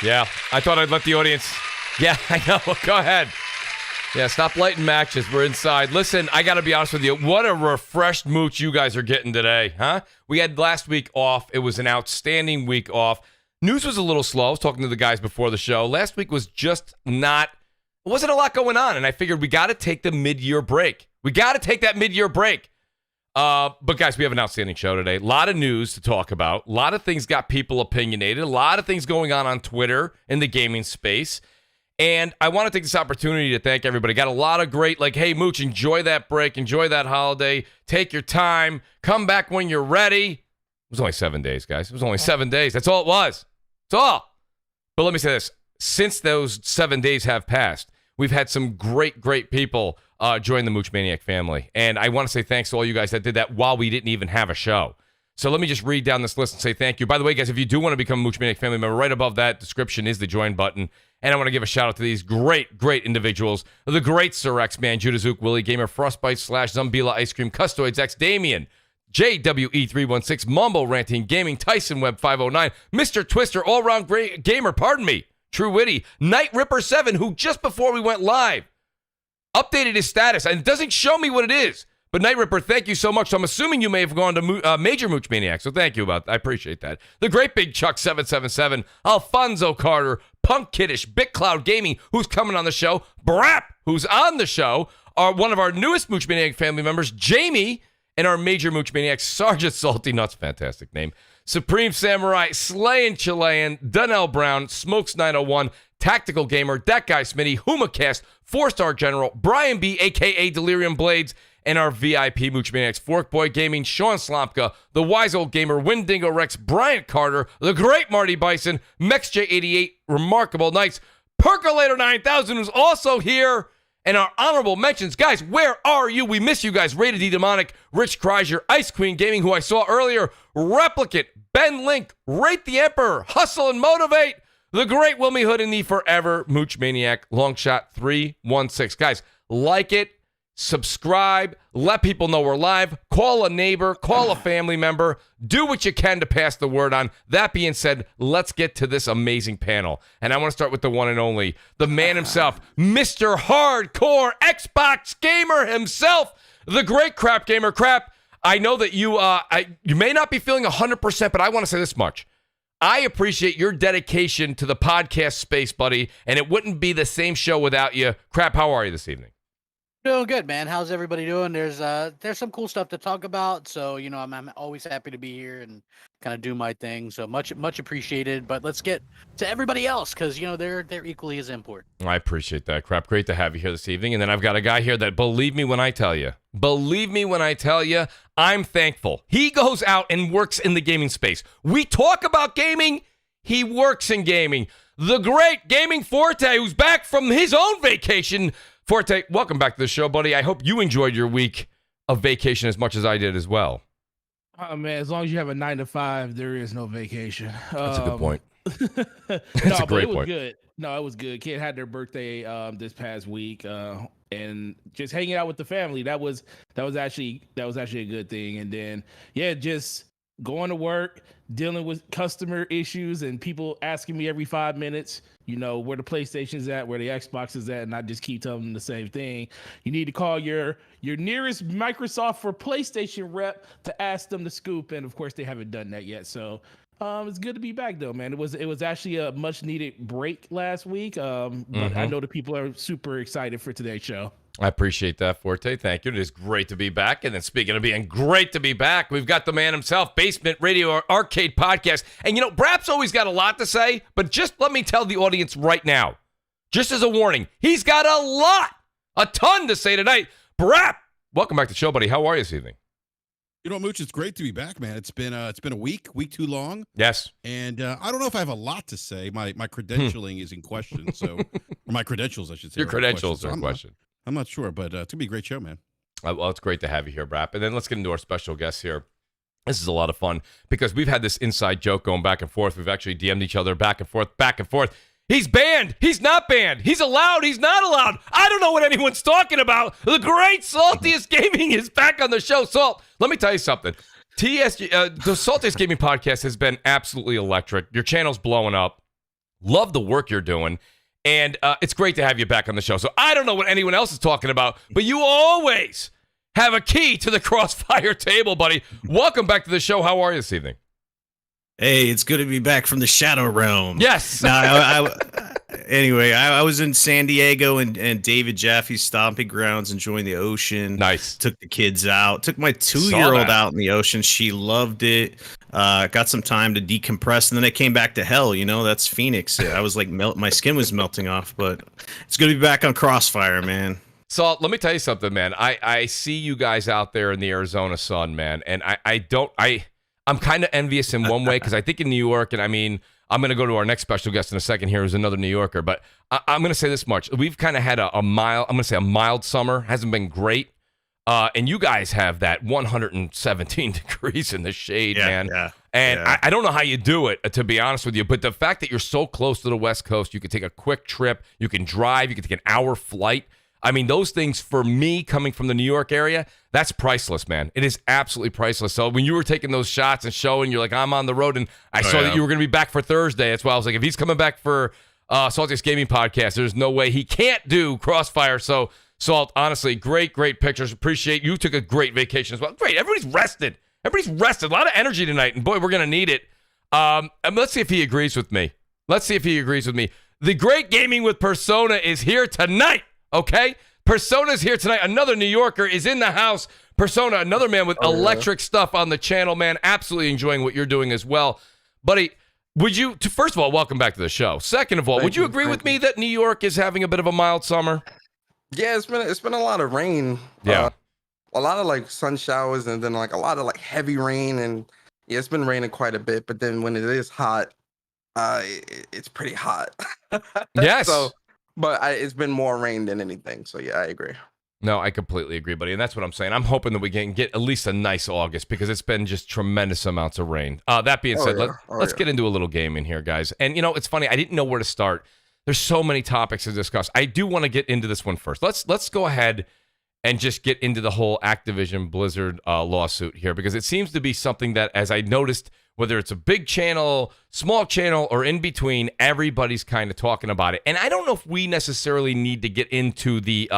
Yeah, I thought I'd let the audience... Yeah, I know. Go ahead. Yeah, stop lighting matches. We're inside. Listen, I got to be honest with you. What a refreshed Mooch you guys are getting today, huh? We had last week off. It was an outstanding week off. News was a little slow. I was talking to the guys before the show. Last week was just not... There wasn't a lot going on, and I figured we got to take the mid-year break. We got to take that mid-year break. But guys, we have an outstanding show today. A lot of news to talk about. A lot of things got people opinionated. A lot of things going on Twitter in the gaming space. And I want to take this opportunity to thank everybody. Got a lot of great, like, hey, Mooch, enjoy that break. Enjoy that holiday. Take your time. Come back when you're ready. It was only 7 days, guys. It was only 7 days. That's all it was. That's all. But let me say this. Since those 7 days have passed, we've had some great, great people join the Mooch Maniac family. And I want to say thanks to all you guys that did that while we didn't even have a show. So let me just read down this list and say thank you. By the way, guys, if you do want to become a Mooch Maniac family member, right above that description is the join button. And I want to give a shout out to these great, great individuals. The great SrgntSaltyNutz, man, JudaZuk, WoolleyGamer, Frostbite Slash, Zombilla Ice Cream, CustodsX, Damion, JWE316, MumbleRanting Gaming, Tyson Web 509, Mr. Twister, all-round great gamer, pardon me, TrueWiddy, Kn1ght Ripper7, who just before we went live updated his status, and it doesn't show me what it is. But Kn1ght Ripper, thank you so much. So I'm assuming you may have gone to Major Mooch Maniac, so thank you about that. I appreciate that. The great big Chuck 777, Alphonso Carter, Punkidish, BitCloud Gaming, who's coming on the show, BRAP, who's on the show, one of our newest Mooch Maniac family members, Jamie, and our major Mooch Maniac, SrgntSaltyNutz, fantastic name, SupremeSamurai, SlaynChilean, Donnell Brown, Smokes901, Tactical Gamer, That Guy Smitty, HumaCast, 4-Star General, Brian B, a.k.a. Delirium Blades, and our VIP Mooch Maniacs, Forkboy Gaming, Sean Slomka, The Wise Old Gamer, Windingo Rex, Bryant Carter, The Great Marty Bison, MexJ88, Remarkable Knights, Percolator 9000, who's also here, and our honorable mentions. Guys, where are you? We miss you guys. Rated D Demonic, Rich Kreiser, Ice Queen Gaming, who I saw earlier, Replicant, Ben Link, Rate the Emperor, Hustle and Motivate, The Great Wilmy Hood, and the Forever Mooch Maniac, Longshot 316. Guys, like it. Subscribe, let people know we're live, call a neighbor, call a family member, do what you can to pass the word on. That being said, let's get to this amazing panel. And I want to start with the one and only, the man himself, Mr. Hardcore Xbox Gamer himself, the great Crap Gamer. Crap, I know that you may not be feeling 100%, but I want to say this much. I appreciate your dedication to the podcast space, buddy, and it wouldn't be the same show without you. Crap, how are you this evening? Doing good, man. How's everybody doing? There's some cool stuff to talk about, so you know I'm always happy to be here and kind of do my thing. So much appreciated. But let's get to everybody else because you know they're equally as important. I appreciate that, Crap. Great to have you here this evening. And then I've got a guy here that believe me when I tell you, I'm thankful. He goes out and works in the gaming space. We talk about gaming. He works in gaming. The great Gaming Forte, who's back from his own vacation. Forte, welcome back to the show, buddy. I hope you enjoyed your week of vacation as much as I did as well. Oh, man, as long as you have a 9 to 5, there is no vacation. That's a good point. That's a great point. Was good. No, it was good. Kid had their birthday this past week, and just hanging out with the family. That was actually a good thing. And then just going to work, dealing with customer issues and people asking me every 5 minutes, you know, where the PlayStation's at, where the Xbox is at, and I just keep telling them the same thing. You need to call your nearest Microsoft for PlayStation rep to ask them to scoop, and of course they haven't done that yet. So it's good to be back though, man. It was actually a much needed break last week. But I know the people are super excited for today's show. I appreciate that, Forte. Thank you. It is great to be back. And then speaking of being great to be back, we've got the man himself, Basement Radio Arcade Podcast. And, you know, Brap's always got a lot to say, but just let me tell the audience right now, just as a warning, he's got a ton to say tonight. Brap, welcome back to the show, buddy. How are you this evening? You know, Mooch, it's great to be back, man. It's been a week too long. Yes. And I don't know if I have a lot to say. My credentialing is in question. So, or my credentials, I should say. Your credentials are in question. I'm not sure, but it's going to be a great show, man. Well, it's great to have you here, Brap. And then let's get into our special guests here. This is a lot of fun because we've had this inside joke going back and forth. We've actually DM'd each other back and forth. He's banned. He's not banned. He's allowed. He's not allowed. I don't know what anyone's talking about. The great Saltiest Gaming is back on the show. Salt, let me tell you something. The Saltiest Gaming podcast has been absolutely electric. Your channel's blowing up. Love the work you're doing. And it's great to have you back on the show. So I don't know what anyone else is talking about, but you always have a key to the CrossFire table, buddy. Welcome back to the show. How are you this evening? Hey, it's good to be back from the Shadow Realm. Yes. Anyway, I was in San Diego and David Jaffe's stomping grounds, enjoying the ocean. Nice. Took the kids out. Took my 2-year-old out in the ocean. She loved it. Got some time to decompress, and then I came back to hell. You know, that's Phoenix. I was like, my skin was melting off, but it's good to be back on CrossFire, man. So let me tell you something, man. I see you guys out there in the Arizona sun, man, and I'm kind of envious in one way because I think in New York, and I mean, I'm going to go to our next special guest in a second here, who's another New Yorker, but I'm going to say this much. We've kind of had a mild summer. Hasn't been great. And you guys have that 117 degrees in the shade, man. Yeah, and I don't know how you do it, to be honest with you, but the fact that you're so close to the West Coast, you can take a quick trip, you can drive, you can take an hour flight. I mean, those things for me coming from the New York area, that's priceless, man. It is absolutely priceless. So when you were taking those shots and showing, you're like, I'm on the road, and I saw that you were going to be back for Thursday. That's why I was like, if he's coming back for SrgntSaltyNutz Gaming Podcast, there's no way he can't do CrossFire. So, Salt, honestly, great pictures. Appreciate you took a great vacation as well. Great. Everybody's rested. A lot of energy tonight, and boy, we're going to need it. And let's see if he agrees with me. The Great Gaming with Persona is here tonight. Okay? Persona's here tonight. Another New Yorker is in the house. Persona, another man with electric stuff on the channel, man. Absolutely enjoying what you're doing as well. Buddy, would you, first of all, welcome back to the show. Second of all, would you agree with me that New York is having a bit of a mild summer? Yeah, it's been a lot of rain. Yeah. A lot of like sun showers and then like a lot of like heavy rain, and yeah, it's been raining quite a bit, but then when it is hot, it's pretty hot. Yes. But it's been more rain than anything. So yeah, I agree. No, I completely agree, buddy. And that's what I'm saying. I'm hoping that we can get at least a nice August because it's been just tremendous amounts of rain. That being said, let's get into a little gaming here, guys. And you know, it's funny. I didn't know where to start. There's so many topics to discuss. I do want to get into this one first. Let's go ahead and just get into the whole Activision Blizzard lawsuit here, because it seems to be something that, as I noticed, whether it's a big channel, small channel, or in between, everybody's kind of talking about it. And I don't know if we necessarily need to get into the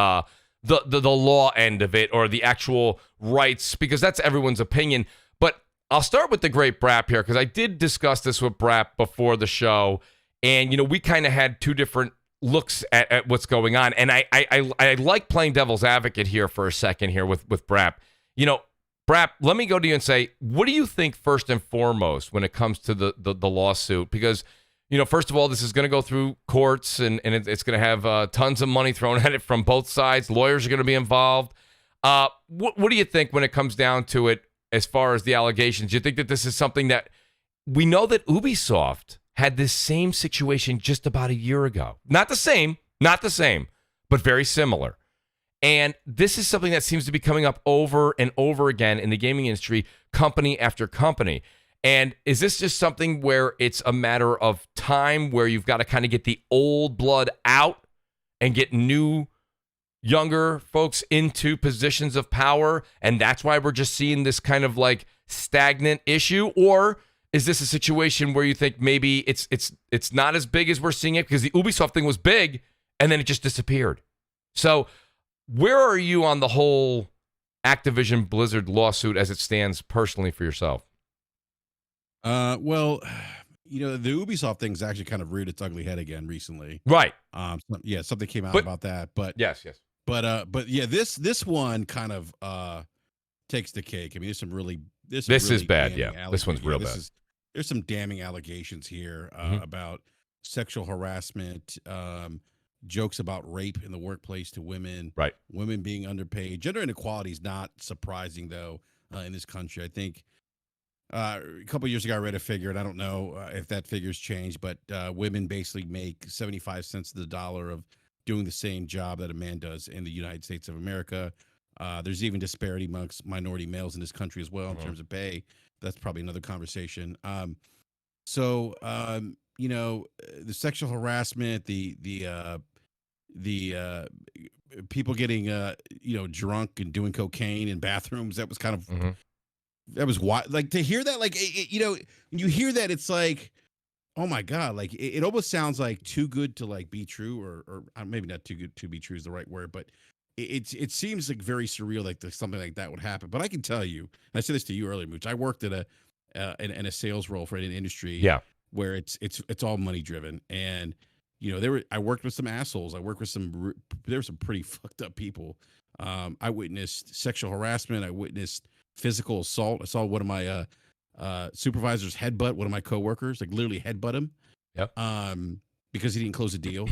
law end of it or the actual rights, because that's everyone's opinion. But I'll start with the great BRAP here, because I did discuss this with BRAP before the show, and you know, we kind of had two different looks at what's going on. And I like playing devil's advocate here for a second here with BRAP. You know, BRAP, let me go to you and say, what do you think first and foremost when it comes to the lawsuit? Because, you know, first of all, this is going to go through courts, and it's going to have tons of money thrown at it from both sides. Lawyers are going to be involved. What do you think when it comes down to it as far as the allegations? Do you think that this is something that we know that Ubisoft had this same situation just about a year ago? Not the same, but very similar. And this is something that seems to be coming up over and over again in the gaming industry, company after company. And is this just something where it's a matter of time, where you've got to kind of get the old blood out and get new, younger folks into positions of power, and that's why we're just seeing this kind of like stagnant issue? Or is this a situation where you think maybe it's not as big as we're seeing it, because the Ubisoft thing was big and then it just disappeared? So where are you on the whole Activision Blizzard lawsuit as it stands personally for yourself? Well, you know, the Ubisoft thing's actually kind of reared its ugly head again recently. Right. Yeah, something came out about that, but yes. But yeah, this one kind of takes the cake. I mean, this is bad. Yeah, this one's real bad. There's some damning allegations here about sexual harassment, jokes about rape in the workplace to women, right? Women being underpaid. Gender inequality is not surprising, though, in this country. I think a couple of years ago I read a figure, and I don't know if that figure's changed, but women basically make 75 cents to the dollar of doing the same job that a man does in the United States of America. There's even disparity amongst minority males in this country as well in terms of pay. That's probably another conversation. You know, the sexual harassment, the people getting you know, drunk and doing cocaine in bathrooms, that was kind of that was wild. Like, to hear that, like, you know, when you hear that, it's like, oh my God, like it almost sounds like too good to like be true, or maybe not too good to be true is the right word, but it seems like very surreal, like something like that would happen. But I can tell you, and I said this to you earlier, Mooch, I worked at in a sales role for an industry where it's all money driven. And I worked with some assholes. I worked with there were some pretty fucked up people. I witnessed sexual harassment. I witnessed physical assault. I saw one of my supervisors headbutt one of my coworkers, like literally headbutt him. Yep. Because he didn't close a deal.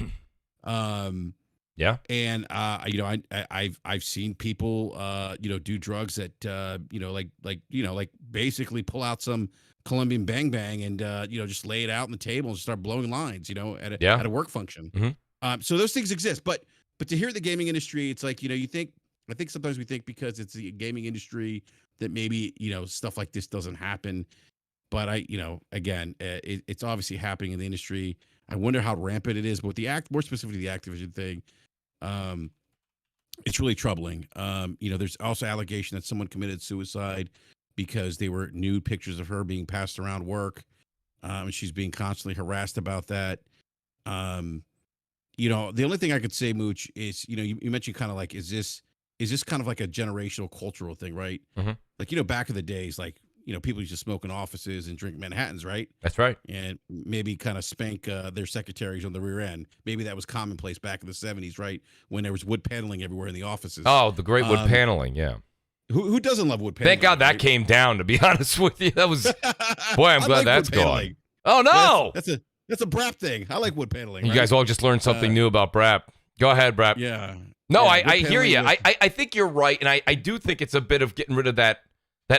Yeah. And I've seen people do drugs that like basically pull out some Colombian bang bang and just lay it out on the table and start blowing lines at a work function. Mm-hmm. So those things exist, but to hear the gaming industry, it's like I think sometimes we think because it's the gaming industry that maybe stuff like this doesn't happen, but again, it's obviously happening in the industry. I wonder how rampant it is, but with more specifically the Activision thing, it's really troubling. There's also allegation that someone committed suicide because they were nude pictures of her being passed around work, and she's being constantly harassed about that. The only thing I could say, Mooch, is you mentioned kind of like is this kind of like a generational cultural thing, right? Mm-hmm. Like back in the days, like people used to smoke in offices and drink Manhattans, right? That's right. And maybe kind of spank their secretaries on the rear end. Maybe that was commonplace back in the 70s, right? When there was wood paneling everywhere in the offices. Oh, the great wood paneling, yeah. Who doesn't love wood paneling? Thank God that came down, to be honest with you. That was, boy, I'm glad that's gone. Oh, no. That's a BRAP thing. I like wood paneling. You guys all just learned something new about BRAP. Go ahead, BRAP. Yeah. No, yeah, I hear you. I think you're right, and I do think it's a bit of getting rid of that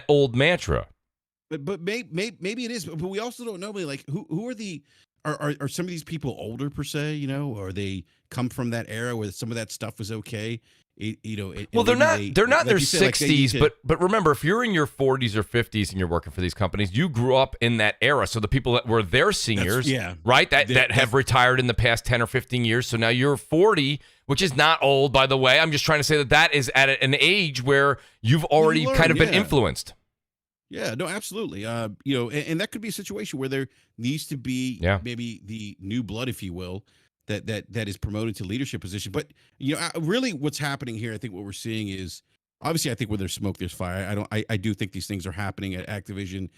old mantra. But maybe it is. But we also don't know. Like who are the are some of these people older per se? Or they come from that era where some of that stuff was okay. Well, they're not in their 60s, but remember, if you're in your 40s or 50s and you're working for these companies, you grew up in that era. So the people that were their seniors, right, that have retired in the past 10 or 15 years. So now you're 40, which is not old, by the way. I'm just trying to say that is at an age where you've already kind of been influenced. Yeah, no, absolutely. And that could be a situation where there needs to be maybe the new blood, if you will, that is promoted to leadership position. But really, what's happening here, I think what we're seeing is obviously, I think where there's smoke, there's fire. I do think these things are happening at Activision.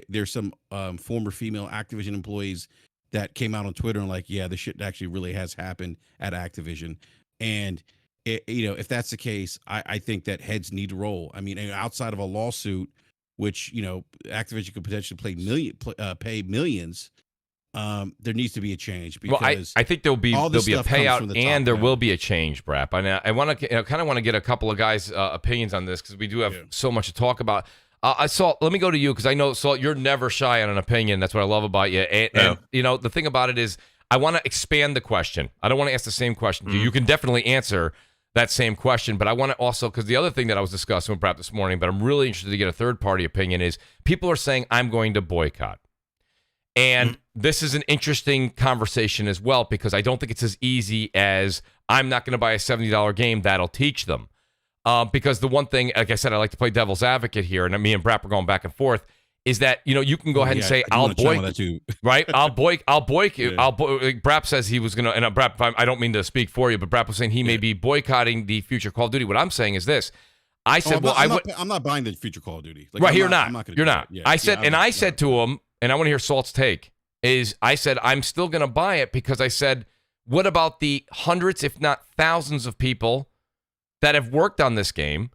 There's some former female Activision employees that came out on Twitter and like, yeah, this shit actually really has happened at Activision. And if that's the case, I think that heads need to roll. I mean, outside of a lawsuit, which Activision could potentially pay millions. There needs to be a change because I think there'll be a payout and there will be a change, BRAP. I want to kind of want to get a couple of guys' opinions on this because we do have so much to talk about. Salt, let me go to you because I know, Salt, you're never shy on an opinion. That's what I love about you. And the thing about it is I want to expand the question. I don't want to ask the same question to you. You can definitely answer that same question, but I want to also, because the other thing that I was discussing with BRAP this morning, but I'm really interested to get a third-party opinion, is people are saying, I'm going to boycott. And this is an interesting conversation as well, because I don't think it's as easy as I'm not going to buy a $70 game. That'll teach them. Because the one thing, like I said, I like to play devil's advocate here, and me and BRAP are going back and forth, is that, you can go ahead and say, I'll boycott, right? I'll boycott. BRAP says he was going to, and BRAP, I don't mean to speak for you, but BRAP was saying he may be boycotting the future Call of Duty. What I'm saying is this. I said, I'm not buying the future Call of Duty. Like, right, you're not. You're not. Yeah, I said to him, and I want to hear Salt's take, I said, I'm still going to buy it because I said, what about the hundreds, if not thousands of people that have worked on this game?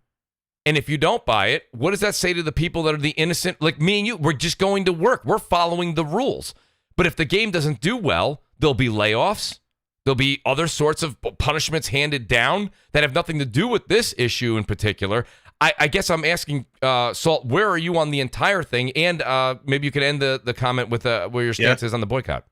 And if you don't buy it, what does that say to the people that are the innocent? Like me and you, we're just going to work. We're following the rules. But if the game doesn't do well, there'll be layoffs. There'll be other sorts of punishments handed down that have nothing to do with this issue in particular. I guess I'm asking, Salt, where are you on the entire thing? And maybe you could end the comment with where your stance is on the boycott.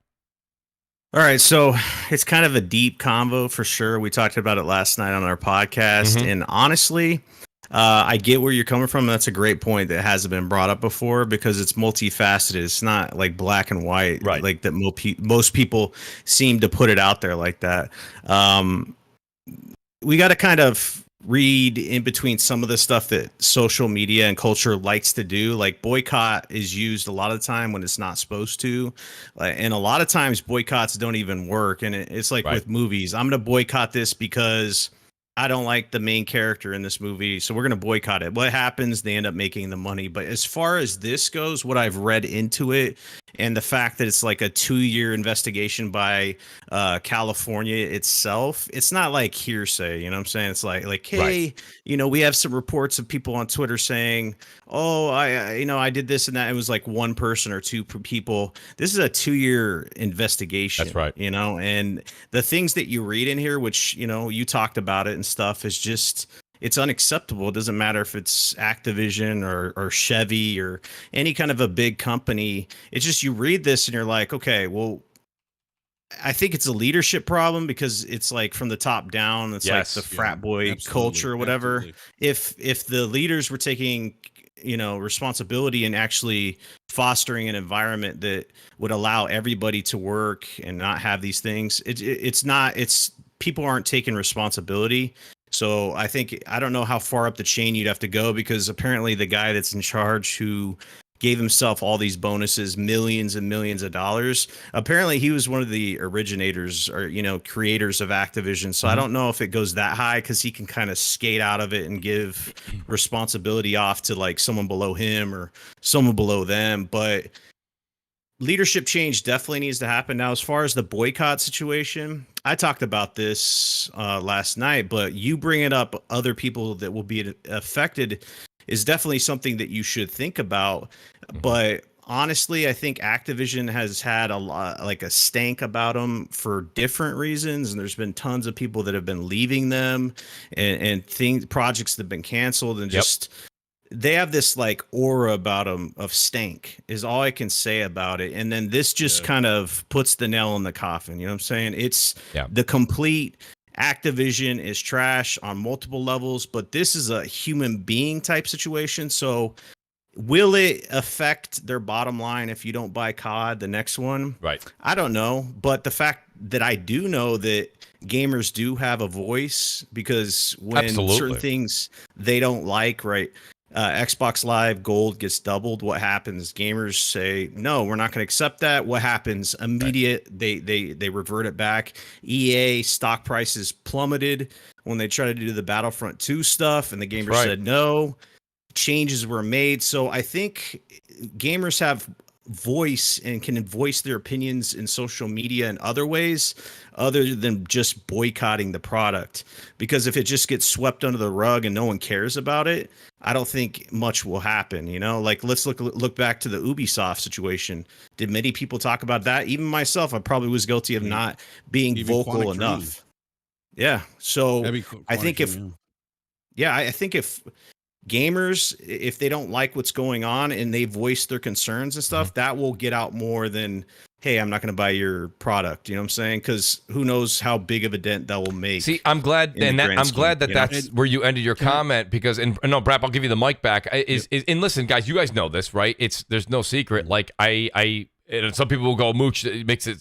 All right, so it's kind of a deep convo for sure. We talked about it last night on our podcast. And honestly, I get where you're coming from. That's a great point that hasn't been brought up before because it's multifaceted. It's not like black and white, right? Like that most people seem to put it out there like that. We got to kind of read in between some of the stuff that social media and culture likes to do. Like boycott is used a lot of the time when it's not supposed to, and a lot of times boycotts don't even work. And it's like with movies, I'm going to boycott this because I don't like the main character in this movie, so we're going to boycott it. What happens? They end up making the money. But as far as this goes, what I've read into it, and the fact that it's like a 2-year investigation by California itself, it's not like hearsay. You know what I'm saying? It's like, hey, you know, we have some reports of people on Twitter saying, oh, I did this and that. It was like one person or two people. This is a 2-year investigation. That's right. You know, and the things that you read in here, which, you know, you talked about it and stuff, is just, it's unacceptable. It doesn't matter if it's Activision or Chevy or any kind of a big company. It's just, you read this and you're like, okay, well, I think it's a leadership problem because it's like from the top down. It's like the frat boy culture or whatever. Absolutely. If the leaders were taking, you know, responsibility and actually fostering an environment that would allow everybody to work and not have these things, it's people aren't taking responsibility. So I don't know how far up the chain you'd have to go, because apparently the guy that's in charge, who gave himself all these bonuses, millions and millions of dollars, apparently he was one of the originators or, you know, creators of Activision. So I don't know if it goes that high, because he can kind of skate out of it and give responsibility off to like someone below him or someone below them. But leadership change definitely needs to happen. Now, as far as the boycott situation, I talked about this last night, but you bring it up, other people that will be affected, is definitely something that you should think about. But honestly, I think Activision has had a lot, like a stank about them for different reasons. And there's been tons of people that have been leaving them, and projects that have been canceled, and just, they have this like aura about them of stank, is all I can say about it. And then this just kind of puts the nail in the coffin. You know what I'm saying? It's the complete Activision is trash on multiple levels, but this is a human being type situation. So will it affect their bottom line if you don't buy COD, the next one? Right. I don't know. But the fact that I do know that gamers do have a voice, because when certain things they don't like, Xbox Live Gold gets doubled. What happens? Gamers say, no, we're not going to accept that. What happens? Immediate, they revert it back. EA stock prices plummeted when they tried to do the Battlefront 2 stuff, and the gamers said no. Changes were made. So I think gamers have voice and can voice their opinions in social media and other ways, other than just boycotting the product. Because if it just gets swept under the rug and no one cares about it, I don't think much will happen. You know, like, let's look back to the Ubisoft situation. Did many people talk about that? Even myself, I probably was guilty of not being vocal enough. Yeah. So I think I think if gamers, if they don't like what's going on and they voice their concerns and stuff, that will get out more than, hey, I'm not going to buy your product. You know what I'm saying? Because who knows how big of a dent that will make. See, I'm glad, and I'm glad that that's where you ended your comment, because, and no, BRAP, I'll give you the mic back. And listen, guys, you guys know this, right? There's no secret. Like and some people will go, Mooch, it makes it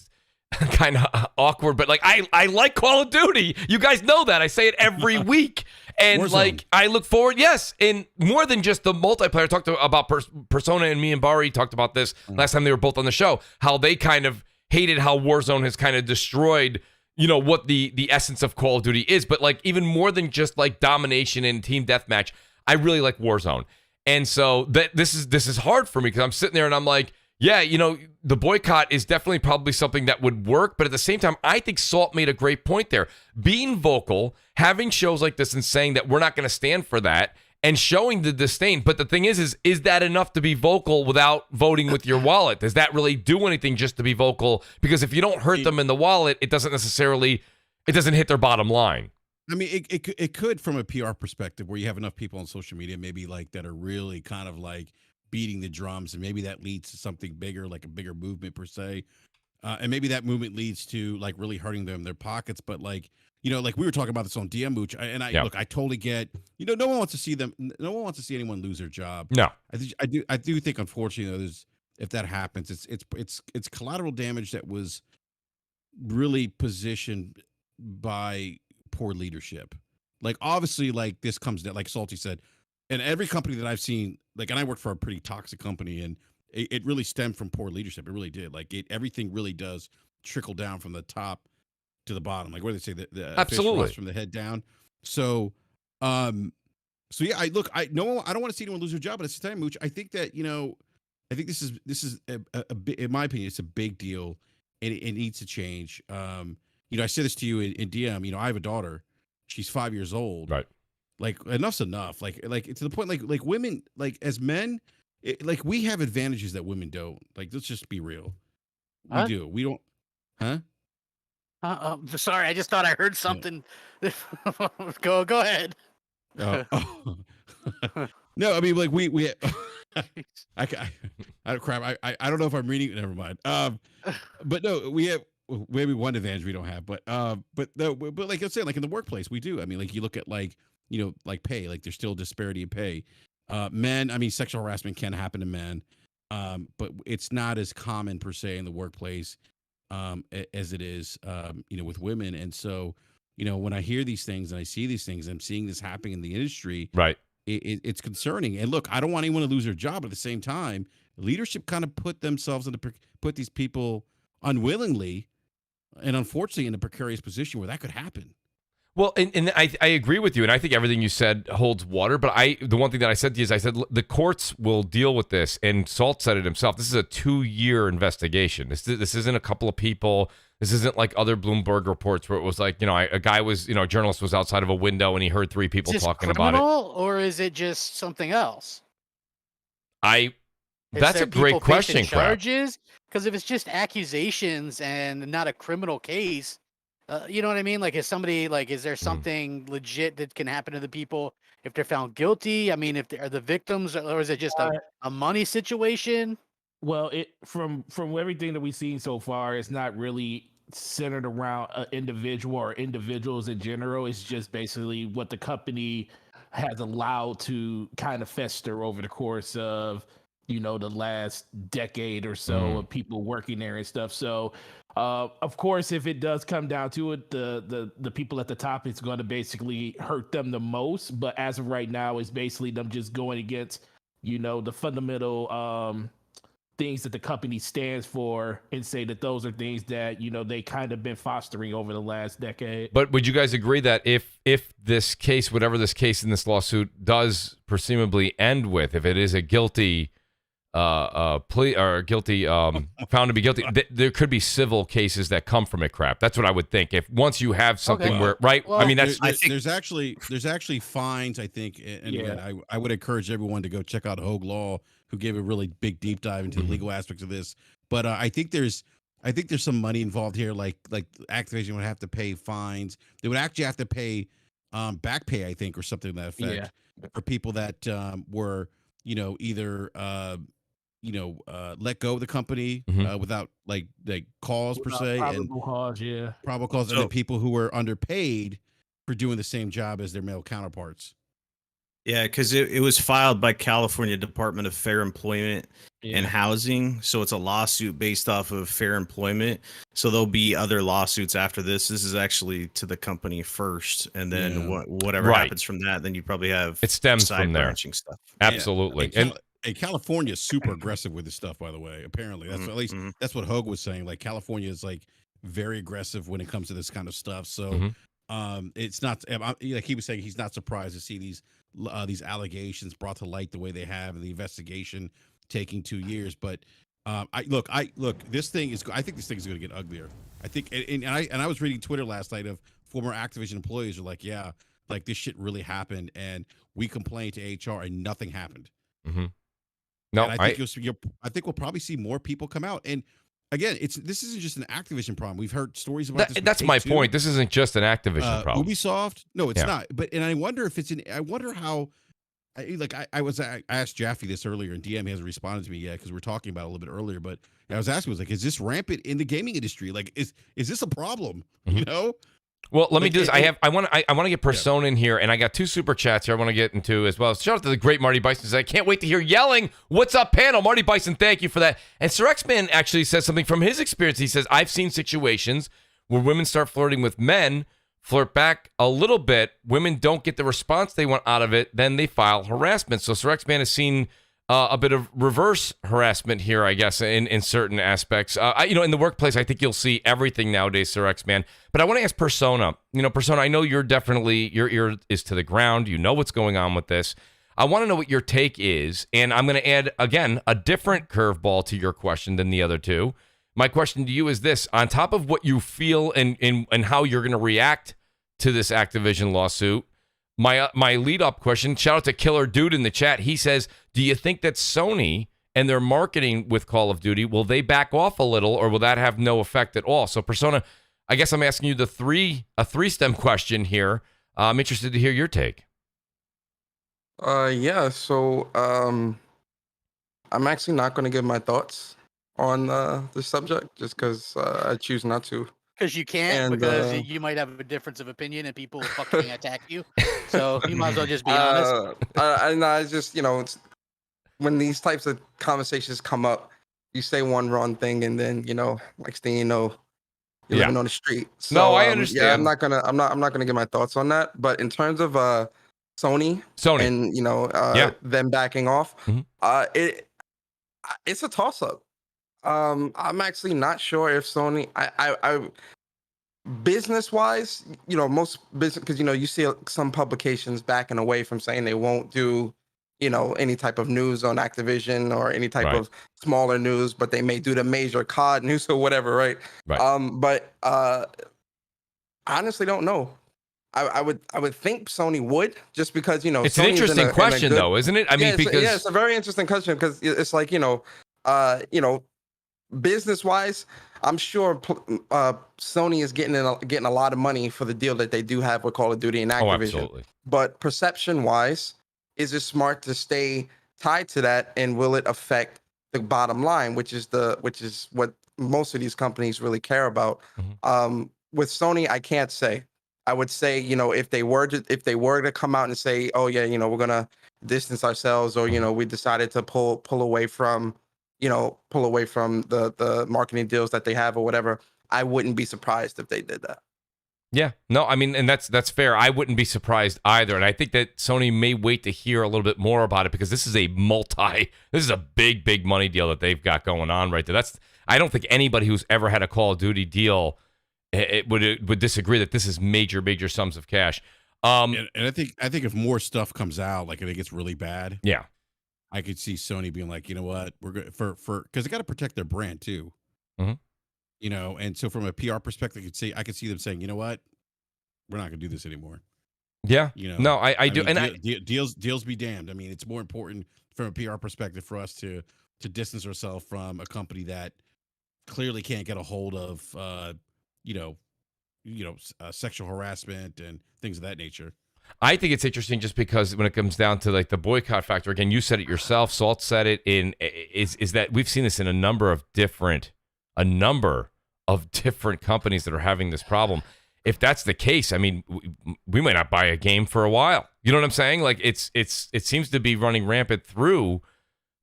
kind of awkward, but like I like Call of Duty. You guys know that. I say it every week. And Warzone. Like, I look forward, and more than just the multiplayer. I talked about Persona, and me and Bari talked about this last time they were both on the show, how they kind of hated how Warzone has kind of destroyed, you know, what the essence of Call of Duty is. But like, even more than just like domination and team deathmatch, I really like Warzone. And so this is hard for me, because I'm sitting there and I'm like, yeah, you know, the boycott is definitely probably something that would work. But at the same time, I think Salt made a great point there. Being vocal, having shows like this and saying that we're not going to stand for that, and showing the disdain. But the thing is that enough to be vocal without voting with your wallet? Does that really do anything just to be vocal? Because if you don't hurt them in the wallet, it doesn't hit their bottom line. I mean, it could from a PR perspective, where you have enough people on social media, maybe like that are really kind of like beating the drums, and maybe that leads to something bigger, like a bigger movement per se. And maybe that movement leads to like really hurting them in their pockets. But like, you know, like we were talking about this on DM Mooch, and look, I totally get, you know, no one wants to see anyone lose their job. No, I do think, unfortunately, if that happens, it's collateral damage that was really positioned by poor leadership. Like obviously, like this comes down, like Salty said, and every company that I've seen, like, and I worked for a pretty toxic company, and it really stemmed from poor leadership. It really did. Like everything really does trickle down from the top to the bottom. Like what do they say? The Absolutely. fish from the head down. So, so yeah, I don't want to see anyone lose their job, but at the same time, Mooch, I think that I think this is a in my opinion, it's a big deal, and it needs to change. I said this to you in DM. I have a daughter; she's 5 years old. Right. Like enough's enough. Like to the point. Like women, like as men, like we have advantages that women don't. Like let's just be real. We do. We don't. Huh? Sorry, I just thought I heard something. Go ahead. No, I mean like we I crap. I don't know if I'm reading. Never mind. But no, we have maybe one advantage we don't have. But like I said, like in the workplace, we do. I mean, like you look at like like pay. Like there's still disparity in pay. Men. I mean, sexual harassment can happen to men, but it's not as common per se in the workplace as it is with women. And so when I hear these things and I see these things, I'm seeing this happening in the industry. Right. It's concerning. And look, I don't want anyone to lose their job. At the same time, leadership kind of put these people unwillingly and unfortunately in a precarious position where that could happen. Well, and I agree with you, and I think everything you said holds water. But the one thing that I said to you is I said the courts will deal with this, and Salt said it himself. This is a 2-year investigation. This isn't a couple of people. This isn't like other Bloomberg reports where it was like a guy was a journalist was outside of a window and he heard 3 people talking about it. Or is it just something else? That's a great question, charges? Because if it's just accusations and not a criminal case. You know what I mean? Like, is there something legit that can happen to the people if they're found guilty? I mean, are the victims, or is it just a money situation? Well, from everything that we've seen so far, it's not really centered around an individual or individuals in general. It's just basically what the company has allowed to kind of fester over the course of the last decade or so of people working there and stuff. So of course, if it does come down to it, the people at the top, it's going to basically hurt them the most. But as of right now, it's basically them just going against the fundamental things that the company stands for and say that those are things that they kind of been fostering over the last decade. But would you guys agree that if this case, whatever this case in this lawsuit does presumably end with, if it is a guilty plea or guilty found to be guilty, there could be civil cases that come from it? Crap, that's what I would think. If once you have something where Well, I mean that's there's actually fines, I think, and again, I would encourage everyone to go check out Hogue Law, who gave a really big deep dive into the legal aspects of this. But I think there's some money involved here. Like Activision would have to pay fines. They would actually have to pay back pay, I think, or something to that effect, for people that were either let go of the company without like cause per se, and probable cause, and then people who were underpaid for doing the same job as their male counterparts. Yeah, because it was filed by California Department of Fair Employment and Housing, so it's a lawsuit based off of fair employment. So there'll be other lawsuits after this. This is actually to the company first, and then whatever happens from that, then you probably have it stems from there. Stuff. Absolutely, and California is super aggressive with this stuff. By the way, apparently that's at least that's what Hogue was saying. Like California is like very aggressive when it comes to this kind of stuff. So it's not like he was saying, he's not surprised to see these allegations brought to light the way they have, and the investigation taking 2 years. But I think this thing is going to get uglier. I think, and I was reading Twitter last night of former Activision employees are like, yeah, like this shit really happened, and we complained to HR and nothing happened. No, and I think we'll probably see more people come out. And again, this isn't just an Activision problem. We've heard stories about this. That's my point. This isn't just an Activision problem. Ubisoft, no, it's not. But I wonder if I wonder how. I asked Jaffe this earlier, and DM hasn't responded to me yet because we're talking about it a little bit earlier. But I was asking, is this rampant in the gaming industry? Like, is this a problem? Well, let me do this. I want to get Persona in here, and I got 2 super chats here I want to get into as well. Shout out to the great Marty Bison. Says, I can't wait to hear yelling. What's up, panel? Marty Bison, thank you for that. And Sir X-Man actually says something from his experience. He says, I've seen situations where women start flirting with men flirt back a little bit, women don't get the response they want out of it, then they file harassment. So SrgntSaltyNutz has seen a bit of reverse harassment here, I guess, in certain aspects. In the workplace, I think you'll see everything nowadays, SrgntSaltyNutz. But I want to ask Persona. Persona, I know you're definitely, your ear is to the ground. You know what's going on with this. I want to know what your take is, and I'm going to add, again, a different curveball to your question than the other two. My question to you is this. On top of what you feel and how you're going to react to this Activision lawsuit, my lead-up question, shout out to Killer Dude in the chat. He says, do you think that Sony and their marketing with Call of Duty, will they back off a little, or will that have no effect at all? So, Persona, I guess I'm asking you a three-stem question here. I'm interested to hear your take. Yeah, so I'm actually not going to give my thoughts on the subject just because I choose not to. Because you can't, And, because you might have a difference of opinion and people will fucking attack you. So you might as well just be honest. I just, it's, when these types of conversations come up, you say one wrong thing and then, next thing you know, you're living on the street. So, no, I understand. Yeah, I'm not gonna give my thoughts on that. But in terms of Sony, and them backing off, it's a toss up. I'm actually not sure if Sony, I business wise, most business, because you see some publications backing away from saying they won't do any type of news on Activision or any type of smaller news, but they may do the major COD news or whatever, right? But I honestly don't know. I would think Sony would, just because it's an interesting question, though, isn't it? I mean, because it's a very interesting question, because it's like business wise, I'm sure Sony is getting a lot of money for the deal that they do have with Call of Duty and Activision. Oh, absolutely. But perception wise, is it smart to stay tied to that, and will it affect the bottom line, which is what most of these companies really care about? With Sony, I can't say. I would say, if they were to come out and say, oh yeah, we're gonna distance ourselves, or we decided to pull away from the marketing deals that they have or whatever, I wouldn't be surprised if they did that. Yeah, no, I mean, and that's fair. I wouldn't be surprised either. And I think that Sony may wait to hear a little bit more about it, because this is a big money deal that they've got going on right there. I don't think anybody who's ever had a Call of Duty deal would disagree that this is major sums of cash. And I think if more stuff comes out, like if it gets really bad, yeah, I could see Sony being like, you know what, we're good for because they got to protect their brand too. And so from a PR perspective, I could see them saying, you know what, we're not gonna do this anymore. Yeah, no, I do, mean, and deals be damned. I mean, it's more important from a PR perspective for us to distance ourselves from a company that clearly can't get a hold of, sexual harassment and things of that nature. I think it's interesting just because when it comes down to like the boycott factor, again, you said it yourself, Salt said it, is that we've seen this in a number of different companies that are having this problem. If that's the case, I mean, we might not buy a game for a while. You know what I'm saying? Like it seems to be running rampant through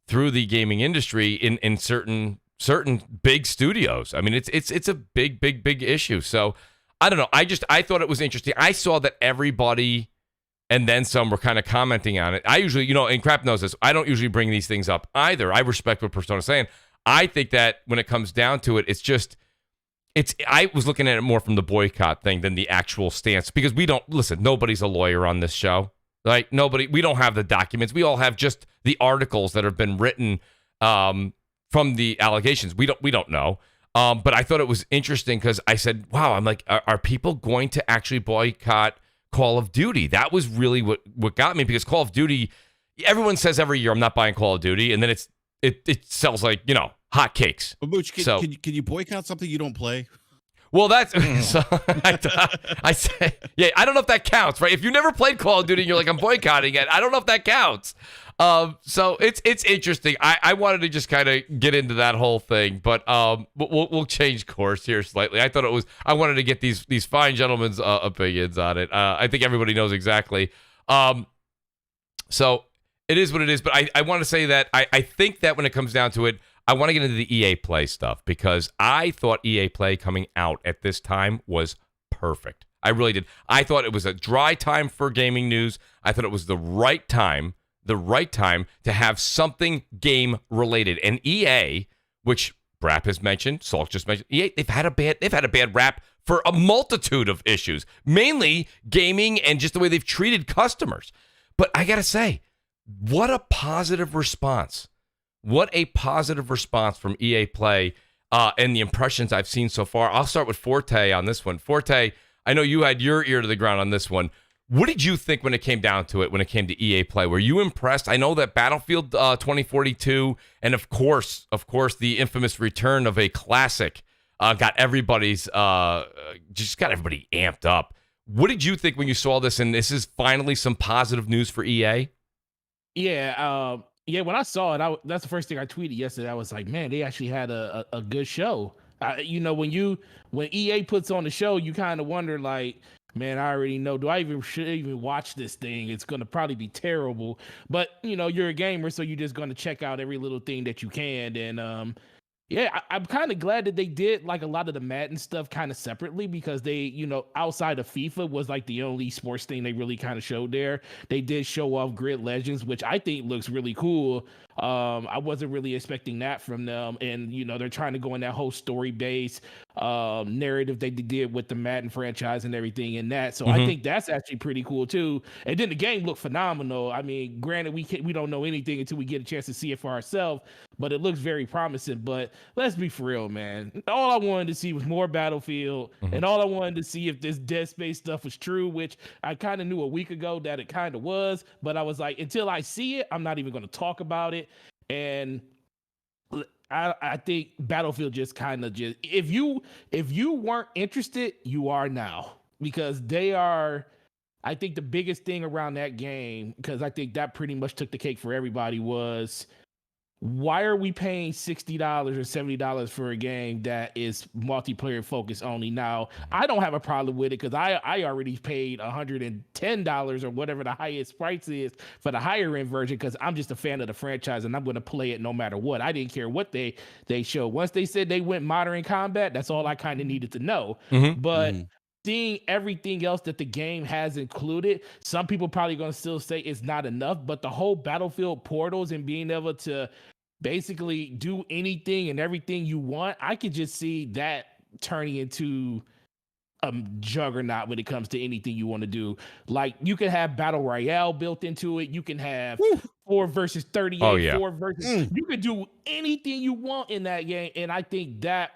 the gaming industry in certain big studios. I mean, it's a big issue. So I don't know. I thought it was interesting. I saw that everybody and then some were kind of commenting on it. I usually, and Crap knows this, I don't usually bring these things up either. I respect what Persona's saying. I think that when it comes down to it, I was looking at it more from the boycott thing than the actual stance, because nobody's a lawyer on this show. Like we don't have the documents. We all have just the articles that have been written from the allegations. We don't know. But I thought it was interesting because I said, wow, I'm like, are people going to actually boycott Call of Duty? That was really what got me, because Call of Duty, everyone says every year I'm not buying Call of Duty, and then it sells like hotcakes. But Mooch, can you boycott something you don't play? Well, that's so I say, yeah, I don't know if that counts, right? If you never played Call of Duty and you're like, I'm boycotting it, I don't know if that counts. So it's interesting. I wanted to just kind of get into that whole thing, but we'll change course here slightly. I wanted to get these fine gentlemen's opinions on it. I think everybody knows exactly. So it is what it is. But I want to say that I think that when it comes down to it, I want to get into the EA Play stuff, because I thought EA Play coming out at this time was perfect. I really did. I thought it was a dry time for gaming news. I thought it was the right time to have something game related. And EA, which BRAP has mentioned, Salk just mentioned, EA, they've had a bad rap for a multitude of issues, mainly gaming and just the way they've treated customers. But I got to say, what a positive response. What a positive response from EA Play and the impressions I've seen so far. I'll start with Forte on this one. Forte, I know you had your ear to the ground on this one. What did you think when it came down to it, when it came to EA Play? Were you impressed? I know that Battlefield 2042 and, of course, the infamous return of a classic got everybody amped up. What did you think when you saw this, and this is finally some positive news for EA? Yeah, when I saw it, that's the first thing I tweeted yesterday. I was like, man, they actually had a good show. When EA puts on the show, you kind of wonder, like, man, I already know. Should I even watch this thing? It's going to probably be terrible. But, you're a gamer, so you're just going to check out every little thing that you can. And, I'm kind of glad that they did like a lot of the Madden stuff kind of separately, because they, outside of FIFA was like the only sports thing they really kind of showed there. They did show off Grid Legends, which I think looks really cool. I wasn't really expecting that from them. And, they're trying to go in that whole story-based narrative they did with the Madden franchise and everything in that. So I think that's actually pretty cool too. And then the game looked phenomenal. I mean, granted, we don't know anything until we get a chance to see it for ourselves, but it looks very promising. But let's be for real, man. All I wanted to see was more Battlefield, and all I wanted to see if this Dead Space stuff was true, which I kind of knew a week ago that it kind of was, but I was like, until I see it, I'm not even going to talk about it. And I think Battlefield just if you weren't interested, you are now, because they are. I think the biggest thing around that game, because I think that pretty much took the cake for everybody, was why are we paying $60 or $70 for a game that is multiplayer focused only? Now, I don't have a problem with it, because I already paid $110 or whatever the highest price is for the higher end version, because I'm just a fan of the franchise and I'm going to play it no matter what. I didn't care what they showed. Once they said they went modern combat, that's all I kind of needed to know. But seeing everything else that the game has included, some people probably going to still say it's not enough, but the whole Battlefield portals and being able to basically do anything and everything you want, I could just see that turning into a juggernaut when it comes to anything you want to do. Like, you can have Battle Royale built into it. You can have 4 versus 38, 4 versus... You can do anything you want in that game, and I think that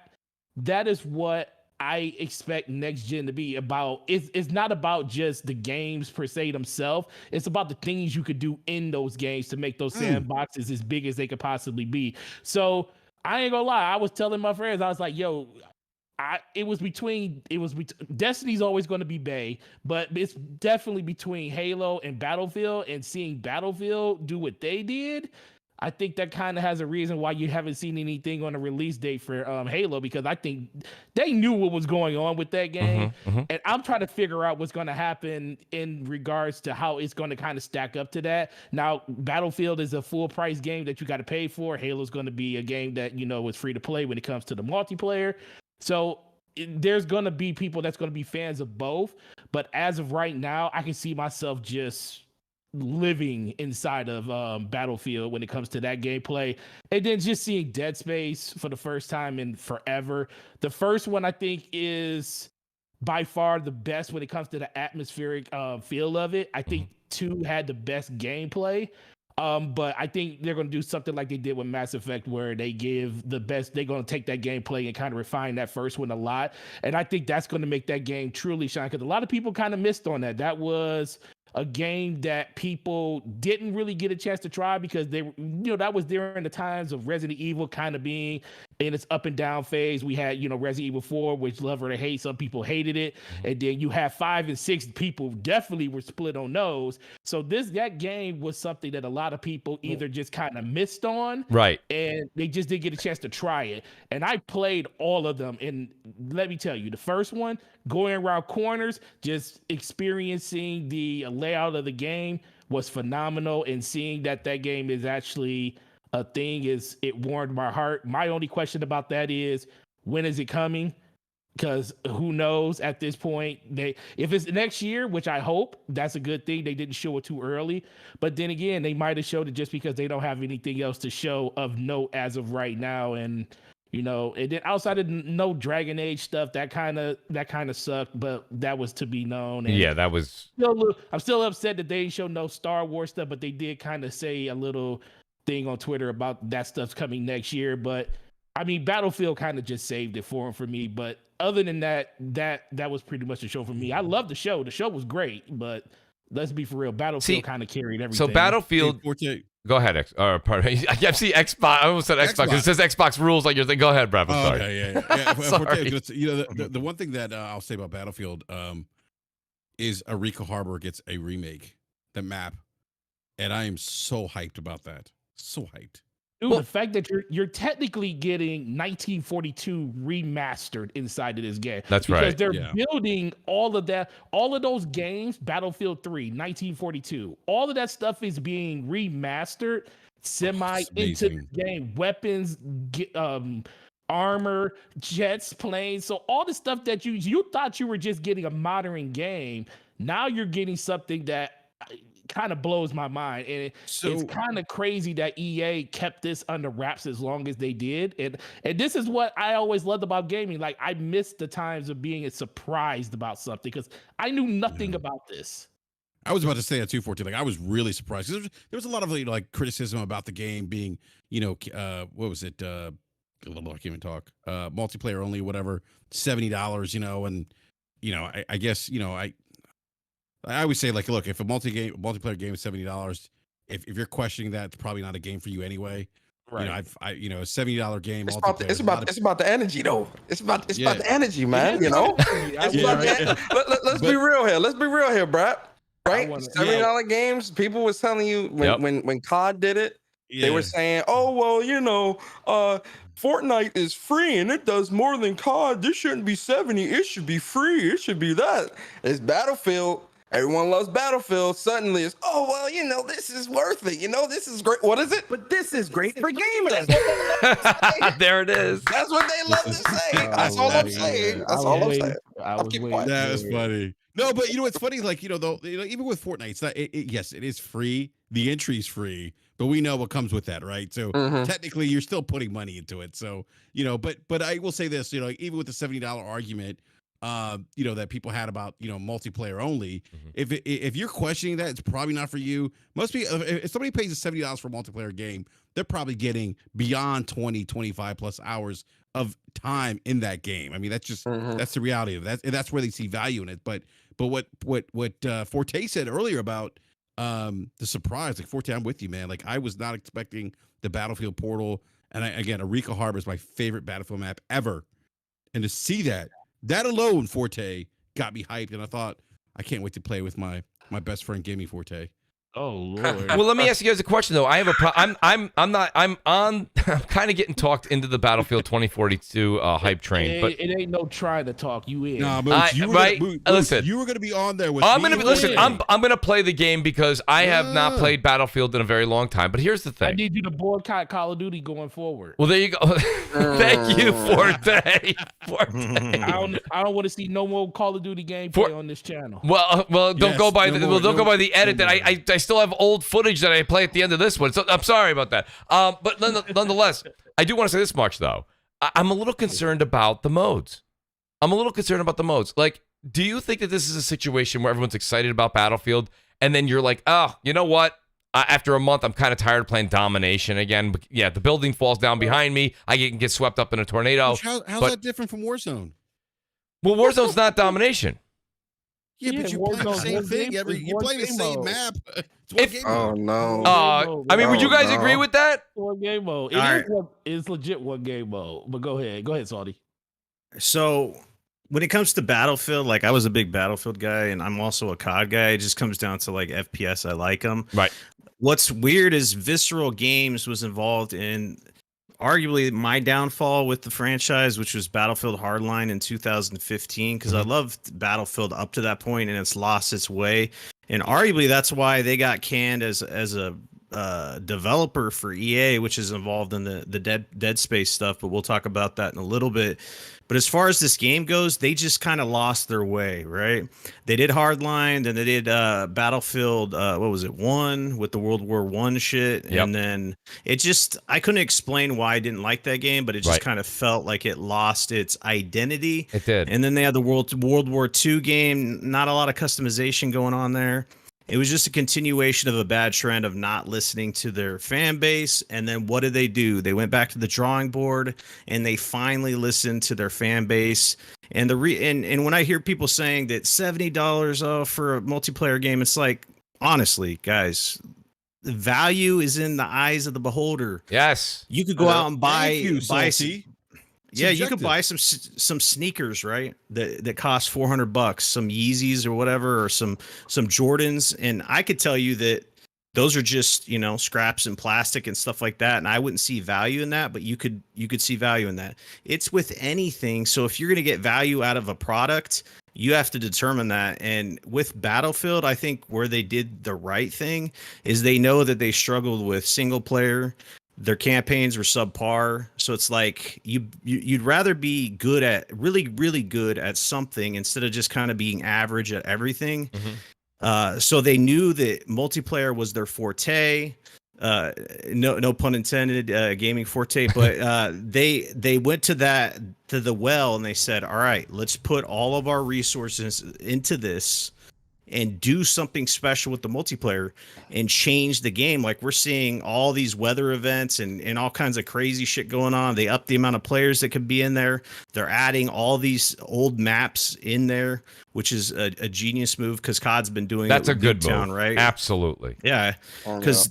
is what I expect next gen to be about. It's not about just the games per se themselves. It's about the things you could do in those games to make those sandboxes as big as they could possibly be. So I ain't gonna lie. I was telling my friends, I was like, yo, it was between Destiny's always going to be Bay, but it's definitely between Halo and Battlefield, and seeing Battlefield do what they did. I think that kind of has a reason why you haven't seen anything on a release date for Halo, because I think they knew what was going on with that game. And I'm trying to figure out what's going to happen in regards to how it's going to kind of stack up to that. Now, Battlefield is a full price game that you got to pay for. Halo's going to be a game that, is free to play when it comes to the multiplayer. So there's going to be people that's going to be fans of both. But as of right now, I can see myself just living inside of Battlefield when it comes to that gameplay. And then just seeing Dead Space for the first time in forever. The first one, I think, is by far the best when it comes to the atmospheric feel of it. I think 2 had the best gameplay. But I think they're going to do something like they did with Mass Effect, where they give the best. They're going to take that gameplay and kind of refine that first one a lot. And I think that's going to make that game truly shine, because a lot of people kind of missed on that. That was a game that people didn't really get a chance to try, because they, that was during the times of Resident Evil kind of being in its up and down phase. We had, Resident Evil 4, which love or to hate, some people hated it. And then you have 5 and 6, people definitely were split on those. So that game was something that a lot of people either just kind of missed on, right, and they just didn't get a chance to try it. And I played all of them, and let me tell you, the first one, going around corners, just experiencing the layout of the game was phenomenal, and seeing that game is actually a thing, it warmed my heart. My only question about that is, when is it coming? because who knows at this point. If it's next year, which I hope, that's a good thing. They didn't show it too early, but then again, they might have showed it just because they don't have anything else to show of note as of right now. And and then outside of no Dragon Age stuff, that kind of sucked, but that was to be known. And yeah, that was. I'm still upset that they didn't show no Star Wars stuff, but they did kind of say a little thing on Twitter about that stuff's coming next year. But I mean, Battlefield kind of just saved it for me. But other than that was pretty much the show for me. I love the show. The show was great, but let's be for real, Battlefield kind of carried everything. So Battlefield. Go ahead, pardon me. I see Xbox. I almost said Xbox. It says Xbox rules like you're thinking. Go ahead, Brad. I'm sorry. Okay, yeah. Sorry. The one thing that I'll say about Battlefield is Eureka Harbor gets a remake, the map, and I am so hyped about that. So hyped. Dude, the fact that you're technically getting 1942 remastered inside of this game. That's because right. They're building all of those games, Battlefield 3, 1942, all of that stuff is being remastered into the game. Weapons, armor, jets, planes. So all the stuff that you thought you were just getting a modern game, now you're getting something that kind of blows my mind. And it's kind of crazy that EA kept this under wraps as long as they did. And this is what I always loved about gaming. Like, I missed the times of being surprised about something because I knew nothing about this. I was about to say that too, 14. Like, I was really surprised. There was a lot of criticism about the game being, what was it? I can't even talk. Multiplayer only, whatever, $70, and I guess, I always say, like, look, if a multiplayer game is $70, if you're questioning that, it's probably not a game for you anyway. Right. A $70 game. It's about the energy, though. It's about the energy, man. Let's be real here. Let's be real here, Brad. Right? $70 games. People was telling you when COD did it, they were saying, "Oh well, Fortnite is free and it does more than COD. This shouldn't be 70. It should be free. It should be that." It's Battlefield. Everyone loves Battlefield. Suddenly it's, oh, well, this is worth it. This is great. What is it? But this is great for gamers. There it is. That's what they love to say. That's all I'm saying. That's all I'm saying. I'll keep quiet. That's funny. No, but it's funny. Like, even with Fortnite, it's not. Yes, it is free. The entry's free, but we know what comes with that, right? So technically, you're still putting money into it. So but I will say this. Even with the $70 argument, that people had about multiplayer only. If you're questioning that, it's probably not for you. Most people, if somebody pays $70 for a multiplayer game, they're probably getting beyond 20, 25 plus hours of time in that game. I mean, that's just that's the reality of that. That's where they see value in it. But what Forte said earlier about the surprise, like, Forte, I'm with you, man. Like, I was not expecting the Battlefield portal, and again, Eureka Harbor is my favorite Battlefield map ever, and to see that alone, Forte, got me hyped, and I thought, I can't wait to play with my best friend, Gimme Forte. Oh Lord. Well, let me ask you guys a question though. I have I'm kind of getting talked into the Battlefield 2042 hype train, but it ain't no trying to talk you in. Nah, Mooch, listen, you were gonna be on there with I'm gonna play the game because I have not played Battlefield in a very long time. But here's the thing: I need you to boycott Call of Duty going forward. Well, there you go. Thank you, Forte. I don't want to see no more Call of Duty gameplay on this channel. Well, don't go by the edit that I still have old footage that I play at the end of this one. So I'm sorry about that. But nonetheless, I do want to say this much though. I'm a little concerned about the modes. Like, do you think that this is a situation where everyone's excited about Battlefield and then you're like, oh, you know what? After a month, I'm kind of tired of playing domination again. But yeah, the building falls down behind me. I can get swept up in a tornado. How's that different from Warzone? Well, Warzone's not domination. Yeah, but you play the same thing. You play the same map. Oh no! I mean, would you guys agree with that? One game mode. It's legit one game mode. But go ahead, Salty. So when it comes to Battlefield, like, I was a big Battlefield guy, and I'm also a COD guy. It just comes down to, like, FPS. I like them. Right. What's weird is Visceral Games was involved in arguably my downfall with the franchise, which was Battlefield Hardline in 2015, because I loved Battlefield up to that point, and it's lost its way. And arguably that's why they got canned as a developer for EA, which is involved in the Dead Space stuff, but we'll talk about that in a little bit. But as far as this game goes, they just kind of lost their way, right? They did Hardline, then they did Battlefield, what was it, 1 with the World War I shit. Yep. And then it just, I couldn't explain why I didn't like that game, but it just kind of felt like it lost its identity. It did. And then they had the World War II game, not a lot of customization going on there. It was just a continuation of a bad trend of not listening to their fan base. And then what did they do? They went back to the drawing board and they finally listened to their fan base. And and when I hear people saying that $70 for a multiplayer game, it's like, honestly, guys, the value is in the eyes of the beholder. Yes. You could go out and buy Salty. Yeah, you could Subjective. buy some sneakers, right? That cost $400, some Yeezys or whatever, or some Jordans, and I could tell you that those are just, you know, scraps and plastic and stuff like that, and I wouldn't see value in that, but you could see value in that. It's with anything. So if you're going to get value out of a product, you have to determine that. And with Battlefield, I think where they did the right thing is they know that they struggled with single player. Their campaigns were subpar, so it's like you'd rather be good at really good at something instead of just kind of being average at everything. So they knew that multiplayer was their forte. No pun intended, gaming forte. But they went to the well and they said, all right, let's put all of our resources into this and do something special with the multiplayer and change the game. Like we're seeing all these weather events and all kinds of crazy shit going on. They up the amount of players that could be in there. They're adding all these old maps in there, which is a genius move because COD's been doing That's it a with good Nuketown, move. right? Absolutely. Yeah, because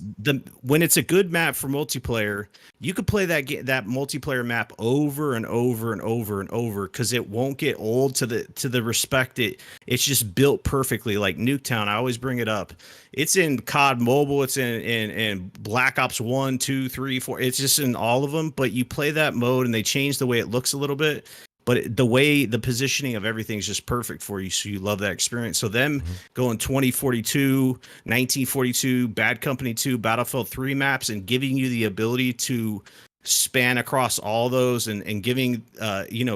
when it's a good map for multiplayer, you could play that multiplayer map over and over and over and over because it won't get old to the respect it's just built perfectly. Like Nuketown, I always bring it up. It's in COD Mobile, it's in Black Ops 1, 2, 3, 4. It's just in all of them. But you play that mode and they change the way it looks a little bit. But the positioning of everything is just perfect for you, so you love that experience. So them going 2042, 1942, Bad Company 2, Battlefield 3 maps, and giving you the ability to span across all those and giving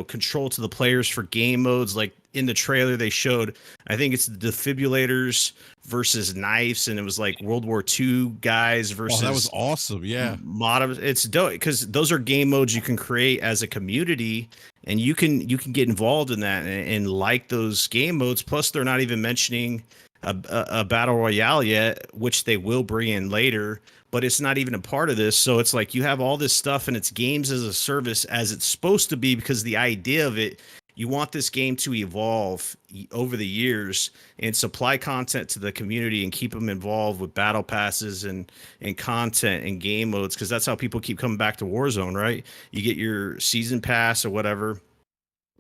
control to the players for game modes. Like in the trailer they showed, I think it's the defibrillators versus knives, and it was like World War II guys versus. Oh, that was awesome! Yeah, It's dope because those are game modes you can create as a community, and you can get involved in that and like those game modes. Plus, they're not even mentioning a battle royale yet, which they will bring in later. But it's not even a part of this. So it's like you have all this stuff and it's games as a service as it's supposed to be, because the idea of it, you want this game to evolve over the years and supply content to the community and keep them involved with battle passes and content and game modes, because that's how people keep coming back to Warzone, right? You get your season pass or whatever,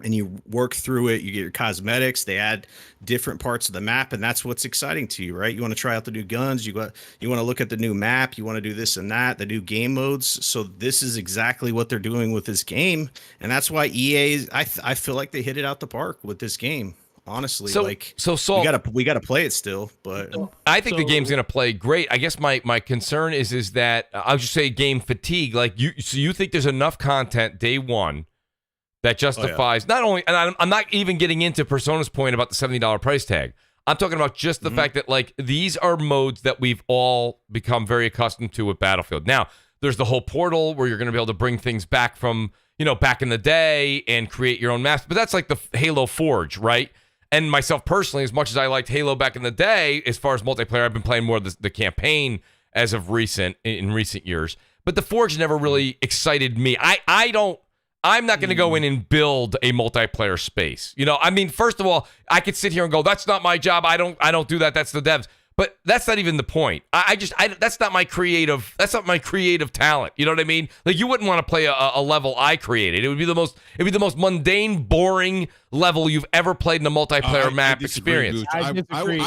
and you work through it. You get your cosmetics. They add different parts of the map, and that's what's exciting to you, right? You want to try out the new guns. You want to look at the new map. You want to do this and that, the new game modes. So this is exactly what they're doing with this game, and that's why EA. I feel like they hit it out the park with this game. Honestly, so Salt, we gotta play it still, but I think the game's gonna play great. I guess my concern is that I'll just say game fatigue. Like you think there's enough content day one that justifies not only, and I'm not even getting into Persona's point about the $70 price tag. I'm talking about just the fact that like these are modes that we've all become very accustomed to with Battlefield. Now, there's the whole portal where you're going to be able to bring things back from, back in the day and create your own maps. But that's like the Halo Forge, right? And myself personally, as much as I liked Halo back in the day, as far as multiplayer, I've been playing more of the campaign as of in recent years. But the Forge never really excited me. I'm not going to go in and build a multiplayer space. First of all, I could sit here and go, that's not my job. I don't do that. That's the devs. But that's not even the point. That's not my creative talent. You know what I mean? Like, you wouldn't want to play a level I created. It'd be the most mundane, boring level you've ever played in a multiplayer map experience. I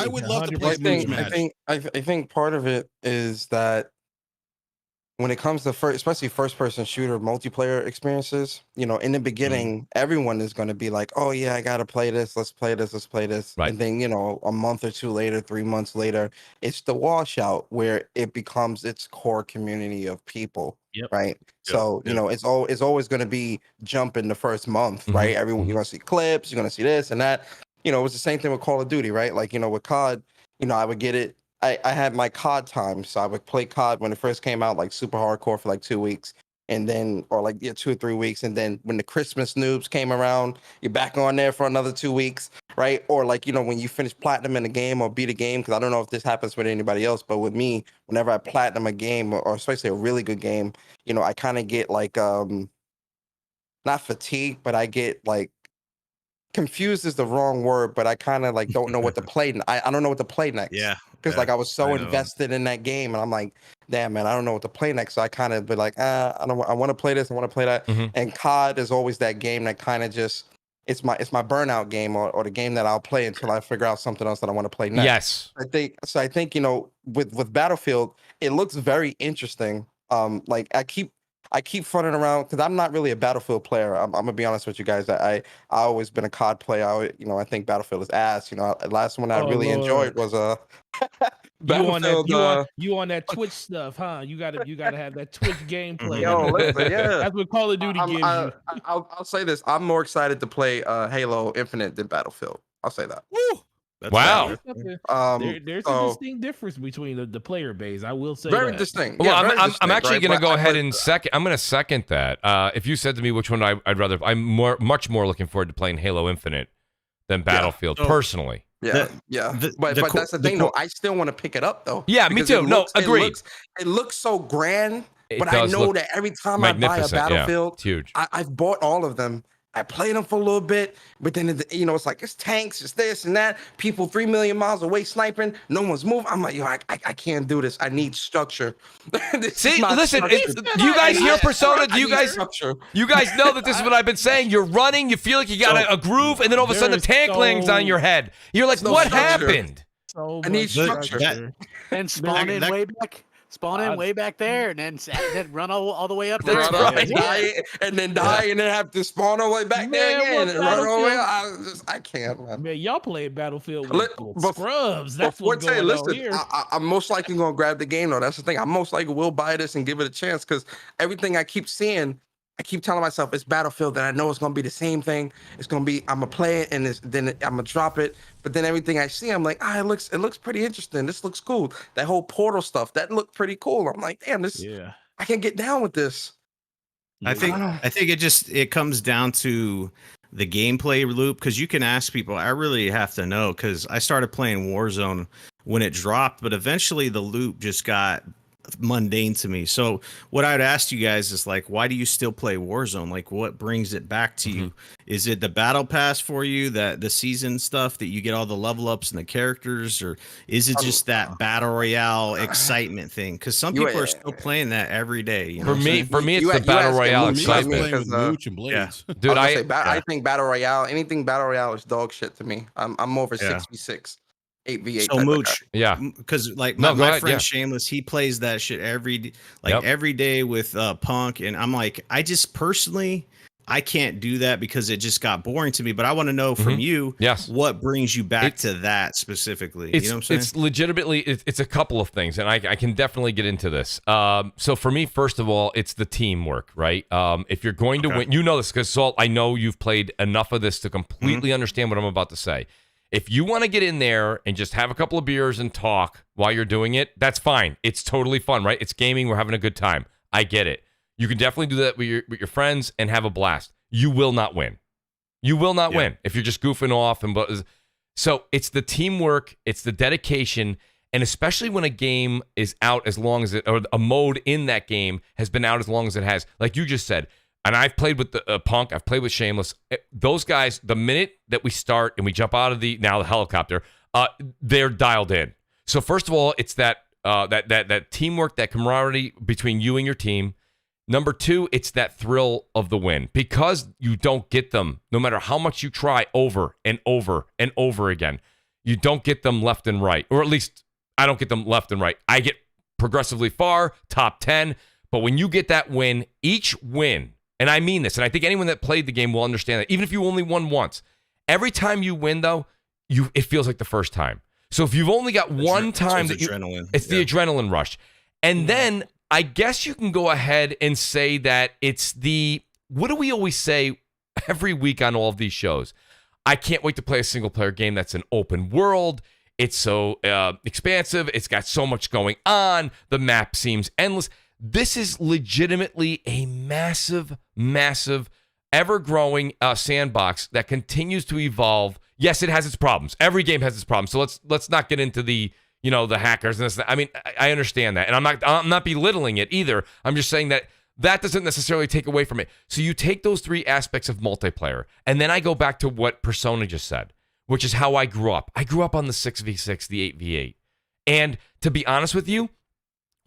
would love to play a Mooch match. I think part of it is that when it comes to especially first-person shooter multiplayer experiences, you know, in the beginning, everyone is going to be like, "Oh yeah, I gotta play this. Let's play this. Let's play this." Right. And then, you know, a month or two later, 3 months later, it's the washout where it becomes its core community of people. Yep. Right. So you know, it's always going to be jumping the first month, right? Everyone, you're going to see clips, you're going to see this and that. You know, it was the same thing with Call of Duty, right? Like, you know, with COD, you know, I would get it. I had my COD time, so I would play COD when it first came out, like super hardcore for like 2 weeks, and then, or like 2 or 3 weeks, and then when the Christmas noobs came around, you're back on there for another 2 weeks, right? Or like, you know, when you finish platinum in a game or beat a game, because I don't know if this happens with anybody else, but with me, whenever I platinum a game or especially a really good game, you know, I kind of get like not fatigued, but I get like confused is the wrong word, but I kind of like don't know what to play. I don't know what to play next. Yeah. Because like I was so I know. invested in that game, and I'm like, damn man, I don't know what to play next. So I kind of be like, I want to play this, I want to play that. And COD is always that game that kind of just it's my burnout game or the game that I'll play until I figure out something else that I want to play next. Yes. I think you know with Battlefield, it looks very interesting. Like I keep funning around because I'm not really a Battlefield player. I'm gonna be honest with you guys. I always been a COD player. You know, I think Battlefield is ass. You know, the last one I really enjoyed was Battlefield. You on that Twitch stuff, huh? You gotta have that Twitch gameplay. Yo, listen, yeah. That's what Call of Duty gives you. I'll say this: I'm more excited to play Halo Infinite than Battlefield. I'll say that. Woo! That's Wow. There's a distinct difference between the player base. I will say very that. distinct. Well, Yeah, very I'm distinct, actually right? going to But go I ahead would- and second. I'm going to second that. If you said to me which one I'm much more looking forward to playing Halo Infinite than Battlefield So- personally. Yeah, but that's the thing, though. I still want to pick it up, though. Yeah, me because too. No, agreed. It looks so grand, It but I does know look that every time I buy a magnificent, yeah. Battlefield, It's huge. I've bought all of them. I played them for a little bit, but then you know it's like it's tanks, it's this and that. People 3 million miles away sniping, no one's moving. I'm like, yo, I can't do this. I need structure. See, listen, do you guys hear Persona? Do you guys know that this is what I've been saying? You're running, you feel like you got a groove, and then all of a sudden the tank lands on your head. You're like, what happened? So I need much structure. And spawn in way back. Spawn in way back there, and then run all the way up there. That's Run up right. and die, and then have to spawn all the way back there Man, again. what And run all the way. Battlefield? I can't, man. Man, y'all playing Battlefield Let- with bef- scrubs. That's Before what's I tell going you, on listen, here. I'm most likely gonna grab the game though. That's the thing. I most likely will buy this and give it a chance because everything I keep seeing, I keep telling myself it's Battlefield, that I know it's gonna be the same thing. It's gonna be I'm gonna play it and then I'm gonna drop it. But then everything I see, I'm like, it looks pretty interesting. This looks cool. That whole Portal stuff, that looked pretty cool. I'm like, damn, Yeah. I can get down with this. I think it comes down to the gameplay loop because you can ask people. I really have to know because I started playing Warzone when it dropped, but eventually the loop just got mundane to me. So what I'd ask you guys is like, why do you still play Warzone? Like, what brings it back to you? Is it the battle pass for you, that the season stuff that you get all the level ups and the characters, or is it just that battle royale excitement thing? Because some people are still playing that every day. You know For me, it's the battle royale excitement. Playing with Mooch and Blades. Dude, I think battle royale, anything battle royale is dog shit to me. I'm more of a 6v6, 8v8. So Mooch, yeah, because like No, my ahead, friend yeah. Shameless, he plays that shit every Yep. every day with Punk, and I'm like, I just personally, I can't do that because it just got boring to me. But I want to know from you, Yes. what brings you back It's- to that specifically? It's, You know what I'm saying? it's legitimately, it's a couple of things, and I can definitely get into this. So for me, first of all, it's the teamwork, right? If you're going to win, you know this because Salt, I know you've played enough of this to completely understand what I'm about to say. If you want to get in there and just have a couple of beers and talk while you're doing it, that's fine. It's totally fun, right? It's gaming. We're having a good time. I get it. You can definitely do that with your friends and have a blast. You will not win. You will not win if you're just goofing off. So it's the teamwork, it's the dedication, and especially when a game is out as long as or a mode in that game has been out as long as it has. Like you just said, and I've played with the Punk, I've played with Shameless. Those guys, the minute that we start and we jump out of the helicopter, they're dialed in. So first of all, it's that teamwork, that camaraderie between you and your team. Number two, it's that thrill of the win because you don't get them no matter how much you try over and over and over again. You don't get them left and right, or at least I don't get them left and right. I get progressively far, top 10, But when you get that win, each win, and I mean this, and I think anyone that played the game will understand that, even if you only won once, every time you win, though, it feels like the first time. So if you've only got one time that it's the adrenaline rush. And then I guess you can go ahead and say that it's what do we always say every week on all of these shows? I can't wait to play a single player game that's an open world. It's so expansive. It's got so much going on. The map seems endless. This is legitimately a massive, massive, ever-growing sandbox that continues to evolve. Yes, it has its problems. Every game has its problems. So let's not get into the hackers and this. I mean, I understand that, and I'm not belittling it either. I'm just saying that doesn't necessarily take away from it. So you take those three aspects of multiplayer, and then I go back to what Persona just said, which is how I grew up. I grew up on the 6v6, the 8v8, and to be honest with you,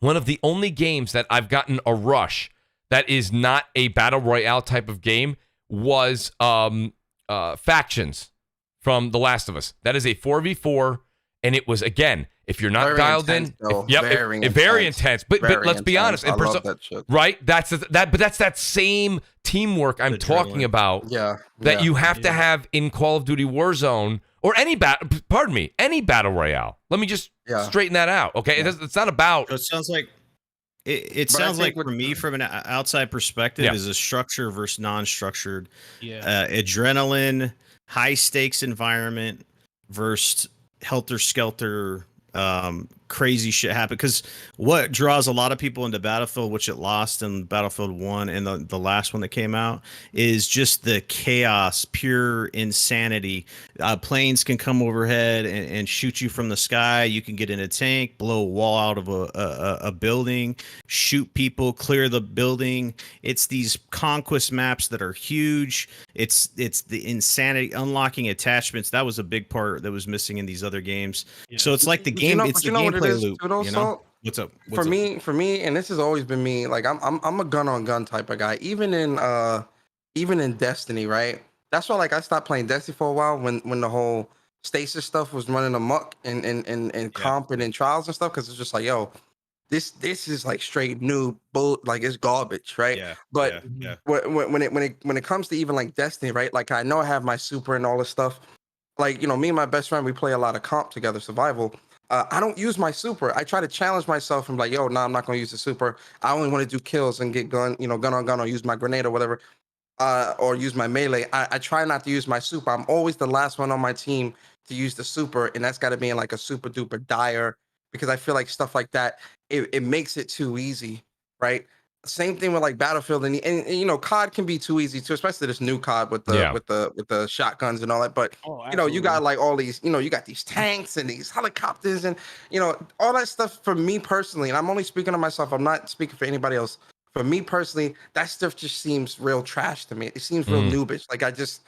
one of the only games that I've gotten a rush that is not a battle royale type of game was Factions from The Last of Us. That is a 4v4, and it was, again, if you're not very dialed intense, in, very intense. But let's be honest, I love that shit. right? But that's that same teamwork I'm talking about. That you have to have in Call of Duty Warzone or any battle royale. Let me just straighten that out, okay? It's not about. So it sounds like it sounds like for me, from an outside perspective, is a structure versus non-structured. Adrenaline, high stakes environment versus helter-skelter, crazy shit happen. Because what draws a lot of people into Battlefield, which it lost in Battlefield 1 and the last one that came out, is just the chaos, pure insanity. Planes can come overhead and shoot you from the sky. You can get in a tank, blow a wall out of a building, shoot people, clear the building. It's these conquest maps that are huge. It's the insanity, unlocking attachments. That was a big part that was missing in these other games. So it's like the game. It's the gameplay loop. What's up? For me, and this has always been me. Like I'm a gun on gun type of guy. Even in Destiny, right? That's why I stopped playing Destiny for a while when the whole stasis stuff was running amok and comp and in trials and stuff. Because it's just like, yo, this is like straight new bull. Like it's garbage, right? But when it comes to even like Destiny, right? Like I know I have my super and all this stuff. Like me and my best friend, we play a lot of comp together, survival. I don't use my super. I try to challenge myself and like, yo, no, I'm not going to use the super. I only want to do kills and get gun on gun, or use my grenade or whatever, or use my melee. I try not to use my super. I'm always the last one on my team to use the super, and that's got to be in like a super duper dire, because I feel like stuff like that, it makes it too easy, right? Same thing with like Battlefield and COD can be too easy too, especially this new COD with the shotguns and all that. But you got like all these, you got these tanks and these helicopters and all that stuff. For me personally, and I'm only speaking to myself, I'm not speaking for anybody else. For me personally, that stuff just seems real trash to me. It seems real noobish. Like I just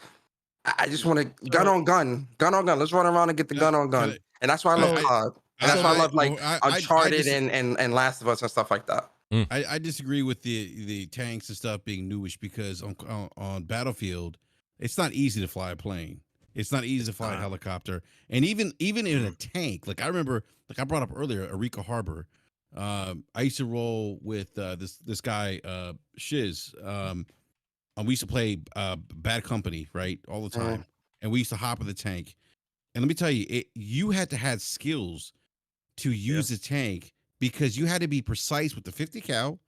want to gun on gun. Let's run around and get the gun on gun. And that's why I love COD. And that's why I love like Uncharted and Last of Us and stuff like that. I disagree with the tanks and stuff being newish, because on Battlefield, it's not easy to fly a plane. It's not easy to fly a helicopter, and even in a tank. Like I remember, like I brought up earlier, Eureka Harbor. I used to roll with this guy Shiz. And we used to play Bad Company, right, all the time, and we used to hop in the tank. And let me tell you, you had to have skills to use the tank, because you had to be precise with the 50 cal.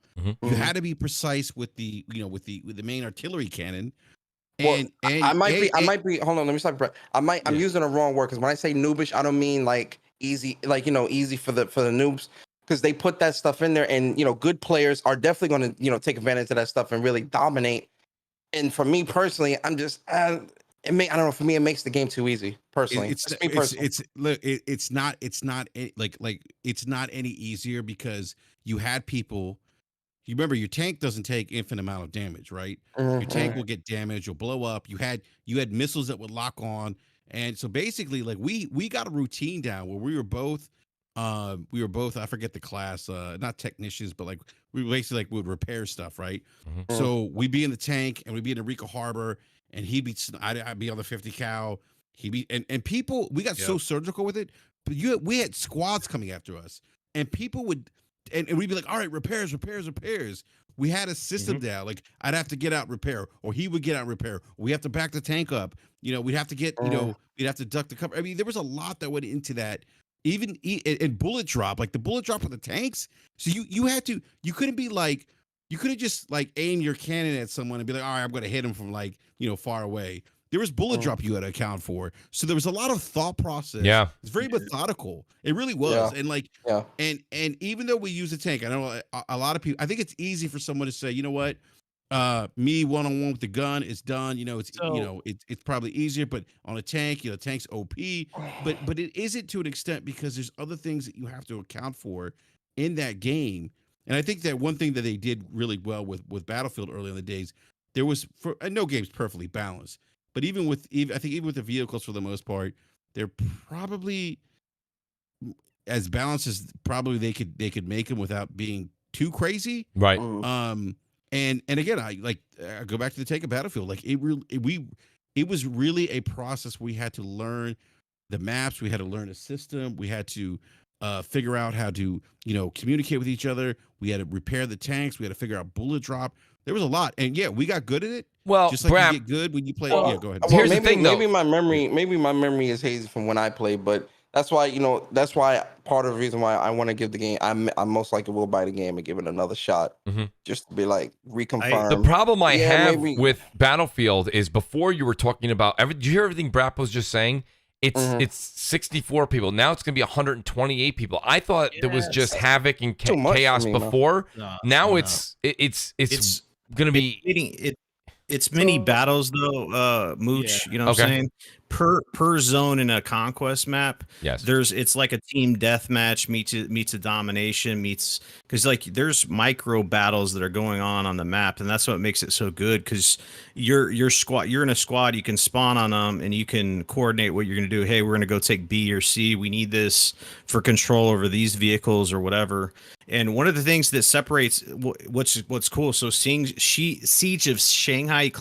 You had to be precise with the with the main artillery cannon. And I might be. Hold on, let me stop. I'm using the wrong word, because when I say noobish, I don't mean like easy, like easy for the noobs, because they put that stuff in there, and good players are definitely going to take advantage of that stuff and really dominate. And for me personally, I'm just I don't know. For me, it makes the game too easy. Personally, it's not any easier, because you had people. You remember, your tank doesn't take infinite amount of damage, right? Your tank will get damaged, you'll blow up. You had missiles that would lock on, and so basically, like we got a routine down where we were both. I forget the class, not technicians, but like we basically would repair stuff, right? So we'd be in the tank and we'd be in Eureka Harbor. And I'd be on the 50 cal. He'd be and people, we got so surgical with it. But we had squads coming after us, and people would and we'd be like, all right, repairs. We had a system down. Like I'd have to get out repair, or he would get out repair. We have to back the tank up. We'd have to get, we'd have to duck the cover. I mean, there was a lot that went into that. Even and bullet drop, like the bullet drop for the tanks. So you couldn't be like, you couldn't just like aim your cannon at someone and be like, all right, I'm going to hit him from like, far away. There was bullet drop you had to account for. So there was a lot of thought process. Yeah. It's very methodical. It really was. Yeah. And like, and even though we use a tank, I know a lot of people, I think it's easy for someone to say, you know what, me one-on-one with the gun is done. It's probably easier, but on a tank, tank's OP, but it isn't to an extent because there's other things that you have to account for in that game. And I think that one thing that they did really well with Battlefield early in the days, there was and no game's perfectly balanced, but even with the vehicles for the most part, they're probably as balanced as probably they could make them without being too crazy. Right. And again, I go back to the take of Battlefield. Like it was really a process. We had to learn the maps. We had to learn a system. We had to figure out how to communicate with each other. We had to repair the tanks. We had to figure out bullet drop. There was a lot, and we got good at it. Well, just like BRAP, you get good when you play. Well, go ahead. Well, Here's maybe, the thing, though. maybe my memory is hazy from when I played, but that's why part of the reason why I want to give the game, I most likely will buy the game and give it another shot, just to be like reconfirm. The problem I have maybe. with Battlefield is before you were talking about did you hear everything BRAP was just saying? It's 64 people. Now it's going to be 128 people. I thought there was just havoc and chaos before. Now it's going to be it's mini battles though, Mooch, you know what I'm saying? Per zone in a conquest map. Yes. It's like a team deathmatch meets a domination because like there's micro battles that are going on the map, and that's what makes it so good because you're in a squad, you can spawn on them and you can coordinate what you're gonna do. Hey, we're gonna go take B or C. We need this for control over these vehicles or whatever. And one of the things that separates what's cool, so seeing Siege of Shanghai,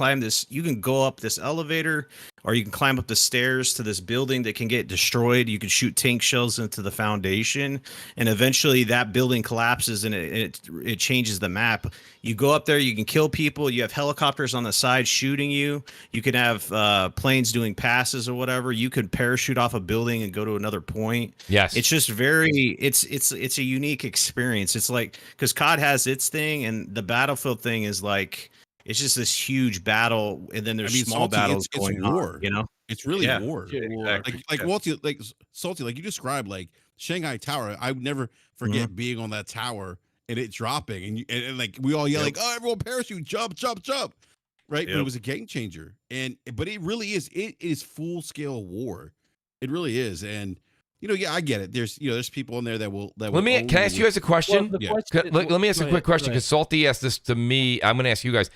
you can go up this elevator or you can climb up the stairs to this building that can get destroyed. You can shoot tank shells into the foundation, and eventually that building collapses and it changes the map. You go up there, you can kill people. You have helicopters on the side shooting you. You can have planes doing passes or whatever. You could parachute off a building and go to another point. Yes, it's just it's a unique experience. It's like because COD has its thing, and the Battlefield thing is like. It's just this huge battle, and then there's small battles going on. It's really war. Yeah, exactly. Like Salty, like you described, like Shanghai Tower. I would never forget being on that tower and it dropping, and like we all yell like, "Oh, everyone parachute, jump!" Right? But it was a game changer, but it really is. It is full scale war. It really is, and. I get it. There's people in there that will. Can I ask you guys a question? Let me ask a quick question because Salty asked this to me. I'm going to ask you guys.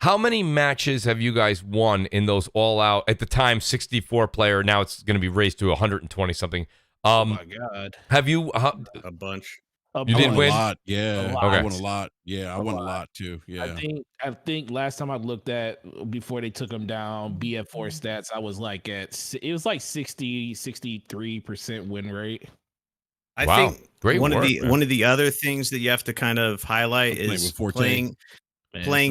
How many matches have you guys won in those all-out, at the time, 64-player, now it's going to be raised to 120-something? Oh, my God. Have you... a bunch. You did win? A lot, yeah. Okay. I won a lot. Yeah, I won a lot, too. Yeah. I think last time I looked at, before they took them down, BF4 stats, I was like it was like 63% win rate. I think one of the other things that you have to kind of highlight is playing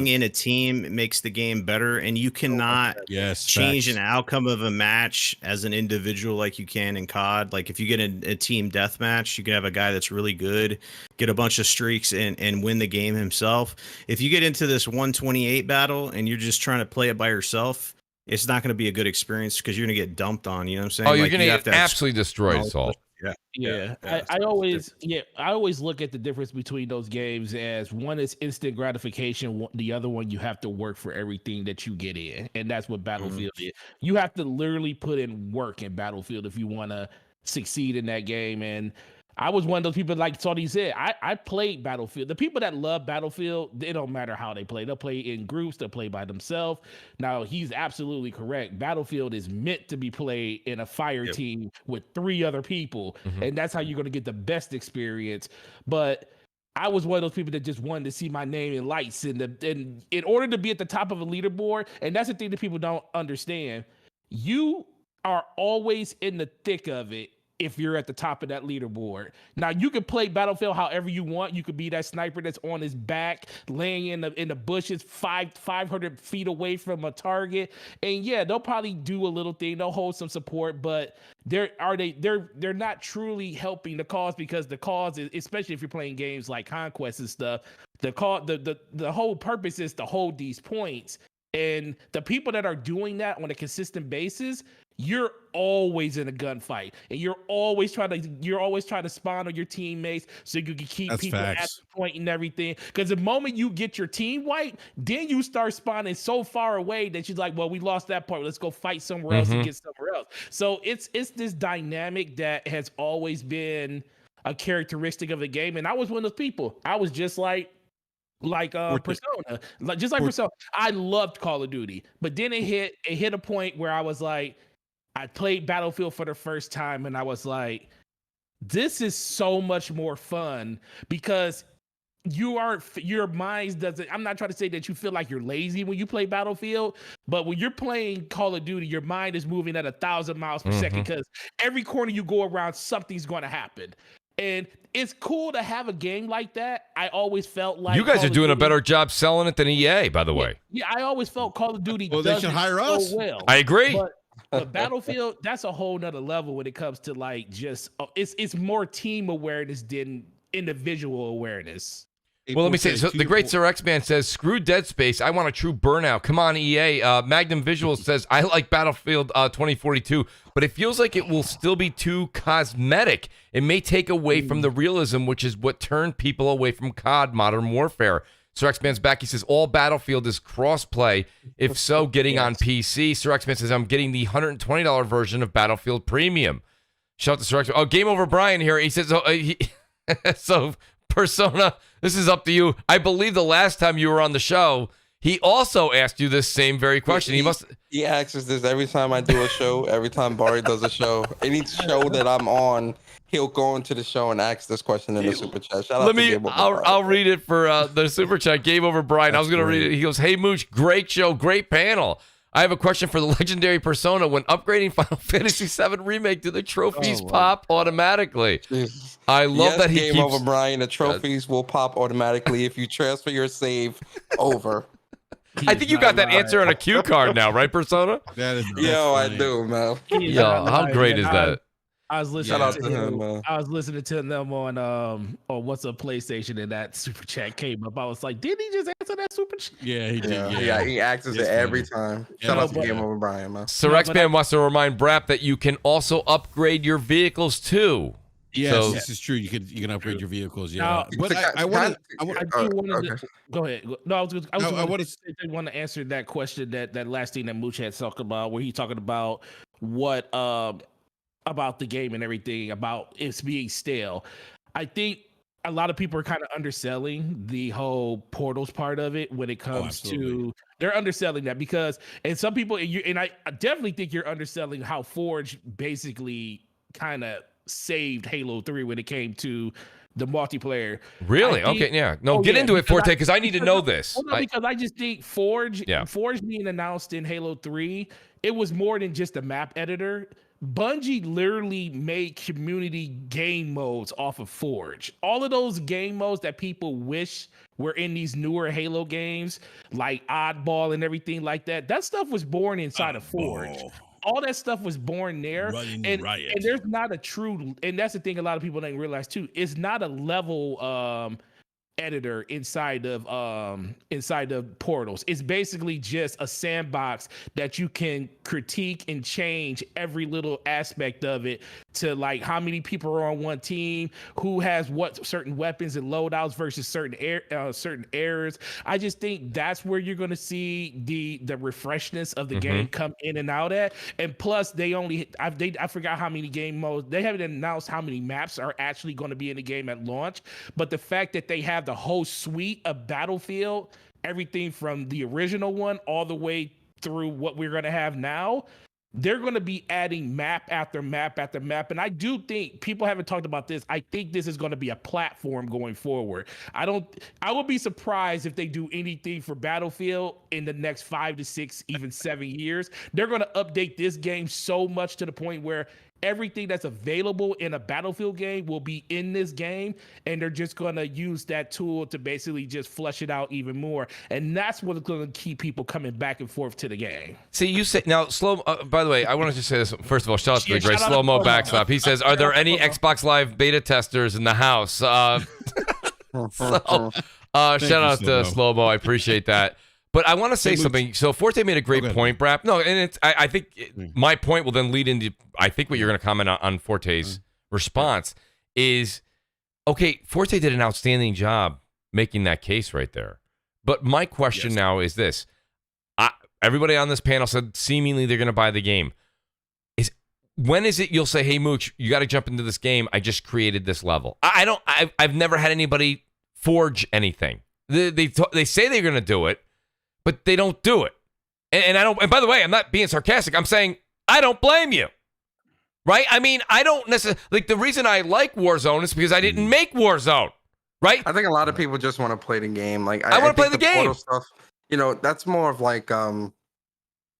in a team makes the game better, and you cannot change an outcome of a match as an individual like you can in COD. Like if you get a team deathmatch, you can have a guy that's really good, get a bunch of streaks and win the game himself. If you get into this 128 battle and you're just trying to play it by yourself, it's not going to be a good experience because you're going to get dumped on. You know what I'm saying? Oh, you're going to get absolutely destroyed, Saul. I always look at the difference between those games as one is instant gratification, the other one you have to work for everything that you get in, and that's what Battlefield is. You have to literally put in work in Battlefield if you want to succeed in that game. And I was one of those people, like Salty said, I played Battlefield. The people that love Battlefield, it don't matter how they play. They'll play in groups, they'll play by themselves. Now, he's absolutely correct. Battlefield is meant to be played in a fire team with 3 other people, and that's how you're going to get the best experience. But I was one of those people that just wanted to see my name in lights, and in order to be at the top of a leaderboard, and that's the thing that people don't understand, you are always in the thick of it if you're at the top of that leaderboard. Now you can play Battlefield however you want. You could be that sniper that's on his back, laying in the bushes 500 feet away from a target. And yeah, they'll probably do a little thing. They'll hold some support, but they're not truly helping the cause, because the cause is, especially if you're playing games like Conquest and stuff, the whole purpose is to hold these points. And the people that are doing that on a consistent basis, you're always in a gunfight, and you're always trying to spawn on your teammates so you can keep people at the point and everything. Because the moment you get your team wiped, then you start spawning so far away that you're like, well, we lost that point. Let's go fight somewhere else and get somewhere else. So it's this dynamic that has always been a characteristic of the game. And I was one of those people. I was just like Persona, Persona. I loved Call of Duty, but then it hit a point where I was like, I played Battlefield for the first time, and I was like, this is so much more fun, because your mind doesn't. I'm not trying to say that you feel like you're lazy when you play Battlefield, but when you're playing Call of Duty, your mind is moving at 1,000 miles per second, because every corner you go around, something's going to happen. And it's cool to have a game like that. I always felt like you guys are doing a better job selling it than EA, by the way. Yeah, I always felt Call of Duty they should hire us. So well. I agree. But Battlefield, that's a whole nother level when it comes to like just it's more team awareness than individual awareness. Well, let me say, so the great Sir X-Man says, screw Dead Space. I want a true burnout. Come on, EA. Magnum Visual says, I like Battlefield 2042, but it feels like it will still be too cosmetic. It may take away from the realism, which is what turned people away from COD Modern Warfare. Sir X-Man's back. He says, all Battlefield is cross-play. If so, getting on PC. Sir X-Man says, I'm getting the $120 version of Battlefield Premium. Shout out to Sir X-Man. Oh, Game Over Brian here. He says, so Persona, this is up to you. I believe the last time you were on the show, he also asked you this same very question. He asks us this every time I do a show, every time Barry does a show. Any show that I'm on, he'll go into the show and ask this question in the super chat. Shout out to Game Over Brian. I'll read it for the super chat. Game Over Brian. I was going to read it. He goes, hey, Mooch, great show, great panel. I have a question for the legendary Persona. When upgrading Final Fantasy VII Remake, do the trophies pop automatically? Jesus. I love that he Game keeps... Over Brian. The trophies will pop automatically if you transfer your save over. I think you got that answer on a cue card now, right, Persona? Yo, I do, man. Yo, how great is that? I was listening to him. I was listening to them on What's Up PlayStation, and that super chat came up. I was like, did he just answer that super chat? Yeah, he did. Yeah, he answers it every time. Shout out to Game Over Brian, man. Sir X-Man wants to remind BRAP that you can also upgrade your vehicles too. Yes, this is true. You can upgrade your vehicles. Yeah, but I want to. Go ahead. No, I want to answer that question. That last thing that Mooch had talked about, where he talking about what about the game and everything, about it's being stale. I think a lot of people are kind of underselling the whole Portals part of it when it comes to. They're underselling that because, and some people, and I definitely think you're underselling how Forge basically kind of saved Halo 3 when it came to the multiplayer. Really? Okay, yeah. No, get into it, Forte, because I need to know this. Because I just think Forge being announced in Halo 3, it was more than just a map editor. Bungie literally made community game modes off of Forge. All of those game modes that people wish were in these newer Halo games, like Oddball and everything like that, that stuff was born inside of Forge. All that stuff was born there. And there's not a true, and that's the thing a lot of people don't realize too, it's not a level editor inside of Portals. It's basically just a sandbox that you can critique and change every little aspect of it to like how many people are on one team, who has what certain weapons and loadouts versus certain errors. I just think that's where you're going to see the refreshness of the game come in and out at. And plus I forgot how many game modes. They haven't announced how many maps are actually going to be in the game at launch, but the fact that they have the whole suite of Battlefield, everything from the original one all the way through what we're going to have now, they're going to be adding map after map after map. And I do think people haven't talked about this. I think this is going to be a platform going forward. I would be surprised if they do anything for Battlefield in the next 5 to 6, even 7 years. They're going to update this game so much to the point where everything that's available in a Battlefield game will be in this game, and they're just going to use that tool to basically just flesh it out even more. And that's what's going to keep people coming back and forth to the game. See, you say now slow. By the way, I want to just say this first of all. Shout out to the Yeah, great shout out slow mo to Slow-Mo. backslap. He says, "Are there any Xbox Live beta testers in the house?" Shout out to Slow-Mo. slow mo. I appreciate that. But I want to say Hey, Mooch. something. So Forte made a great Okay. point, Brap. No, and it's I think my point will then lead into I think what you're going to comment on Forte's response is okay. Forte did an outstanding job making that case right there. But my question now is this: everybody on this panel said seemingly they're going to buy the game. When is it you'll say, "Hey, Mooch, you got to jump into this game. I just created this level." I've never had anybody forge anything. They say they're going to do it, but they don't do it. And I don't. And by the way, I'm not being sarcastic. I'm saying I don't blame you. Right? I mean, I don't necessarily like the reason I like Warzone is because I didn't make Warzone. Right? I think a lot of people just want to play the game. Like I wanna play think the game. Portal stuff, that's more of like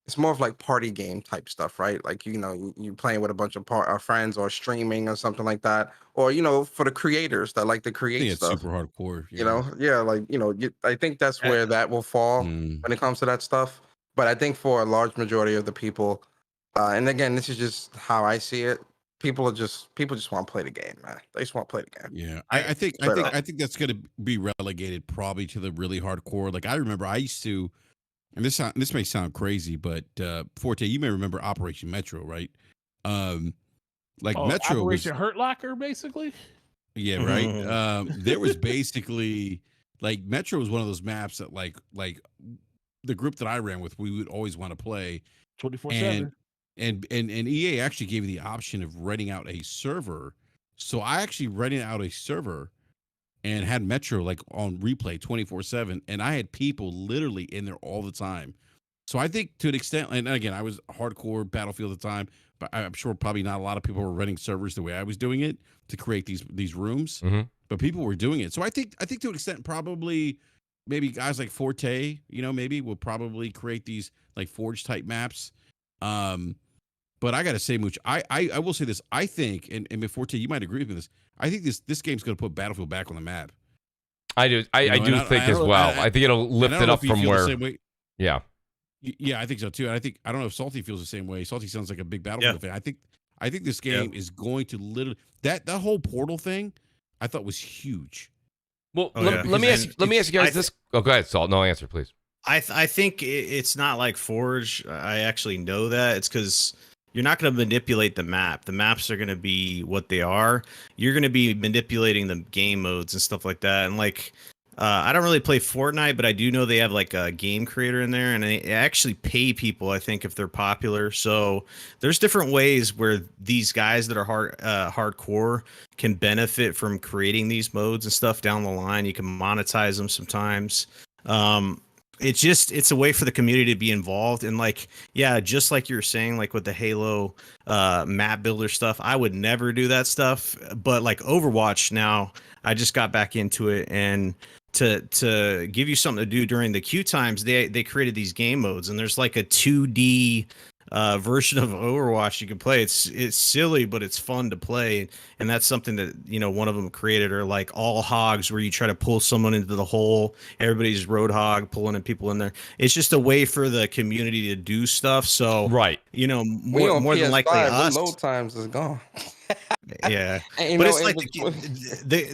it's more of like party game type stuff, right? Like you playing with a bunch of friends or streaming or something like that, or for the creators that like to I create think it's stuff. super hardcore. I think that's where that will fall when it comes to that stuff. But I think for a large majority of the people, and again, this is just how I see it. People just want to play the game, man. They just want to play the game. Yeah, I think that's going to be relegated probably to the really hardcore. Like I remember, I used to, and this may sound crazy, but Forte, you may remember Operation Metro, right? Metro Operation Hurt Locker, basically. Yeah, right. There was basically like Metro was one of those maps that like the group that I ran with, we would always want to play 24/7. And EA actually gave you the option of renting out a server. So I actually rented out a server and had Metro like on replay 24/7, and I had people literally in there all the time. So I think to an extent, and again, I was hardcore Battlefield at the time, but I'm sure probably not a lot of people were renting servers the way I was doing it to create these rooms. But people were doing it. So I think to an extent, probably maybe guys like Forte, maybe will probably create these like Forge type maps. But I gotta say, Mooch, I will say this. I think, and Forte, you might agree with this. I think this game's gonna put Battlefield back on the map. I do. I do think as well. I think it'll lift it up from where. Yeah. Yeah, I think so too. And I don't know if Salty feels the same way. Salty sounds like a big Battlefield fan. I think this game is going to literally that whole Portal thing. I thought was huge. Well, let me ask you guys this. Go ahead, Salt. No answer, please. I think it's not like Forge. I actually know that. It's because you're not going to manipulate the map. The maps are going to be what they are. You're going to be manipulating the game modes and stuff like that. And like, I don't really play Fortnite, but I do know they have like a game creator in there, and they actually pay people, I think, if they're popular. So there's different ways where these guys that are hardcore can benefit from creating these modes and stuff down the line. You can monetize them sometimes. It's a way for the community to be involved. And like, yeah, just like you were saying, like with the Halo map builder stuff, I would never do that stuff. But like Overwatch now, I just got back into it, and to give you something to do during the queue times, they created these game modes, and there's like a 2D version of Overwatch you can play. It's silly, but it's fun to play, and that's something that one of them created. Or like All Hogs, where you try to pull someone into the hole. Everybody's Roadhog pulling people in there. It's just a way for the community to do stuff. So right, more than likely us. Load times is gone. Yeah, but it's like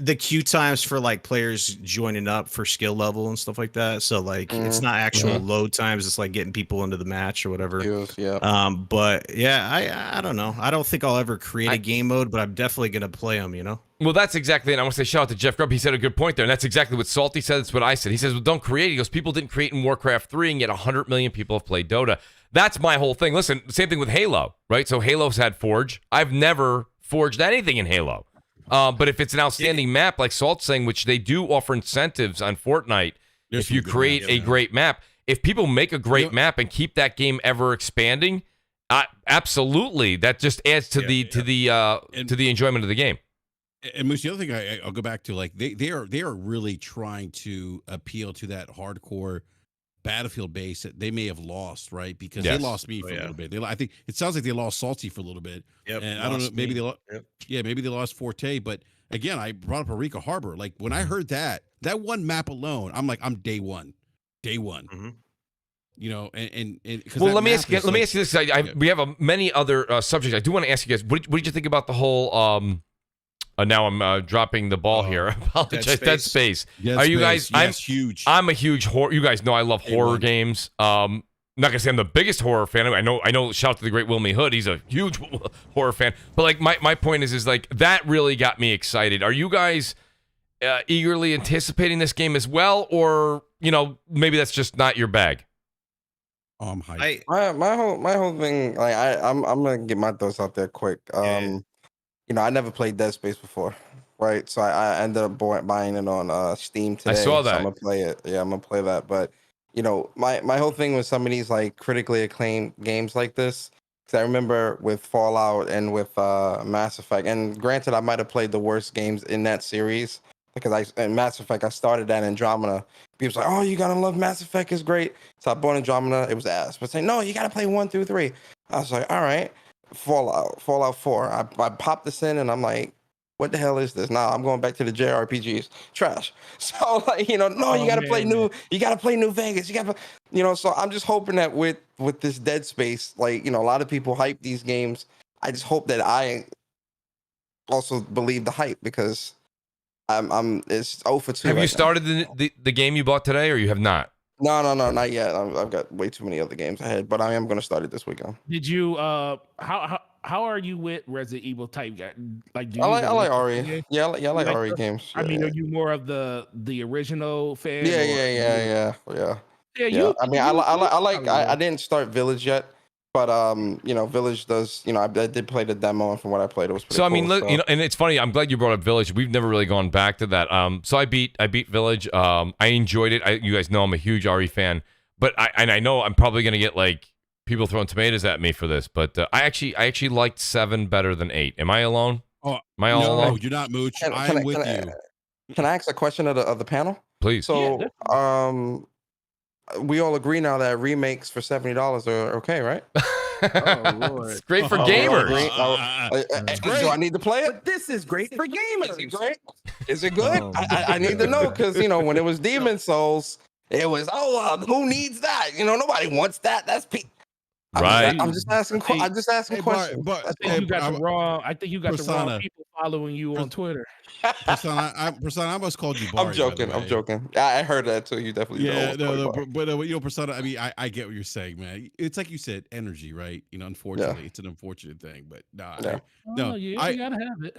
the queue times for like players joining up for skill level and stuff like that. So like it's not actual load times. It's like getting people into the match or whatever. But yeah, I don't know. I don't think I'll ever create a game mode, but I'm definitely gonna play them. Well, that's exactly, and I want to say shout out to Jeff Grubb. He said a good point there, and that's exactly what Salty said. That's what I said. He says, well, don't create. He goes, people didn't create in Warcraft 3, and yet 100 million people have played Dota. That's my whole thing. Listen, same thing with Halo, right? So Halo's had Forge. I've never forged anything in Halo. But if it's an outstanding map, like Salt's saying, which they do offer incentives on Fortnite, if you create a great map, if people make a great map and keep that game ever expanding, absolutely, that just adds to the enjoyment of the game. And Mooch, the other thing I'll go back to, like they are really trying to appeal to that hardcore Battlefield base that they may have lost, right? Because Yes. they lost me for a little bit. I think it sounds like they lost Salty for a little bit. Yep, And I don't know, lost maybe me. maybe they lost Forte. But again, I brought up Eureka Harbor. Like when I heard that one map alone, I'm like, I'm day one. Mhm. You know, and Well, let me ask you this. We have many other subjects. I do want to ask you guys. What did you think about the whole? Now I'm dropping the ball here. I apologize. Dead Space. Are you guys? Yes, huge. I'm a huge horror. You guys know I love horror games. I'm not gonna say I'm the biggest horror fan. I know. Shout out to the great Wilmy Hood. He's a huge horror fan. But like my point is like that really got me excited. Are you guys eagerly anticipating this game as well, or maybe that's just not your bag? I'm hyped. My whole thing, like I'm gonna get my thoughts out there quick. I never played Dead Space before, right? So I ended up buying it on Steam today. I saw that. So I'm gonna play it. Yeah, I'm gonna play that. But my whole thing with some of these like critically acclaimed games like this, because I remember with Fallout and with Mass Effect, and granted I might have played the worst games in that series, because in Mass Effect I started at Andromeda. People's like, oh, you gotta love Mass Effect, is great. So I bought Andromeda, it was ass. But saying, no, you gotta play 1 through 3. I was like, all right. Fallout 4. I popped this in and I'm like, what the hell is this? Nah, I'm going back to the JRPGs. Trash. So like, no, you gotta play new. You gotta play New Vegas. You gotta, So I'm just hoping that with this Dead Space, like, a lot of people hype these games. I just hope that I also believe the hype, because it's 0 for 2. Have you started the game you bought today, or you have not? No, not yet. I've got way too many other games ahead, but I am going to start it this weekend. Did you? How are you with Resident Evil type guy? Like, I like Ari. Yeah, I like Ari games. I mean, are you more of the original fan? Yeah. Yeah. I didn't start Village yet, but Village does. I did play the demo, and from what I played, it was pretty so. I cool, mean, look, and it's funny. I'm glad you brought up Village. We've never really gone back to that. So I beat Village. I enjoyed it. You guys know I'm a huge RE fan, but I know I'm probably gonna get like people throwing tomatoes at me for this, but I actually liked 7 better than 8. Am I alone? Oh, am I all alone? No, you're not, Mooch. I'm with you. Can I ask a question of the panel? Please. So, we all agree now that remakes for $70 are okay, right? Oh, Lord. It's great for gamers. Do I need to play it? But this is great for gamers. Is it great? Is it good? I need to know, because when it was Demon Souls, it was who needs that? Nobody wants that. That's right. I'm just asking. I'm just asking questions. I think you got the wrong. I think you got the wrong people following you on Twitter. Persona, I almost called you Barry. I'm joking. I heard that too. You definitely. Yeah, but Persona. I mean, I get what you're saying, man. It's like you said, energy, right? Unfortunately, it's an unfortunate thing, but you gotta have it.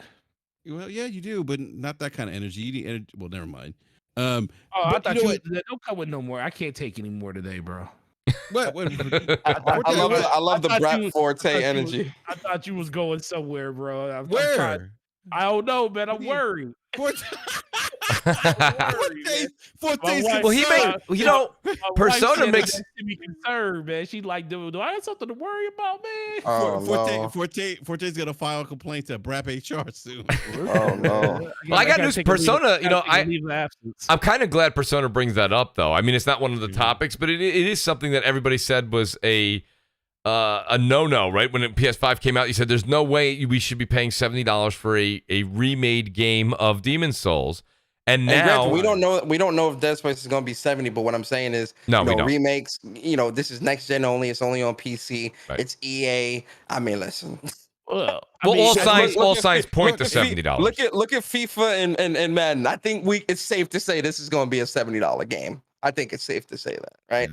Well, yeah, you do, but not that kind of energy. You need energy. Well, never mind. I thought don't come with no more. I can't take any more today, bro. I love the BRAP Forte energy. I thought you was going somewhere, bro. Where? I don't know, man. I'm worried. Well, he made Persona makes me concerned, man. She like, do I have something to worry about, man? Forte's gonna file a complaint to BRAP HR soon. Oh no! Well, I got news. Persona, I'm kind of glad Persona brings that up, though. I mean, it's not one of the topics, but it is something that everybody said was a no-no, right? When PS5 came out, you said there's no way we should be paying $70 for a remade game of Demon Souls. And now we don't know if Dead Space is going to be 70, but what I'm saying is remakes, this is next gen only, it's only on PC. Right. It's EA. I mean, listen. All signs point to $70. Look at FIFA and Madden. I think it's safe to say this is going to be a $70 game. I think it's safe to say that, right?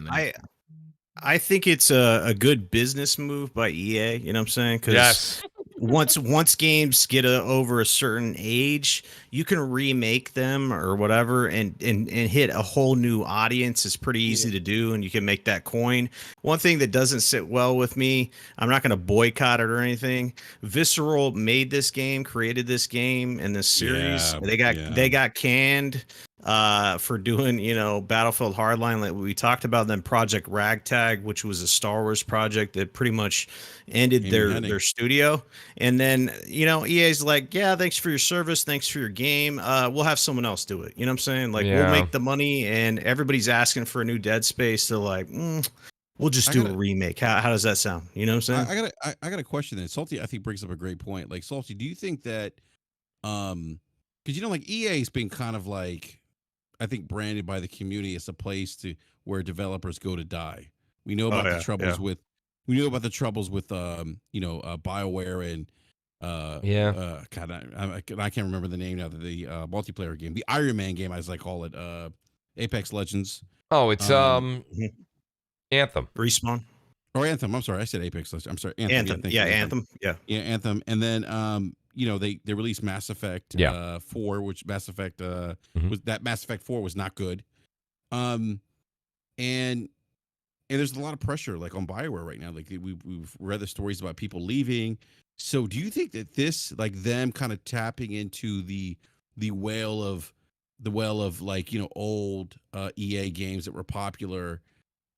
I think it's a good business move by EA. You know what I'm saying? Yes. Once games get over a certain age, you can remake them or whatever and hit a whole new audience. It's pretty easy to do, and you can make that coin. One thing that doesn't sit well with me, I'm not going to boycott it or anything. Visceral made this game, created this game and this series. They got canned. for doing, Battlefield Hardline, like we talked about. Then Project Ragtag, which was a Star Wars project that pretty much ended their studio. And then, EA's like, yeah, thanks for your service, thanks for your game. We'll have someone else do it. You know what I'm saying? Like, we'll make the money, and everybody's asking for a new Dead Space. They're like, we'll just do a remake. How does that sound? You know what I'm saying? I got a question then. Salty, I think, brings up a great point. Like, Salty, do you think that, because like EA's been kind of like, I think, branded by the community as a place where developers go to die. We know about the troubles with, BioWare and God, I can't remember the name now. The multiplayer game, the Iron Man game, as I call it, Apex Legends. Oh, it's Anthem. Respawn. Or Anthem. I'm sorry, I said Apex Legends. I'm sorry, Anthem. Anthem. Yeah. Anthem. And then they released Mass Effect 4, which Mass Effect was that Mass Effect 4 was not good. And there's a lot of pressure like on BioWare right now. Like we've read the stories about people leaving. So do you think that this, like them kind of tapping into the well of like, old EA games that were popular,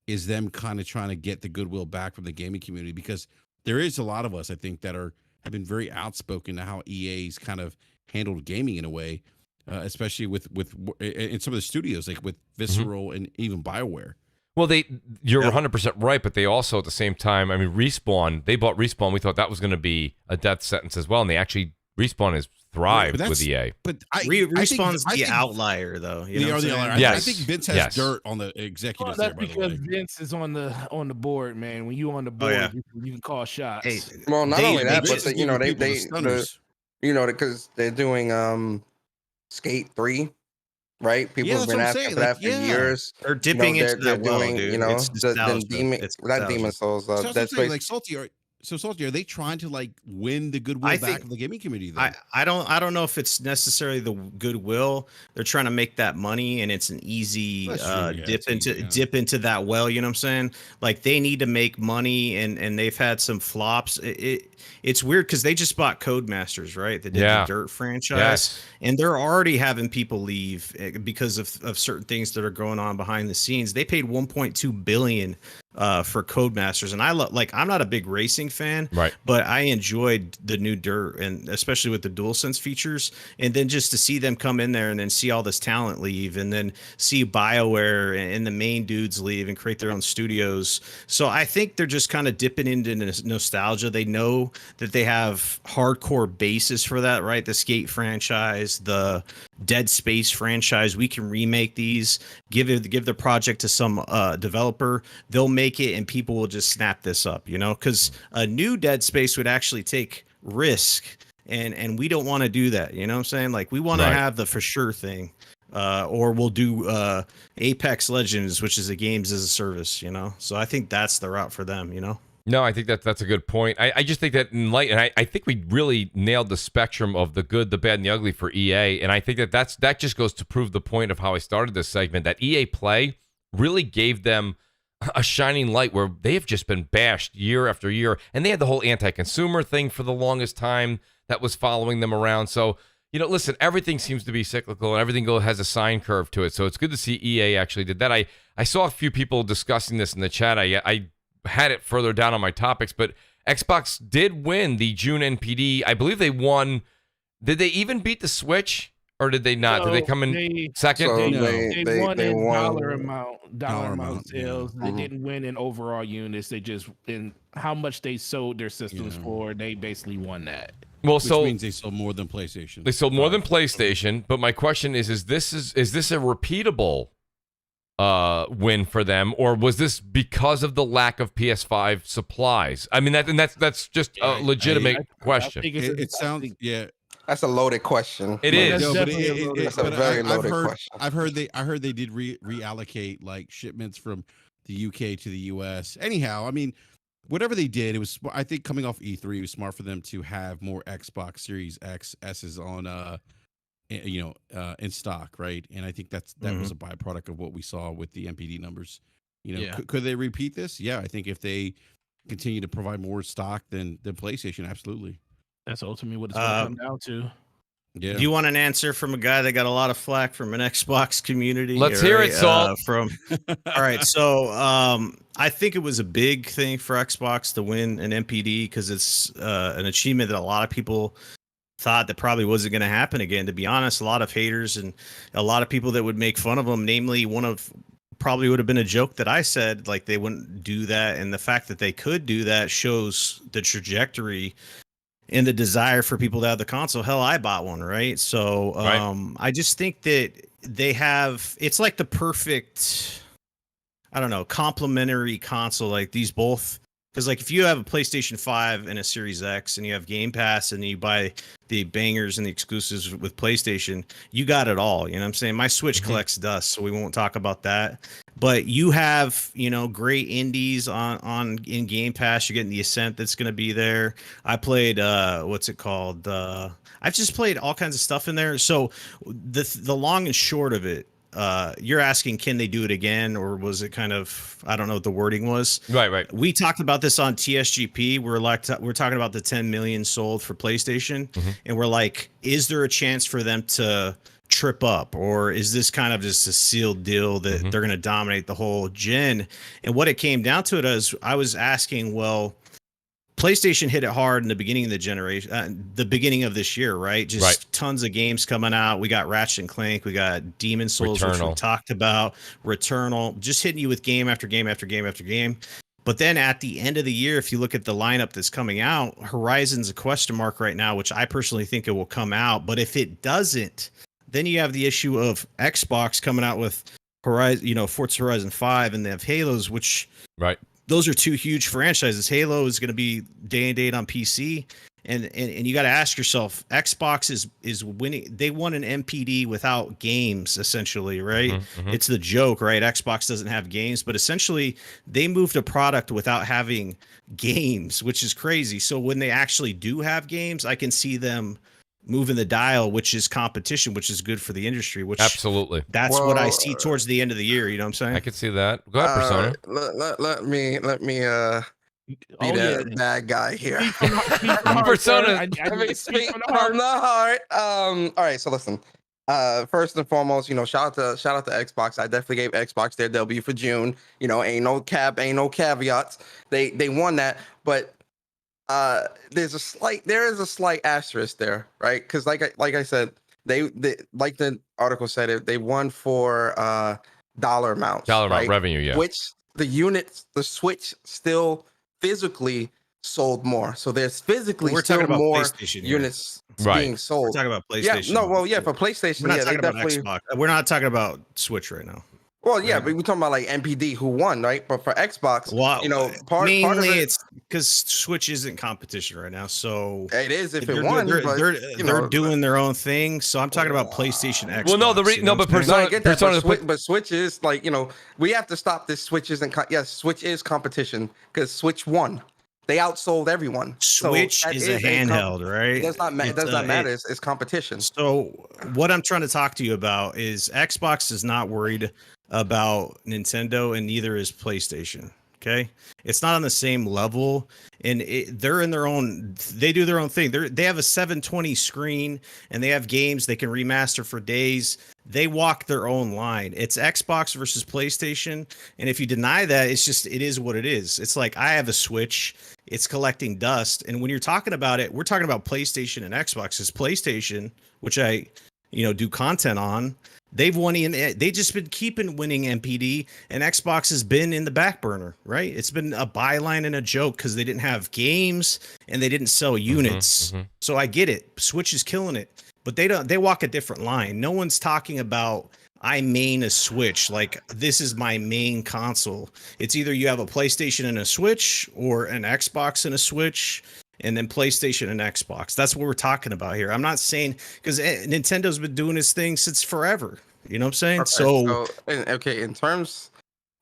is them kind of trying to get the goodwill back from the gaming community? Because there is a lot of us, I think, that have been very outspoken to how EA's kind of handled gaming in a way, especially with in some of the studios, like with Visceral and even BioWare. Well, you're 100% right, but they also at the same time, I mean, they bought Respawn. We thought that was going to be a death sentence as well, and they actually, Respawn has thrived with EA. But Respawn's the outlier, though. They are the outlier. Yes. I think Vince has dirt on the executives there, by the way. That's because Vince is on the board, man. When you on the board, you can call shots. Hey, well, not only that, but because they're doing Skate 3, right? People have been asking for that for years. They're dipping into that well, doing, dude. Demon Souls. That's like Salty. So Salty, are they trying to like win the goodwill back of the gaming community? Then? I don't know if it's necessarily the goodwill. They're trying to make that money, and it's an easy dip into that well. You know what I'm saying? Like they need to make money, and they've had some flops. It's weird because they just bought Codemasters, right? They did the Dirt franchise, and they're already having people leave because of certain things that are going on behind the scenes. They paid $1.2 billion for Codemasters, and I'm not a big racing fan, right? But I enjoyed the new Dirt, and especially with the DualSense features, and then just to see them come in there and then see all this talent leave, and then see BioWare and the main dudes leave and create their own studios. So I think they're just kind of dipping into nostalgia. They know that they have hardcore bases for that, right? The Skate franchise, the Dead Space franchise. We can remake these, give the project to some developer. They'll make it, and people will just snap this up, because a new Dead Space would actually take risk, and we don't want to do that. You know what I'm saying? Like we want to have the for sure thing, or we'll do Apex Legends, which is a games as a service. So I think that's the route for them. No, I think that's a good point. I just think that in light, and I think we really nailed the spectrum of the good, the bad, and the ugly for EA. And I think that just goes to prove the point of how I started this segment, that EA Play really gave them a shining light where they have just been bashed year after year. And they had the whole anti-consumer thing for the longest time that was following them around. So, listen, everything seems to be cyclical and everything has a sine curve to it. So it's good to see EA actually did that. I saw a few people discussing this in the chat. I had it further down on my topics, but Xbox did win the June NPD. I believe they won. Did they even beat the Switch, or did they not? Did they come in second? So they won in dollar Dollar amount sales. Yeah. They didn't win in overall units. They just in how much they sold their systems for. They basically won that. Well, Which means they sold more than PlayStation. They sold more than PlayStation. But my question is this a repeatable win for them, or was this because of the lack of PS5 supplies? I mean, that's just a legitimate question. It sounds That's a loaded question. It is. No, That's a very loaded question. I heard they did reallocate like shipments from the UK to the US. Anyhow, I mean, whatever they did, it was, I think, coming off E3, it was smart for them to have more Xbox Series X S's on in stock, right? And I think that was a byproduct of what we saw with the MPD numbers. Could they repeat this? Yeah, I think if they continue to provide more stock than PlayStation, absolutely. That's ultimately what it's going to come down to. Yeah. Do you want an answer from a guy that got a lot of flack from an Xbox community? Let's hear it, Salt. All right, so I think it was a big thing for Xbox to win an MPD because it's an achievement that a lot of people thought that probably wasn't going to happen again. To be honest, a lot of haters and a lot of people that would make fun of them, namely one of probably would have been a joke that I said, like they wouldn't do that. And the fact that they could do that shows the trajectory and the desire for people to have the console. Hell, I bought one, right? So I just think that they have, it's like the perfect, I don't know, complementary console. Like these both, because like if you have a PlayStation 5 and a Series X and you have Game Pass and you buy the bangers and the exclusives with PlayStation, you got it all. You know what I'm saying? My Switch collects dust, so we won't talk about that. But you have, you know, great indies on in Game Pass. You're getting the Ascent that's going to be there. I played what's it called? I've just played all kinds of stuff in there. So the long and short of it, you're asking, can they do it again, or was it kind of, I don't know what the wording was. Right. We talked about this on TSGP. We're talking about the 10 million sold for PlayStation, and we're like, is there a chance for them to trip up, or is this kind of just a sealed deal that they're going to dominate the whole gen? And what it came down to it is, I was asking, well, PlayStation hit it hard in the beginning of the generation, the beginning of this year, right? Just tons of games coming out. We got Ratchet and Clank, we got Demon Souls, which we talked about, Returnal, just hitting you with game after game after game after game. But then at the end of the year, if you look at the lineup that's coming out, Horizon's a question mark right now, which I personally think it will come out. But if it doesn't, then you have the issue of Xbox coming out with Horizon, you know, Forza Horizon 5, and they have Halos, which those are two huge franchises. Halo is going to be day and date on PC, and you got to ask yourself, Xbox is winning. They won an MPD without games, essentially, right? It's the joke, right? Xbox doesn't have games, but essentially they moved a product without having games, which is crazy. So when they actually do have games, I can see them moving the dial, which is competition, which is good for the industry, which absolutely, that's what I see towards the end of the year. You know what I'm saying? I can see that. Go ahead, Persona. Let me be the bad guy here. Persona. Let me speak from the heart. All right, so listen. First and foremost, you know, shout out to Xbox. I definitely gave Xbox their W for June. You know, ain't no caveats. They won that, but there is a slight asterisk there, right? Because like I said, they like the article said, they won for dollar amount revenue, yeah. Which the Switch still physically sold more. So there's physically still more units being sold. We're talking about PlayStation. For PlayStation, we're not talking about Xbox. We're not talking about Switch right now. Well, yeah, but we're talking about like MPD who won, right? But for Xbox, you know, part of it's because Switch isn't competition right now. So it is if it won. They're doing their own thing. So I'm talking about PlayStation, Xbox. Well, no, but Persona, I get that, but Switch is like, you know, we have to stop this. Switch isn't. Yes, Switch is competition because Switch won. They outsold everyone. Switch is a handheld, right? It does not matter. It's competition. So what I'm trying to talk to you about is Xbox is not worried about Nintendo, and neither is PlayStation. Okay, it's not on the same level, and they're in their own. They do their own thing. They have a 720 screen, and they have games they can remaster for days. They walk their own line. It's Xbox versus PlayStation, and if you deny that, it is what it is. It's like, I have a Switch. It's collecting dust, and when you're talking about it, we're talking about PlayStation and Xbox. It's PlayStation, which I, do content on. They've won. They just been keeping winning MPD, and Xbox has been in the back burner, right? It's been a byline and a joke because they didn't have games and they didn't sell units. So I get it. Switch is killing it, but they don't. They walk a different line. No one's talking about, I main a Switch, like this is my main console. It's either you have a PlayStation and a Switch, or an Xbox and a Switch, and then PlayStation and Xbox. That's what we're talking about here. I'm not saying, because Nintendo's been doing this thing since forever. You know what I'm saying? Okay, in terms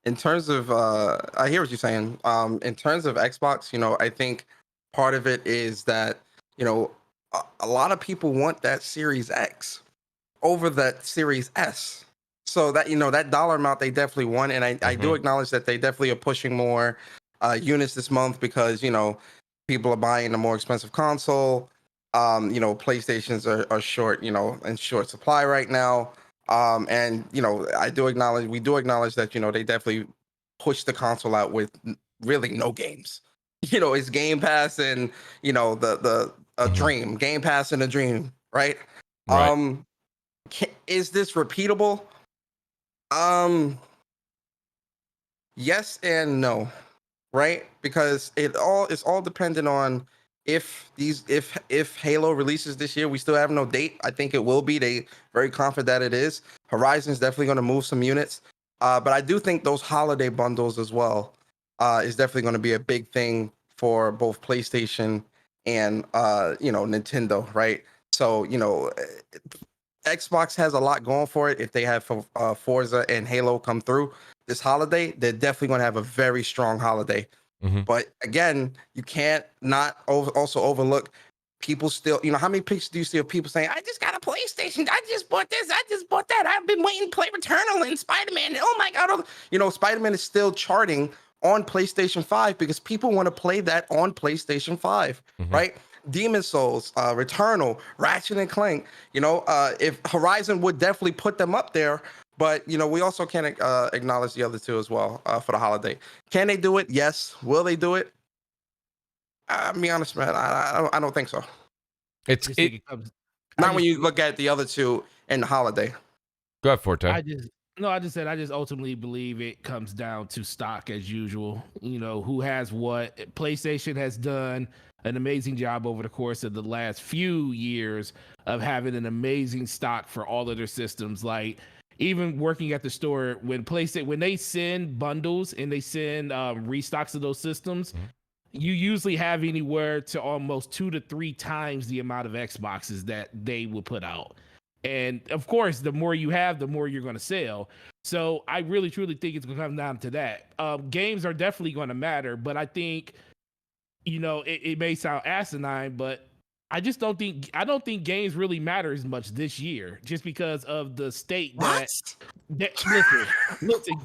of I hear what you're saying. In terms of Xbox, I think part of it is that, a lot of people want that Series X over that Series S. So that, that dollar amount they definitely want. And I do acknowledge that they definitely are pushing more units this month because, people are buying a more expensive console. PlayStations are short, in short supply right now. And we do acknowledge that, they definitely push the console out with really no games. It's Game Pass and, the dream, Game Pass and a dream, right? Right. Is this repeatable? Yes and no, right? Because it's all dependent on if Halo releases this year. We still have no date. I think it will be. They very confident that it is. Horizon's definitely going to move some units, but I do think those holiday bundles as well is definitely going to be a big thing for both PlayStation and Nintendo, right? So Xbox has a lot going for it. If they have Forza and Halo come through this holiday, they're definitely going to have a very strong holiday. Mm-hmm. But again, you can't not also overlook people still. How many pictures do you see of people saying, "I just got a PlayStation. I just bought this. I just bought that. I've been waiting to play Returnal and Spider-Man. Oh my God!" Spider-Man is still charting on PlayStation 5 because people want to play that on PlayStation 5, right? Demon Souls, Returnal, Ratchet and Clank. If Horizon would definitely put them up there, but we also can't acknowledge the other two as well for the holiday. Can they do it? Yes. Will they do it? I'll be honest, man. I don't think so. Not when you look at the other two in the holiday. Go ahead, Forte. I just ultimately believe it comes down to stock as usual. Who has what. PlayStation has done an amazing job over the course of the last few years of having an amazing stock for all of their systems. Like even working at the store, when they send bundles and they send restocks of those systems, you usually have anywhere to almost 2 to 3 times the amount of Xboxes that they will put out. And of course, the more you have, the more you're going to sell. So I really, truly think it's going to come down to that. Games are definitely going to matter, but I think, it may sound asinine, but I don't think games really matter as much this year, just because of the state listen,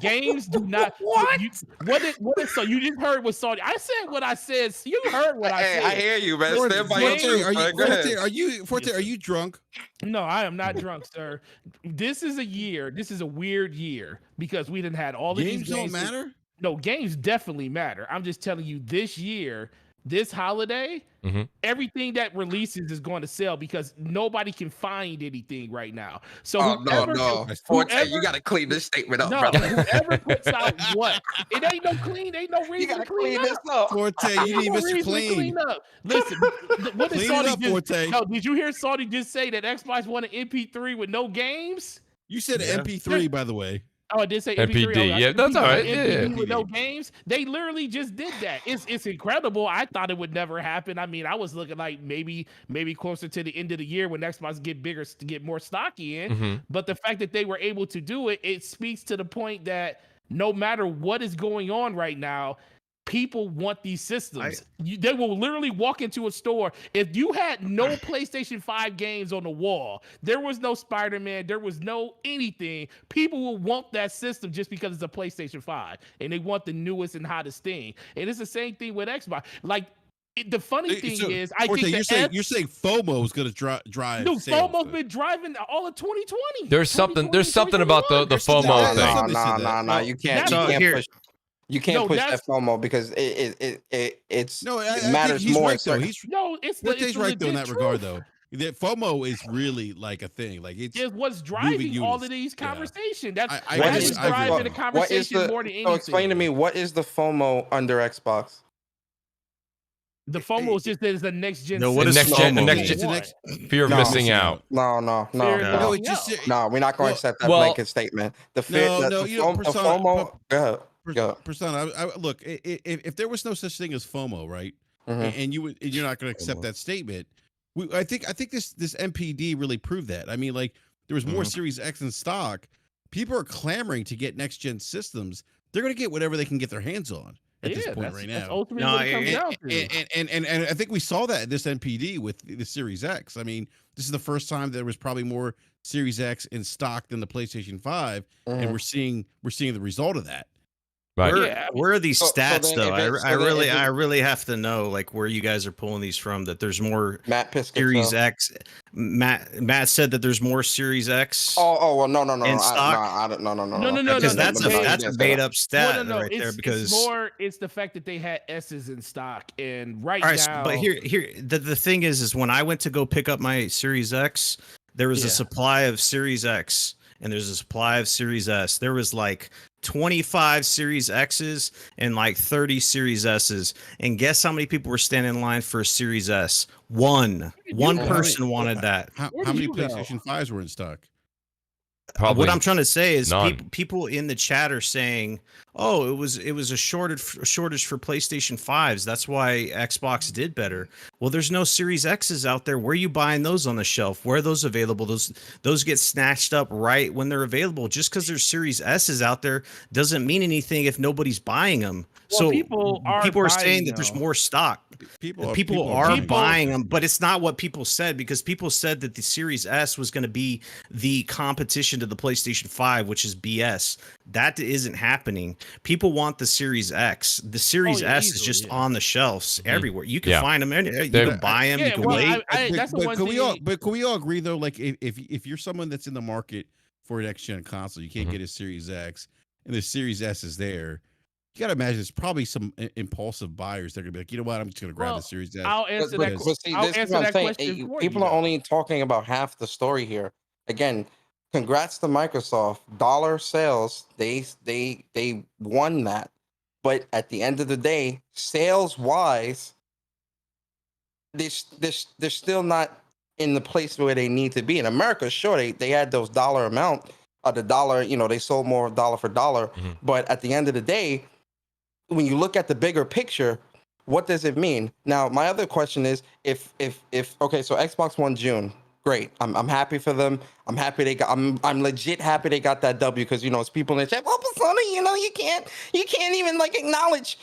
games do not. So you just heard what Saudi. I said what I said. You heard what I said. I hear you, man. Stand by your truth. Forte, are you drunk? No, I am not drunk, sir. This is a weird year because we didn't had all of these games. Don't matter? No, games definitely matter. I'm just telling you, this year, this holiday, everything that releases is going to sell because nobody can find anything right now. So Forte, you got to clean this statement up, brother. Whoever puts out what? It ain't no reason to clean this up. Forte, you need Mr. Clean. Listen, what did Saudi Forte? No, did you hear Saudi just say that Xbox wanted MP3 with no games? You said MP3, by the way. Oh, I did say MPD. MP3. Yeah, that's all right. MPD with no games. They literally just did that. It's incredible. I thought it would never happen. I mean, I was looking like maybe closer to the end of the year when Xbox get bigger to get more stocky in. But the fact that they were able to do it, it speaks to the point that no matter what is going on right now, people want these systems. They will literally walk into a store. If you had no PlayStation 5 games on the wall, there was no Spider-Man, there was no anything, people will want that system just because it's a PlayStation 5 and they want the newest and hottest thing. And it's the same thing with Xbox. Like, the funny thing is, I think you're saying FOMO is going to drive. No, FOMO's been driving all of 2020. There's something about the FOMO thing. No, you can't push. You can't push that FOMO because it matters more. Right, though. He's right though in that regard though. That FOMO is really like a thing. Like it's what's driving all of these conversations. That's what is driving the conversation more than anything. So explain to me, what is the FOMO under Xbox? The FOMO is just that it's the next gen. No, what is fear of missing out. No, we're not going to accept that blanket statement. The FOMO. Persona, look, if there was no such thing as FOMO, right, and you're not going to accept that statement, I think this MPD really proved that. I mean, like there was more Series X in stock. People are clamoring to get next gen systems. They're going to get whatever they can get their hands on at this point right now. And I think we saw that in this MPD with the Series X. I mean, this is the first time there was probably more Series X in stock than the PlayStation 5, and we're seeing the result of that. Right. Where are these So stats then though? if it- I so then really if it- I really have to know like where you guys are pulling these from. That there's more Matt Piscatell. Series X. Matt said that there's more Series X. Oh well, no. In stock? I don't. No. Because that's no, a no, made up stat No, right there. Because it's the fact that they had S's in stock, and right all right, now. but here the thing is when I went to go pick up my Series X, there was a supply of Series X and there's a supply of Series S. There was like 25 Series X's and like 30 Series S's. And guess how many people were standing in line for a Series S? One person wanted that. How Where many did you go? PlayStation 5s were in stock? Probably What I'm trying to say is none. people in the chat are saying, "Oh, it was a shortage for PlayStation 5s. That's why Xbox did better." Well, there's no Series X's out there. Where are you buying those on the shelf? Where are those available? Those get snatched up right when they're available. Just because there's Series S's out there doesn't mean anything if nobody's buying them. Well, So people are saying buying that there's them. more stock. People Are buying them, but it's not what people said, because people said that the Series S was going to be the competition to the PlayStation 5, which is BS. That isn't happening. People want the Series X. The Series S is just on the shelves everywhere. You can find them. You can buy them. Yeah, you can well, wait. that's the one can we all thing. but can we all agree though? Like if you're someone that's in the market for an next gen console, you can't get a Series X, and the Series S is there. You gotta imagine there's probably some impulsive buyers that are gonna be like, you know what, I'm just gonna grab the Series S. I'll answer But that. see, I'll this is answer what I'm that saying. question for People you, are though. only talking about half the story here. Again, congrats to Microsoft. Dollar sales, they won that. But at the end of the day, sales wise, they're still not in the place where they need to be. In America, sure, they had those dollar amount of the dollar. You know, they sold more dollar for dollar. But at the end of the day, when you look at the bigger picture, what does it mean? Now, my other question is, if okay, so Xbox won June, great. I'm happy for them. I'm happy they got. I'm legit happy they got that W, because it's people in the chat. Well, Sony, you can't even like acknowledge.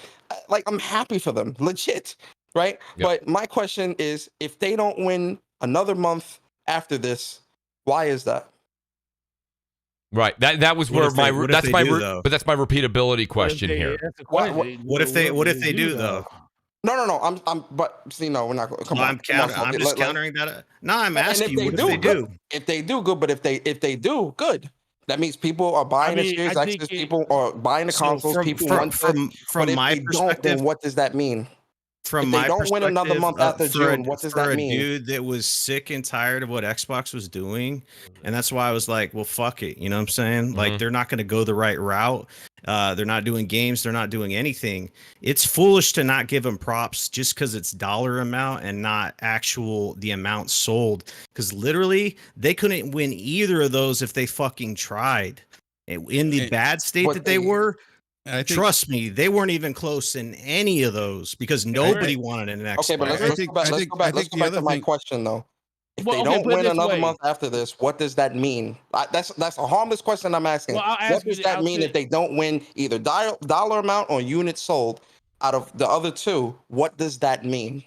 Like, I'm happy for them, legit, right? Yep. But my question is, if they don't win another month after this, why is that? Right. That was What where if they- that's what if my they do, though? but that's my repeatability question here. What if they do though? No. I'm. But see, no, we're not. Come Well, on. I'm counter. I'm just countering that. No, I'm asking you. What if they do? If they do, good. But if they do, good. That means people are buying the Series X's. People are buying the consoles. People want from my perspective, then what does that mean? From If my they don't win another perspective, month after for June, what does that mean? For a dude that was sick and tired of what Xbox was doing, and that's why I was like, well, fuck it. You know what I'm saying? Like, they're not going to go the right route. They're not doing games. They're not doing anything. It's foolish to not give them props just because it's dollar amount and not the amount sold. Because literally, they couldn't win either of those if they fucking tried. In the bad state that they were. Trust me, they weren't even close in any of those because nobody wanted an Xbox. Okay, but let's go back to my question though. If they don't win another month after this, what does that mean? That's a harmless question I'm asking. What does that mean if they don't win either dollar amount or units sold out of the other two? What does that mean?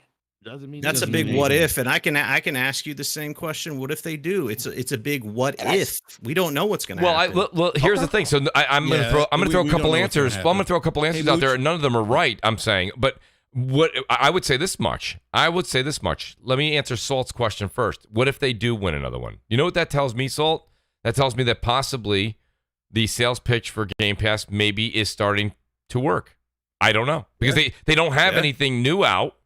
That's a big what if, and I can ask you the same question. What if they do? It's a big what if. We don't know what's going to happen. Well, here's the thing. So I'm going to throw a couple answers. Well, I'm going to throw a couple answers out there, and none of them are right. I'm saying, but what I would say this much. Let me answer Salt's question first. What if they do win another one? You know what that tells me, Salt? That tells me that possibly the sales pitch for Game Pass maybe is starting to work. I don't know, because they don't have anything new out.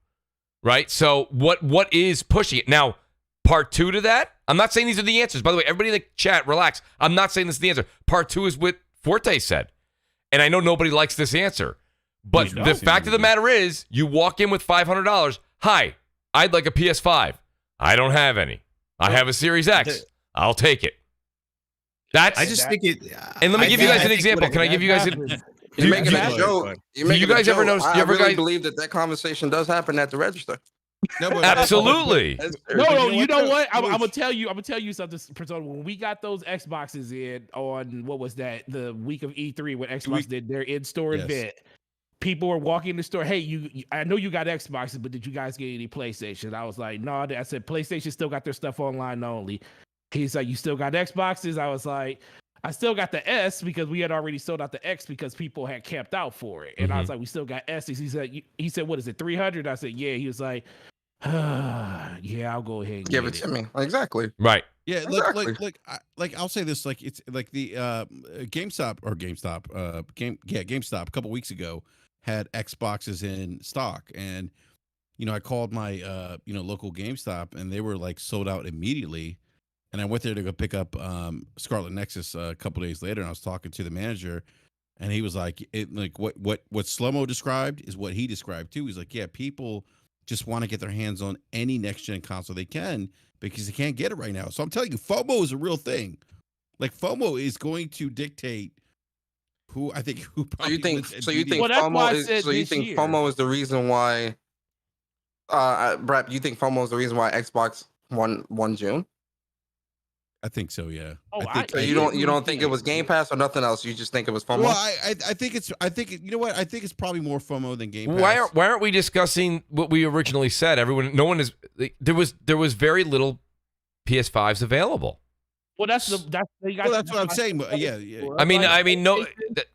Right? So what is pushing it? Now, part two to that, I'm not saying these are the answers. By the way, everybody in the chat, relax. I'm not saying this is the answer. Part two is what Forte said. And I know nobody likes this answer. But the fact of the matter is, you walk in with $500. Hi, I'd like a PS5. I don't have any. I have a Series X. I'll take it. I just think it. And let me give you guys an example. Can I give you guys You're making a joke. You guys ever notice? I really believe that conversation does happen at the register. No, but absolutely. No, you know what? I'm gonna tell you something, Persona. When we got those Xboxes in on what was that, the week of E3 when Xbox did their in-store event, people were walking in the store. Hey, I know you got Xboxes, but did you guys get any PlayStation? I was like, no. I said PlayStation still got their stuff online only. He's like, you still got Xboxes? I was like, I still got the S because we had already sold out the X because people had camped out for it. And I was like, we still got S's. He said, what is it, 300? I said, yeah. He was like, yeah, I'll go ahead and Give it to me. Exactly. Right. Yeah, Exactly. I'll say this, like it's like the GameStop a couple weeks ago had Xboxes in stock, and I called my local GameStop, and they were like sold out immediately. And I went there to go pick up Scarlet Nexus a couple days later, and I was talking to the manager, and he was like, what Slow-Mo described is what he described too. He's like, yeah, people just want to get their hands on any next gen console they can because they can't get it right now. So I'm telling you, FOMO is a real thing. Like FOMO is going to dictate who So you think Well, that's why I FOMO is said so you this think year. FOMO is the reason why BRAP, you think FOMO is the reason why Xbox won June? I think so, yeah. Oh, I think So you don't think it was Game Pass or nothing else? You just think it was FOMO? Well, I think you know what? I think it's probably more FOMO than Game Pass. Why aren't we discussing what we originally said? No one is. There was very little PS5s available. Well, that's what I'm saying. Yeah. I mean, no,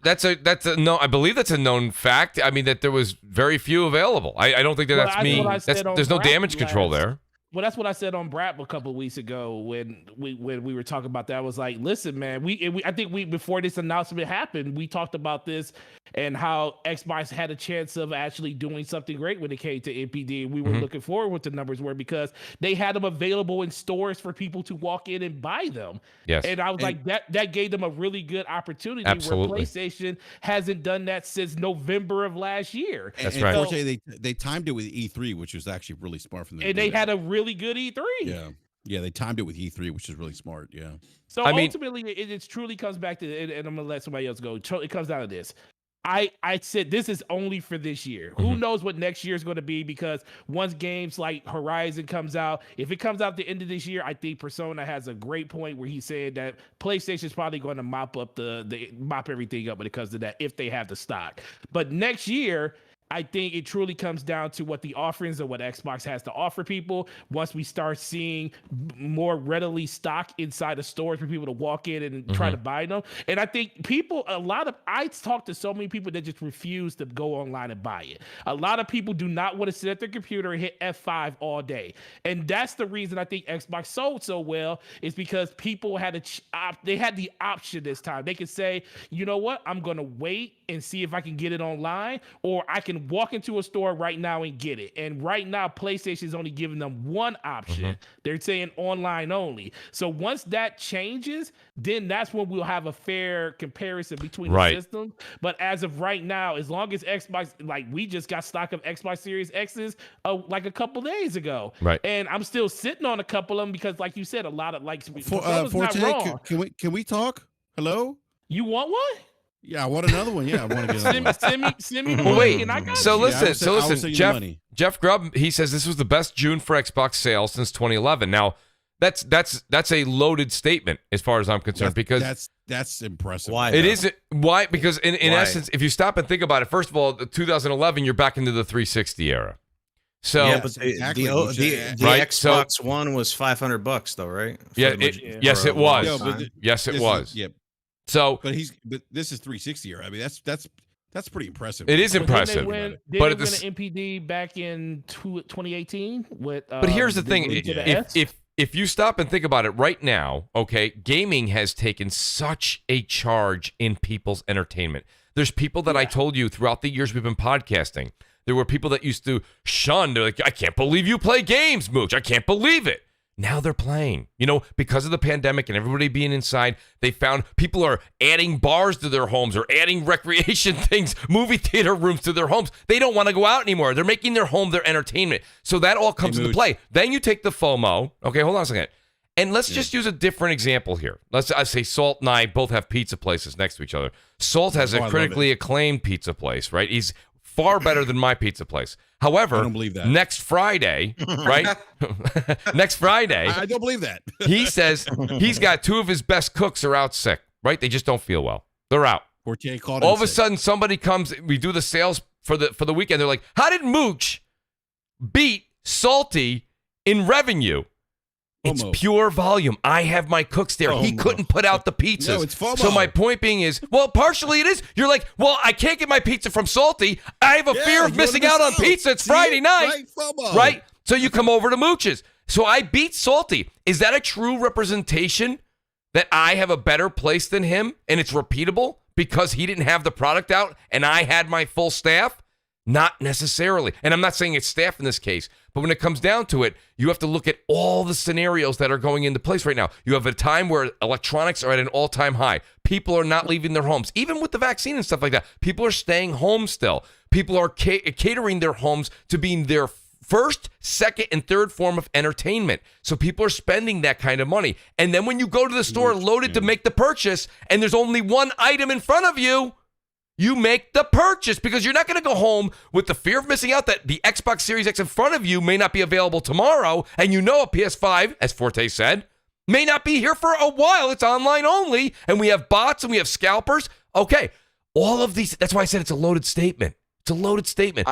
that's a no. I believe that's a known fact. I mean that there was very few available. I don't think that's me. There's no damage control there. Well, that's what I said on BRAP a couple of weeks ago when we were talking about that. I was like, listen, man, I think before this announcement happened, we talked about this and how Xbox had a chance of actually doing something great when it came to NPD. We were looking forward what the numbers were because they had them available in stores for people to walk in and buy them. Yes. And I was like, that gave them a really good opportunity. Absolutely. Where PlayStation hasn't done that since November of last year. That's right. Unfortunately, they timed it with E3, which was actually really smart from them. And they had a really good E3. Yeah, they timed it with E3, which is really smart. Yeah. So I mean, ultimately, it truly comes back to, and I'm gonna let somebody else go. It comes down to this. I said this is only for this year. Who knows what next year is going to be? Because once games like Horizon comes out, if it comes out the end of this year, I think Persona has a great point where he said that PlayStation is probably going to mop everything up when it comes to that if they have the stock. But next year, I think it truly comes down to what the offerings of what Xbox has to offer people. Once we start seeing more readily stock inside of stores for people to walk in and try to buy them. And I think I talked to so many people that just refuse to go online and buy it. A lot of people do not want to sit at their computer and hit F5 all day. And that's the reason I think Xbox sold so well is because people had the option this time. They could say, you know what, I'm going to wait and see if I can get it online, or I can walk into a store right now and get it. And right now, PlayStation is only giving them one option. They're saying online only. So once that changes, then that's when we'll have a fair comparison between the systems. But as of right now, as long as Xbox, like we just got stock of Xbox Series X's like a couple days ago. Right. And I'm still sitting on a couple of them because like you said, a lot of like Forte, not wrong. Can we talk? Hello? You want one? Yeah, I want another one. Yeah, I want to get another one. Send me Well, wait. and I got So you. listen, Jeff Grubb, he says this was the best June for Xbox sales since 2011. Now, that's a loaded statement as far as I'm concerned because that's impressive. Why? It isn't. Why? Because in essence, if you stop and think about it, first of all, 2011, you're back into the 360 era. So yeah, but the Xbox One was $500 though, right? Yes, it was. Yes, it was. Yep. So, but this is 360 era. I mean, that's pretty impressive. It is impressive. But they win an MPD back in 2018 with. But here's the thing: if you stop and think about it right now, okay, gaming has taken such a charge in people's entertainment. There's people that I told you throughout the years we've been podcasting. There were people that used to shun. They're like, I can't believe you play games, Mooch. I can't believe it. Now they're playing. Because of the pandemic and everybody being inside, they found people are adding bars to their homes or adding recreation things, movie theater rooms to their homes. They don't want to go out anymore. They're making their home their entertainment. So that all comes into play. Then you take the FOMO. Okay, hold on a second. And let's just use a different example here. I say Salt and I both have pizza places next to each other. Salt has a critically acclaimed pizza place, right? He's far better than my pizza place. However, I don't believe that. Next Friday, right? Next Friday. I don't believe that. He says he's got two of his best cooks are out sick, right? They just don't feel well. They're out. All of a sudden, somebody comes, we do the sales for the weekend. They're like, how did Mooch beat Salty in revenue? It's FOMO. pure volume. I have my cooks there. He FOMO. couldn't put out the pizzas. No, it's FOMO. So my point being is, well, partially it is. You're like, well, I can't get my pizza from Salty. I have a fear of missing out on pizza. It's Friday night. Right, FOMO. Right? So you come over to Mooch's. So I beat Salty. Is that a true representation that I have a better place than him and it's repeatable because he didn't have the product out and I had my full staff? Not necessarily. And I'm not saying it's staff in this case, but when it comes down to it, you have to look at all the scenarios that are going into place right now. You have a time where electronics are at an all-time high. People are not leaving their homes. Even with the vaccine and stuff like that, people are staying home still. People are catering their homes to being their first, second, and third form of entertainment. So people are spending that kind of money. And then when you go to the store loaded to make the purchase and there's only one item in front of you, you make the purchase because you're not going to go home with the fear of missing out that the Xbox Series X in front of you may not be available tomorrow. And you know a PS5, as Forte said, may not be here for a while. It's online only. And we have bots and we have scalpers. Okay. All of these. That's why I said it's a loaded statement. It's a loaded statement.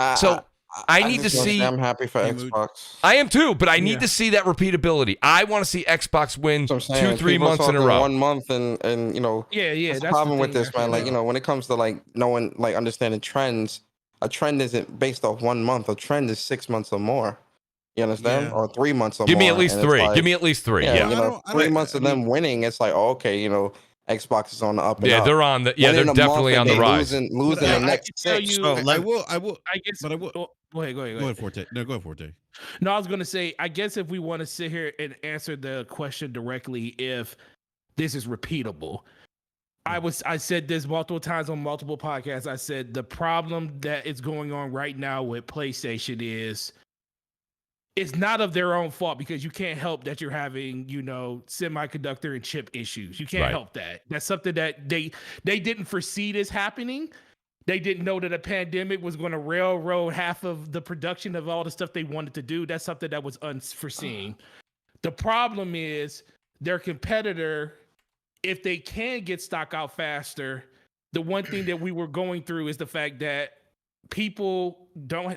I need to see. I'm happy for Xbox. I am too, but I need to see that repeatability. I want to see Xbox win 2-3 months in a row. 1 month and that's the problem with this, man. Like, when it comes to like knowing, like understanding trends, a trend isn't based off 1 month. A trend is 6 months or more. You understand? Yeah. Or 3 months or more. Give me at least And 3. like, Give me at least 3. Yeah, Yeah. 3 months of them winning, it's like, okay, Xbox is on the up and up. Yeah, they're on the. Yeah, they're definitely on the rise. Losing the next 6. I will. I guess. But I will. Go ahead. Go ahead, Forte. No, go ahead, Forte. No, I was gonna say, I guess if we want to sit here and answer the question directly, if this is repeatable, I said this multiple times on multiple podcasts. I said the problem that is going on right now with PlayStation is it's not of their own fault because you can't help that you're having, semiconductor and chip issues. You can't help that. That's something that they didn't foresee this happening. They didn't know that a pandemic was going to railroad half of the production of all the stuff they wanted to do. That's something that was unforeseen. The problem is their competitor, if they can get stock out faster, the one thing that we were going through is the fact that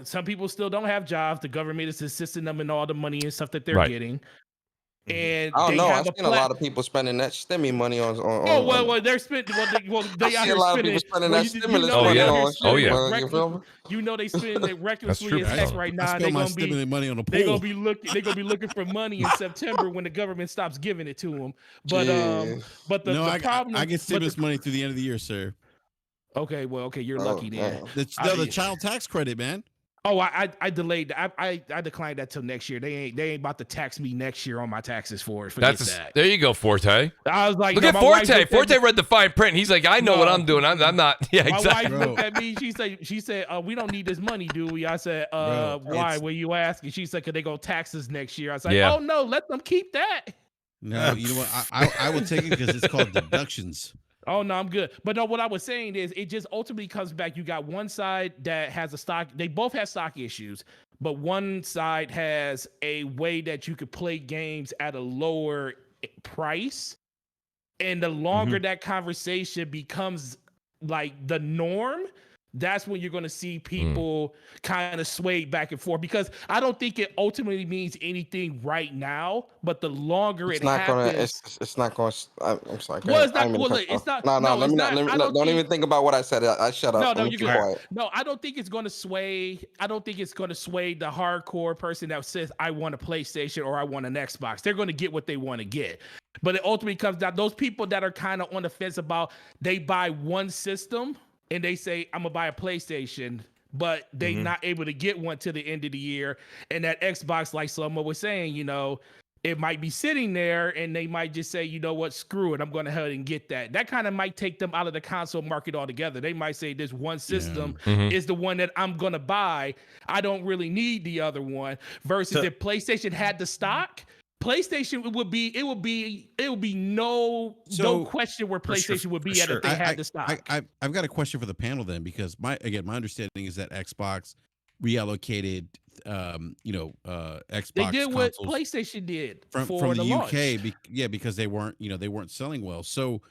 some people still don't have jobs. The government is assisting them in all the money and stuff that they're getting. And I don't know. I've seen a lot of people spending that stimmy money on. They're spending. They I see a lot of people spending that stimulus money on. You feel me? They spending it recklessly as heck right now. They're gonna be money on the pool. They're gonna be looking for money in September when the government stops giving it to them. But the problem. I get stimulus money through the end of the year, sir. Okay, you're lucky then. The child tax credit, man. Oh, I delayed. I declined that till next year. They ain't about to tax me next year on my taxes for it. Forget that. There you go, Forte. I was like, look at Forte. Forte read the fine print. He's like, I know what I'm doing. I'm not. Yeah, exactly. My wife looked at me. She said, we don't need this money, do we? I said, why? Were you asking? She said, 'cause they go tax us next year. I was like, oh no, let them keep that. No, you know what? I will take it because it's called deductions. Oh, no, I'm good. But no, what I was saying is it just ultimately comes back. You got one side that has a stock. They both have stock issues, but one side has a way that you could play games at a lower price. And the longer that conversation becomes like the norm, that's when you're going to see people kind of sway back and forth, because I don't think it ultimately means anything right now, but the longer it's it not happens, it's not going to. I'm sorry. Well, it's not. Well, it's not. No, no, let me not. Don't even think about what I said. I shut up. No, you're good. No, I don't think it's going to sway. I don't think it's going to sway the hardcore person that says I want a PlayStation or I want an Xbox. They're going to get what they want to get. But it ultimately comes down those people that are kind of on the fence about they buy one system and they say, I'm going to buy a PlayStation, but they're not able to get one to the end of the year. And that Xbox, like someone was saying, it might be sitting there and they might just say, you know what, screw it, I'm going to ahead and get that. That kind of might take them out of the console market altogether. They might say this one system is the one that I'm going to buy. I don't really need the other one. Versus if PlayStation had the stock, PlayStation would be no question where PlayStation would be at if they had the stock. I've got a question for the panel then, because my understanding is that Xbox reallocated Xbox. They did what PlayStation did from the UK, because they weren't selling well. So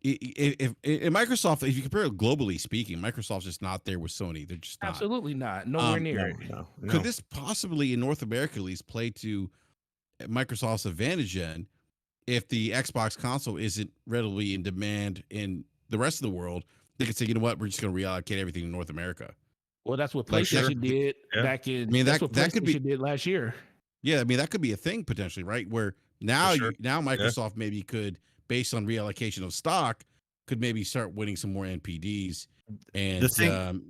if Microsoft, if you compare it globally speaking, Microsoft's just not there with Sony. They're just not. Absolutely not. Nowhere near it. No. Could this possibly in North America at least play to Microsoft's advantage then if the Xbox console isn't readily in demand in the rest of the world. They could say, you know what, we're just going to reallocate everything to North America. Well, that's what Like, PlayStation did back in. I mean, that's what that could be PlayStation did last year. Yeah, I mean, that could be a thing potentially, right? Where now sure. now Microsoft maybe could, based on reallocation of stock, could maybe start winning some more NPDs. And The thing-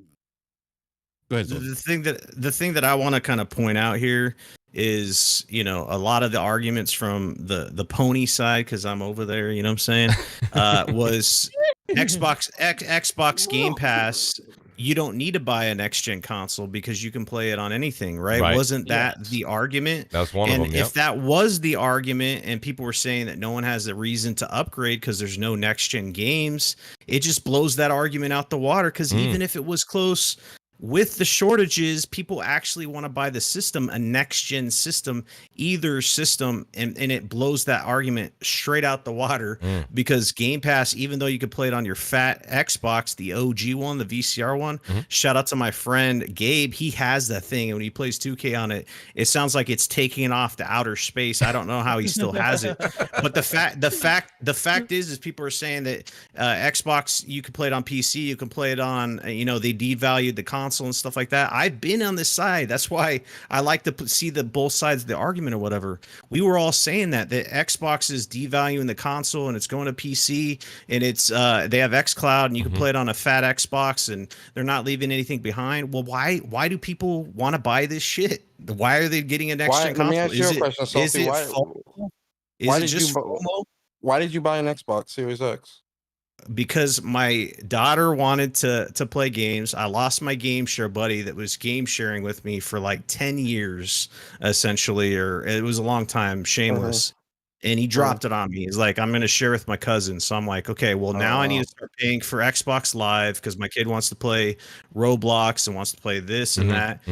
go ahead. Zil. The thing that I want to kind of point out here is, you know, a lot of the arguments from the pony side, because I'm over there, you know what I'm saying, was Xbox Game Pass. You don't need to buy a next gen console because you can play it on anything, right? Wasn't that the argument? That was one of them. If that was the argument, and people were saying that no one has a reason to upgrade because there's no next gen games, it just blows that argument out the water. Because even if it was close, with the shortages, people actually want to buy the system, a next gen system, either system, and it blows that argument straight out the water because Game Pass, even though you could play it on your fat Xbox, the OG one, the VCR one, shout out to my friend Gabe, he has that thing, and when he plays 2K on it, it sounds like it's taking off to outer space. I don't know how he still has it, but the fact is people are saying that Xbox, you can play it on PC, you can play it on, you know, they devalued the console and stuff like that. I've been on this side. That's why I like to see the both sides of the argument or whatever. We were all saying that Xbox is devaluing the console and it's going to PC, and it's they have xCloud and you can play it on a fat Xbox and they're not leaving anything behind. Well, why do people want to buy this shit? Why are they getting a next gen console? Let me ask you a question, Salty. Why did you buy an Xbox Series X? Because my daughter wanted to play games. I lost my game share buddy that was game sharing with me for like 10 years, essentially, or it was a long time, shameless. And he dropped it on me. He's like, I'm going to share with my cousin. So I'm like, okay, well, now I need to start paying for Xbox Live because my kid wants to play Roblox and wants to play this and that.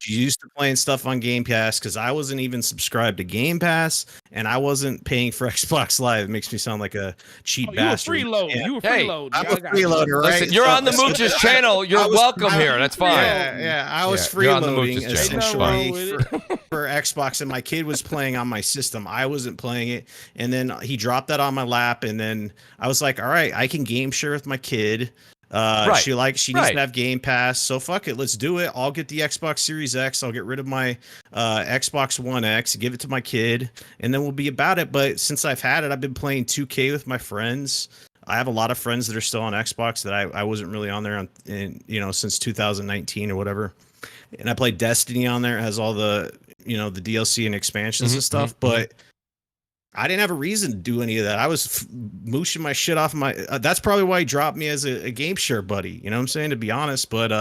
She's used to playing stuff on Game Pass because I wasn't even subscribed to Game Pass and I wasn't paying for Xbox Live. It makes me sound like a cheap bastard. You were freeload. Yeah. You were freeload. I'm a freeloader, right? Listen, you're on the Mooch's channel. You're welcome here. That's fine. Yeah. I was freeloading essentially for Xbox, and my kid was playing on my system. I wasn't playing it, and then he dropped that on my lap, and then I was like, all right, I can game share with my kid. She needs to have Game Pass, so fuck it, let's do it. I'll get the Xbox Series X, I'll get rid of my Xbox One X, give it to my kid, and then we'll be about it. But since I've had it, I've been playing 2K with my friends. I have a lot of friends that are still on Xbox that I wasn't really on there since 2019 or whatever. And I played Destiny on there. It has all the the DLC and expansions and stuff, but I didn't have a reason to do any of that. I was mooshing my shit off my. That's probably why he dropped me as a game share buddy. You know what I'm saying? To be honest, but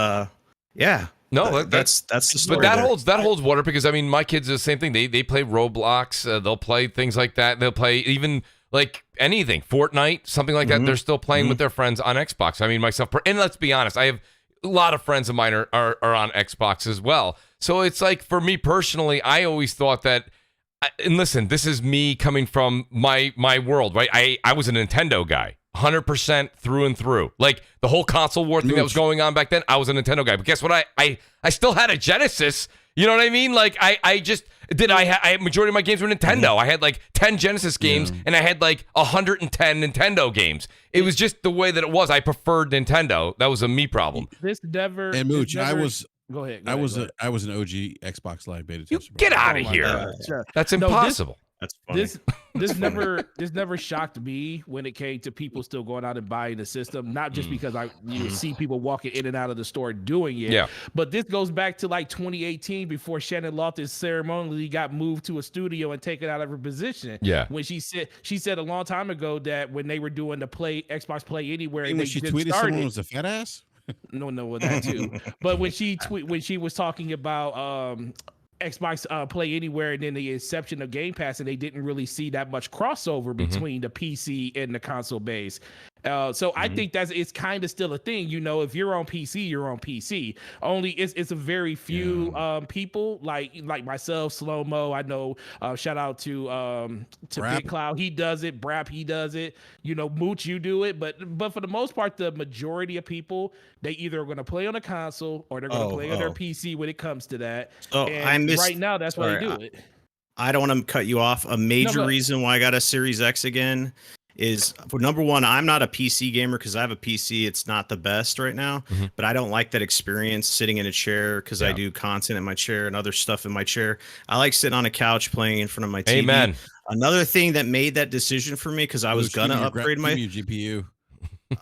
yeah. No, that's the story. But that holds water because I mean, my kids are the same thing. They play Roblox. They'll play things like that. They'll play even like anything, Fortnite, something like that. They're still playing with their friends on Xbox. I mean, myself, and let's be honest, I have a lot of friends of mine are on Xbox as well. So it's like for me personally, I always thought that. And listen, this is me coming from my world, right? I was a Nintendo guy, 100% through and through. Like the whole console war thing that was going on back then, I was a Nintendo guy. But guess what? I still had a Genesis. You know what I mean? Like I had majority of my games were Nintendo. I had like 10 Genesis games and I had like 110 Nintendo games. It was just the way that it was. I preferred Nintendo. That was a me problem. And Mooch, Go ahead. I was an OG Xbox Live beta You tester. get out of here. That's impossible. That's funny. This never shocked me when it came to people still going out and buying the system. Not just because you see people walking in and out of the store doing it. But this goes back to like 2018 before Shannon Lofton ceremonially got moved to a studio and taken out of her position. Yeah. When she said a long time ago that when they were doing the Xbox Play Anywhere, And when she tweeted someone was a fat ass. No, that too. But when she was talking about Xbox Play Anywhere and then the inception of Game Pass, and they didn't really see that much crossover between the PC and the console base. So I think it's kind of still a thing. You know, if you're on PC, you're on PC. Only it's a very few people like myself, Slow Mo. I know. Shout out to Big Cloud. He does it. BRAP. He does it. You know, Mooch, you do it. But for the most part, the majority of people, they either are going to play on a console or they're going to play on their PC when it comes to that. Oh, and right now, that's why they do it. I don't want to cut you off. A major reason why I got a Series X again is, for number one, I'm not a PC gamer because I have a PC. It's not the best right now, but I don't like that experience sitting in a chair because I do content in my chair and other stuff in my chair. I like sitting on a couch playing in front of my TV. Amen. Another thing that made that decision for me, because I was gonna upgrade my GPU.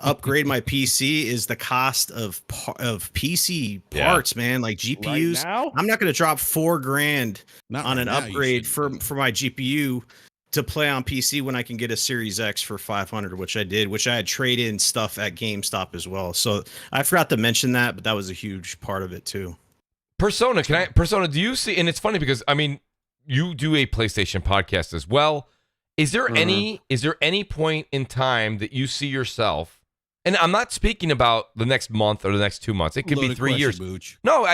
Upgrade my PC, is the cost of PC parts, man. Like GPUs. Right, I'm not gonna drop $4,000 on an upgrade for my GPU to play on PC when I can get a Series X for $500, which I did, which I had trade in stuff at GameStop as well. So I forgot to mention that, but that was a huge part of it too. Persona, do you see, and it's funny because I mean, you do a PlayStation podcast as well. Is there any point in time that you see yourself, and I'm not speaking about the next month or the next 2 months, it could be 3 years. Mooch. No,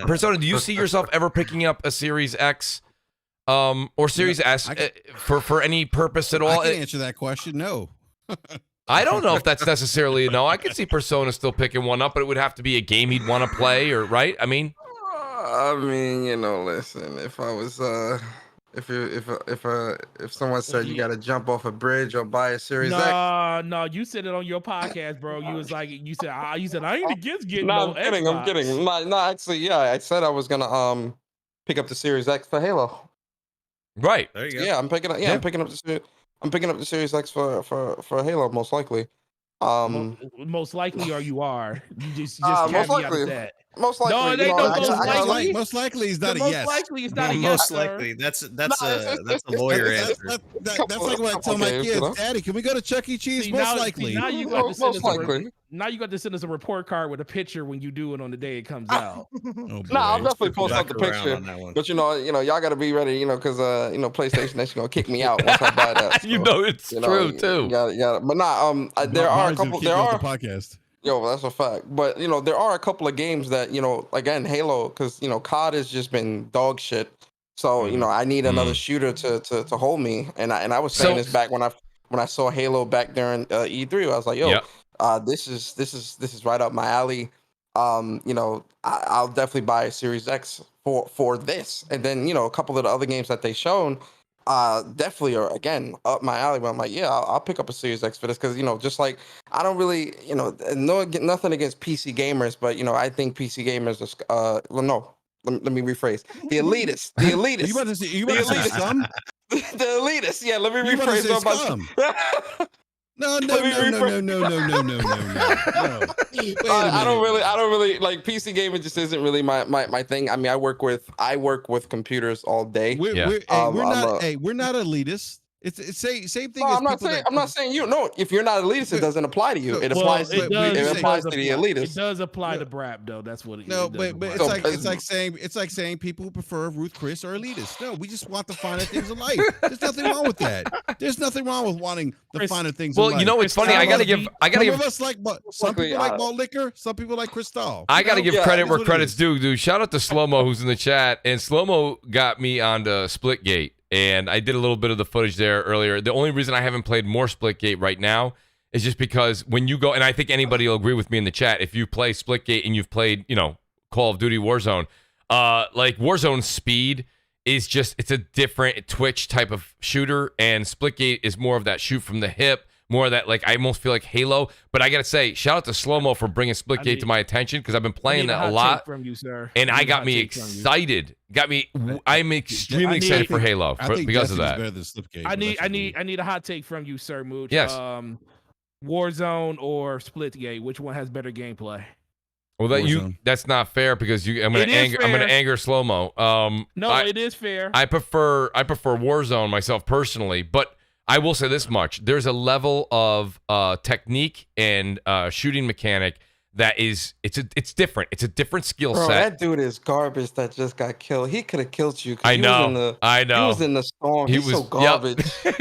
Persona, do you see yourself ever picking up a Series X or Series S for any purpose at all? I can answer that question. No. I don't know if that's necessarily a no. I could see Persona still picking one up, but it would have to be a game he'd want to play, or right? I mean, you know, listen, if I was if someone said you got to jump off a bridge or buy a Series X. No, you said it on your podcast, bro. You was like, you said I ain't against getting no I'm kidding. No, actually, yeah, I said I was gonna pick up the Series X for Halo. Right. There you go. Yeah, I'm picking up. Yeah, I'm picking up the Series X for Halo, most likely. Most likely, or you are. You just most likely. That. Most likely. No, it ain't no most likely. Most likely is not a most yes. likely is not a yes. Most likely. That's a lawyer answer. That's like when I tell my kids, Daddy, can we go to Chuck E. Cheese? Most likely. Now you got to send us now you got to send us a report card with a picture when you do it on the day it comes out. I'll definitely post out the picture. But y'all got to be ready, because PlayStation Next gonna kick me out once I buy that. So, it's true too. Yeah. But there are a couple. There are podcast. Yo, that's a fact. But there are a couple of games that again, Halo, because COD has just been dog shit. So I need another shooter to hold me. And I was saying this back when I saw Halo back during E3. I was like, yo, this is right up my alley. I'll definitely buy a Series X for this. And then a couple of the other games that they shown definitely are again up my alley. But I'm like, yeah, I'll pick up a Series X for this because just like I don't really nothing against PC gamers, but I think PC gamers are let me rephrase the elitists. You about to say some? The elitists. Yeah, let me rephrase. No. I don't really like PC gaming. Just isn't really my thing. I mean, I work with computers all day. We're not elitists. It's same thing. No, I'm not saying you. No, if you're not elitist, it doesn't apply to you. It applies to the elitist. It does apply to BRAP though. That's what it. No, but it's like saying people who prefer Ruth Chris are elitists. No, we just want the finer things of life. There's nothing wrong with that. There's nothing wrong with wanting the finer things. Well, of life. It's funny. I gotta give. Some people like malt liquor. Some people like Cristal. I gotta give credit where credit's due, dude. Shout out to Slow-Mo who's in the chat, and Slow-Mo got me onto Splitgate. And I did a little bit of the footage there earlier. The only reason I haven't played more Splitgate right now is just because when you go, and I think anybody will agree with me in the chat, if you play Splitgate and you've played, Call of Duty Warzone, like Warzone speed is just, it's a different Twitch type of shooter, and Splitgate is more of that shoot from the hip, more of that, like, I almost feel like Halo. But I gotta say, shout out to Slow-Mo for bringing Splitgate to my attention, because I've been playing that a lot. From you, sir. And I got me excited. I'm extremely excited for Halo because of that. I need a hot take from you, sir, Mooch. Yes. Warzone or Splitgate, which one has better gameplay? Well, that's not fair because I'm gonna anger Slow-Mo. It is fair. I prefer Warzone myself personally, but I will say this much: there's a level of technique and shooting mechanic that is it's different. It's a different skill set. That dude is garbage that just got killed. He could have killed you. I know. He was in the storm. He's so garbage. Dude,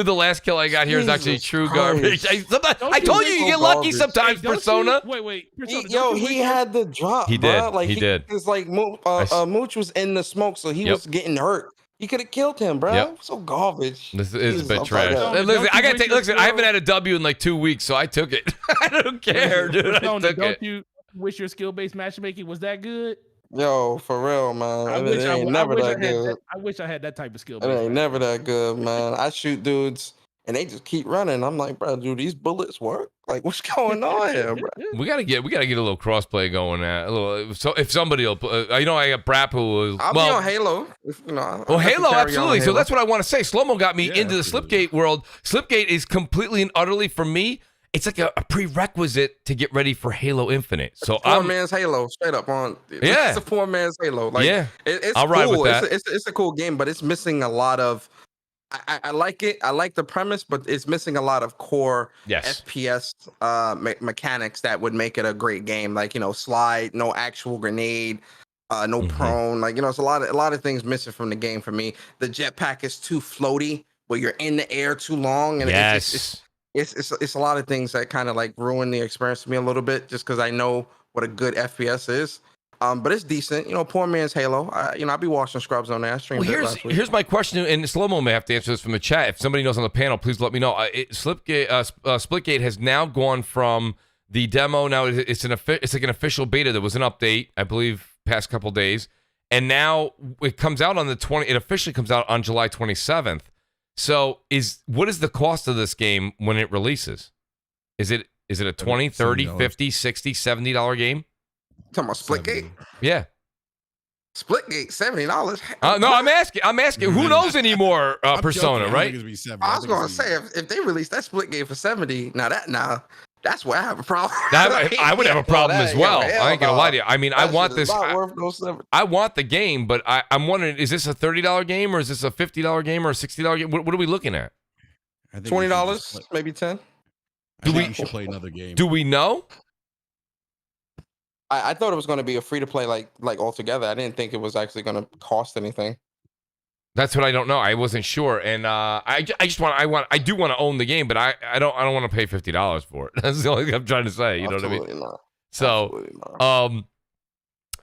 the last kill I got here is actually true garbage. I told you get lucky sometimes, Persona. Wait. Persona, he had the drop. He did. Like, he did. Because like Mooch was in the smoke, so he was getting hurt. He could have killed him, bro. Yep. So garbage. This is a bit trash. Listen, I gotta take. Listen, I haven't had a W in like 2 weeks, so I took it. I don't care, dude. Don't you wish your skill-based matchmaking was that good? Yo, for real, man. It ain't never that good. I wish I had that type of skill. It ain't never that good, man. I shoot dudes and they just keep running. I'm like, bro, do these bullets work? Like, what's going on here, bro? We gotta get a little crossplay going. A little. So if somebody will, I got BRAP who was. I'll be on Halo. Well, Halo, absolutely. So that's what I want to say. Slow-mo got me into the Slipgate world. Slipgate is completely and utterly, for me, it's like a prerequisite to get ready for Halo Infinite. So poor man's Halo, straight up on. Yeah, it's a poor man's Halo. Like, yeah, it's I'll ride with that. It's a cool game, but it's missing a lot of. I like it. I like the premise, but it's missing a lot of core FPS mechanics that would make it a great game. Like, slide, no actual grenade, no prone. Like, it's a lot of things missing from the game for me. The jetpack is too floaty, where you're in the air too long, and it's a lot of things that kind of like ruin the experience for me a little bit, just because I know what a good FPS is. But it's decent, poor man's Halo. I'll be washing scrubs on there. Here's my question, and Slow-mo may have to answer this from the chat. If somebody knows on the panel, please let me know. Splitgate has now gone from the demo. Now it's like an official beta. There was an update, I believe, past couple days, and now it comes out on the 20. It officially comes out on July 27th. So what is the cost of this game when it releases? Is it a $20, $30, $50, $60, $70 game? Talking about Splitgate? Yeah. Splitgate, $70. No, I'm asking. Who knows anymore? Persona, right? I was gonna say if they release that Splitgate for $70, that's where I have a problem. I would have a problem as well. I ain't gonna lie to you. I mean, I want this. Not worth no $70. I want the game, but I'm wondering: is this a $30 game, or is this a $50 game, or a $60 game? What are we looking at? $20, maybe $10. We should play another game. Do we know? I thought it was going to be a free to play like altogether. I didn't think it was actually going to cost anything. That's what I don't know. I wasn't sure, and I do want to own the game, but I don't want to pay $50 for it. That's the only thing I'm trying to say. You know what I mean? Not. So, and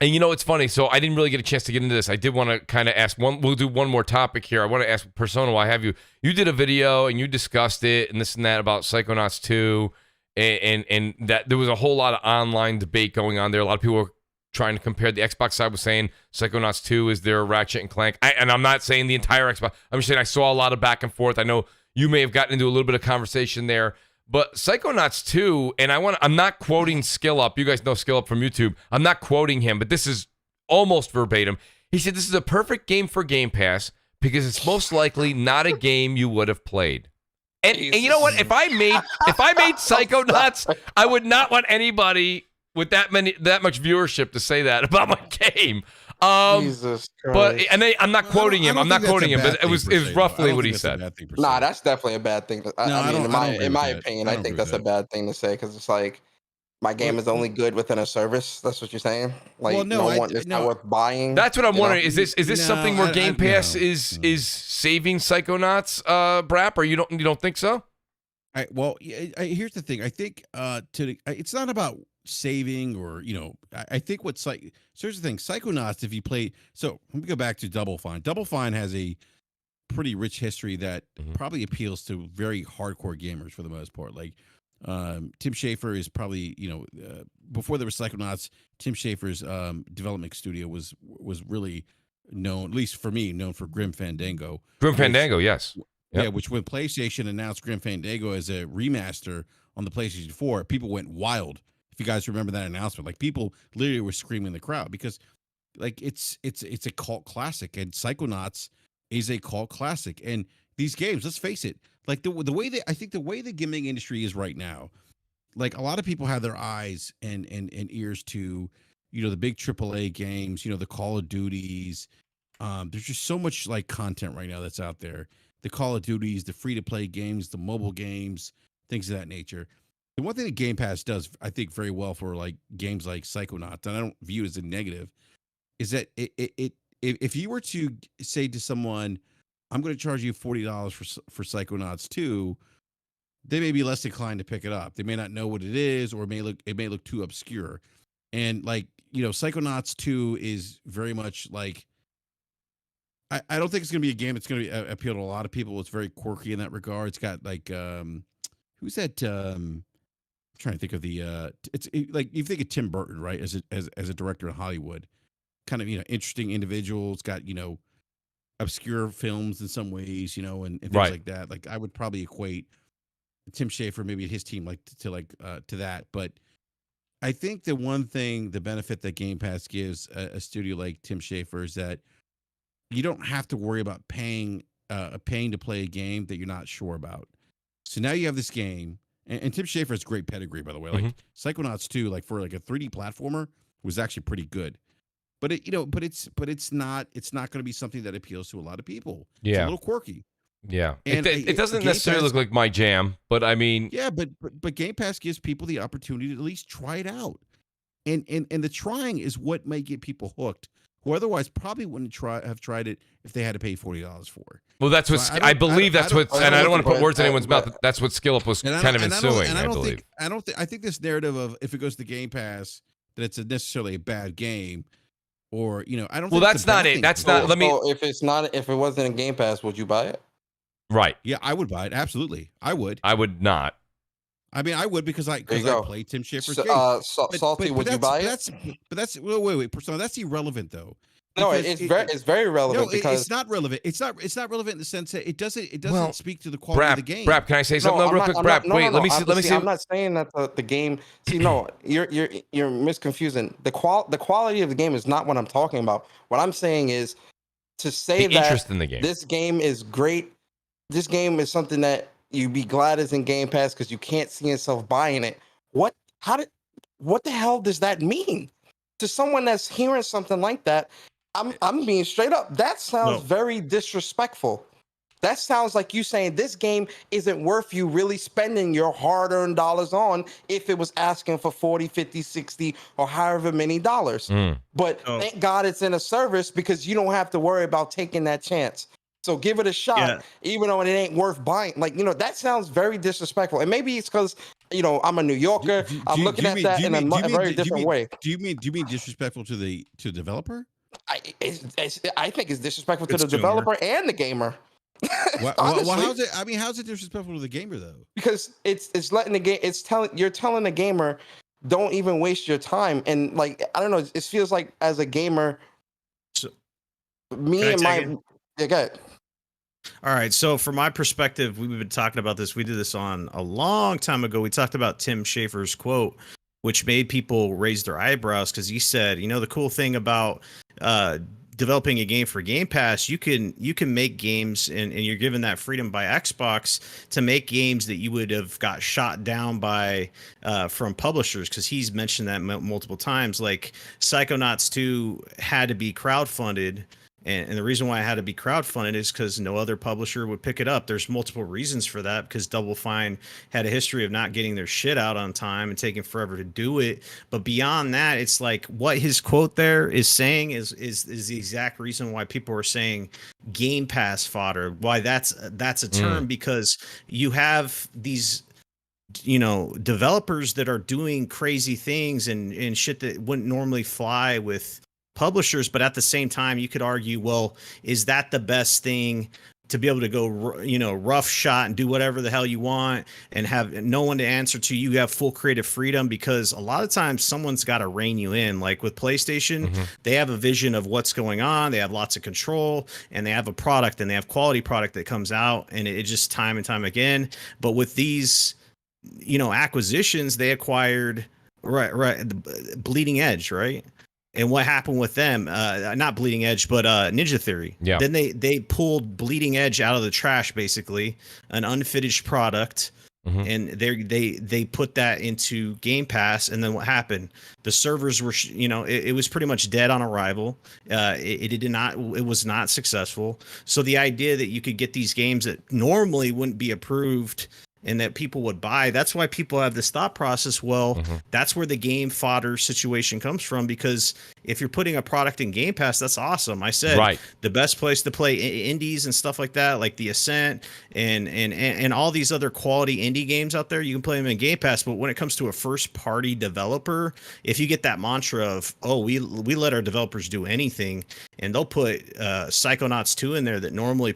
it's funny. So I didn't really get a chance to get into this. I did want to kind of ask one. We'll do one more topic here. I want to ask Persona. Why have you? You did a video and you discussed it and this and that about Psychonauts 2. And that there was a whole lot of online debate going on there. A lot of people were trying to compare. The Xbox side was saying Psychonauts 2 is their Ratchet and Clank. And I'm not saying the entire Xbox. I'm just saying I saw a lot of back and forth. I know you may have gotten into a little bit of conversation there. But Psychonauts 2, and I'm not quoting Skill Up. You guys know Skill Up from YouTube. I'm not quoting him, but this is almost verbatim. He said this is a perfect game for Game Pass because it's most likely not a game you would have played. And you know what? If I made Psychonauts, I would not want anybody with that much viewership to say that about my game. Jesus Christ. But I'm not quoting him. I'm not quoting him, but it was roughly what he said. Nah, that's definitely a bad thing. In my opinion, I think that's a bad thing to say because it's like my game is only good within a service. That's what you're saying. Like, it's not worth buying. That's what I'm wondering. Is this something where Game Pass is saving Psychonauts, BRAP, or you don't think so? Here's the thing. I think it's not about saving or I think so here's the thing. Psychonauts, if you play, so let me go back to Double Fine. Double Fine has a pretty rich history that probably appeals to very hardcore gamers for the most part. Like Tim Schafer is probably before there was Psychonauts, Tim Schafer's development studio was really known, at least for me, known for Grim Fandango. Yes. Yep. Yeah, which when PlayStation announced Grim Fandango as a remaster on the PlayStation 4, people went wild. If you guys remember that announcement, like people literally were screaming in the crowd because like it's a cult classic, and Psychonauts is a cult classic. And these games, let's face it, like the way the gaming industry is right now, like a lot of people have their eyes and ears to, the big AAA games, the Call of Duties. There's just so much like content right now that's out there. The Call of Duties, the free-to-play games, the mobile games, things of that nature. The one thing that Game Pass does, I think, very well for like games like Psychonauts, and I don't view it as a negative, is that if you were to say to someone, I'm going to charge you $40 for Psychonauts 2, they may be less inclined to pick it up. They may not know what it is, or it may look too obscure. And like, Psychonauts 2 is very much like, I don't think it's going to be a game that's going to appeal to a lot of people. It's very quirky in that regard. It's got like, who's that? I'm trying to think of like you think of Tim Burton, right? As a director in Hollywood. kind of interesting individuals, got obscure films in some ways, and things Right. like that. Like I would probably equate Tim Schafer, maybe his team, like to that. But I think the one thing, the benefit that Game Pass gives a studio like Tim Schafer is that you don't have to worry about paying to play a game that you're not sure about. So now you have this game, and Tim Schafer has great pedigree, by the way. Like Psychonauts 2, like for like a 3D platformer, was actually pretty good. But it's not going to be something that appeals to a lot of people. It's a little quirky. Yeah, and it doesn't Game necessarily Pass, look like my jam, but I mean, yeah, but Game Pass gives people the opportunity to at least try it out, and the trying is what may get people hooked, who otherwise probably wouldn't have tried it if they had to pay $40 for. Well, that's what So I believe. That's what, and I don't want to put words in anyone's mouth. but- That's what SkillUp was kind of ensuing. I believe. I think this narrative of if it goes to Game Pass that it's necessarily a bad game, or I don't. Well, think it's that's a bad not it. thing. That's not. Let me. So if it wasn't in Game Pass, would you buy it? Right. Yeah, I would buy it. Absolutely, I would. I would not. I mean, I would because I go. play Tim Schafer's So, game. Salty, would you buy it? That's wait, Persona. That's irrelevant though. No, Because it's very relevant No, because it's not relevant. It's not relevant in the sense that it doesn't Well, speak to the quality of the game. Brap, can I say something real quick? Brap, wait, let me see. Let me see. I'm not saying that the game. See, no, you're misconfusing. The quality of the game is not what I'm talking about. What I'm saying is to say The that interest in the game. this game is great. This game is something that you'd be glad is in Game Pass because you can't see yourself buying it. What the hell does that mean to someone that's hearing something like that? I'm being straight up. That sounds very disrespectful. That sounds like you saying this game isn't worth you really spending your hard-earned dollars on if it was asking for 40, 50, 60, or however many dollars. But thank God it's in a service because you don't have to worry about taking that chance. So give it a shot, even though it ain't worth buying. Like, that sounds very disrespectful. And maybe it's because, I'm a New Yorker. I'm looking at that in a very different way. Do you mean disrespectful to the developer? I think it's disrespectful to the developer and the gamer. Well, how's it? I mean, how's it disrespectful to the gamer though? Because it's letting the game. You're telling the gamer, don't even waste your time. And like, I don't know. It feels like as a gamer, go ahead. All right. So from my perspective, we've been talking about this. We did this on a long time ago. We talked about Tim Schafer's quote, which made people raise their eyebrows because he said, the cool thing about developing a game for Game Pass, you can make games and you're given that freedom by Xbox to make games that you would have got shot down by from publishers, because he's mentioned that multiple times. Like Psychonauts 2 had to be crowdfunded. And the reason why it had to be crowdfunded is because no other publisher would pick it up. There's multiple reasons for that, because Double Fine had a history of not getting their shit out on time and taking forever to do it. But beyond that, it's like what his quote there is saying is the exact reason why people are saying Game Pass fodder. Why that's a term, because you have these developers that are doing crazy things and shit that wouldn't normally fly with publishers, but at the same time you could argue, well, is that the best thing to be able to go rough shot and do whatever the hell you want and have no one to answer to? You have full creative freedom, because a lot of times someone's got to rein you in. Like with PlayStation, they have a vision of what's going on, they have lots of control, and they have a product, and they have quality product that comes out, and it just time and time again. But with these acquisitions, they acquired Bleeding Edge, right? And what happened with them? Not Bleeding Edge, but Ninja Theory. Yeah. Then they pulled Bleeding Edge out of the trash, basically, an unfinished product, and they put that into Game Pass. And then what happened? The servers were, it was pretty much dead on arrival. It was not successful. So the idea that you could get these games that normally wouldn't be approved and that people would buy, that's why people have this thought process. Well, that's where the game fodder situation comes from, because if you're putting a product in Game Pass, that's awesome. I said the best place to play indies and stuff like that, like The Ascent and all these other quality indie games out there, you can play them in Game Pass. But when it comes to a first party developer, if you get that mantra of, we let our developers do anything, and they'll put Psychonauts 2 in there that normally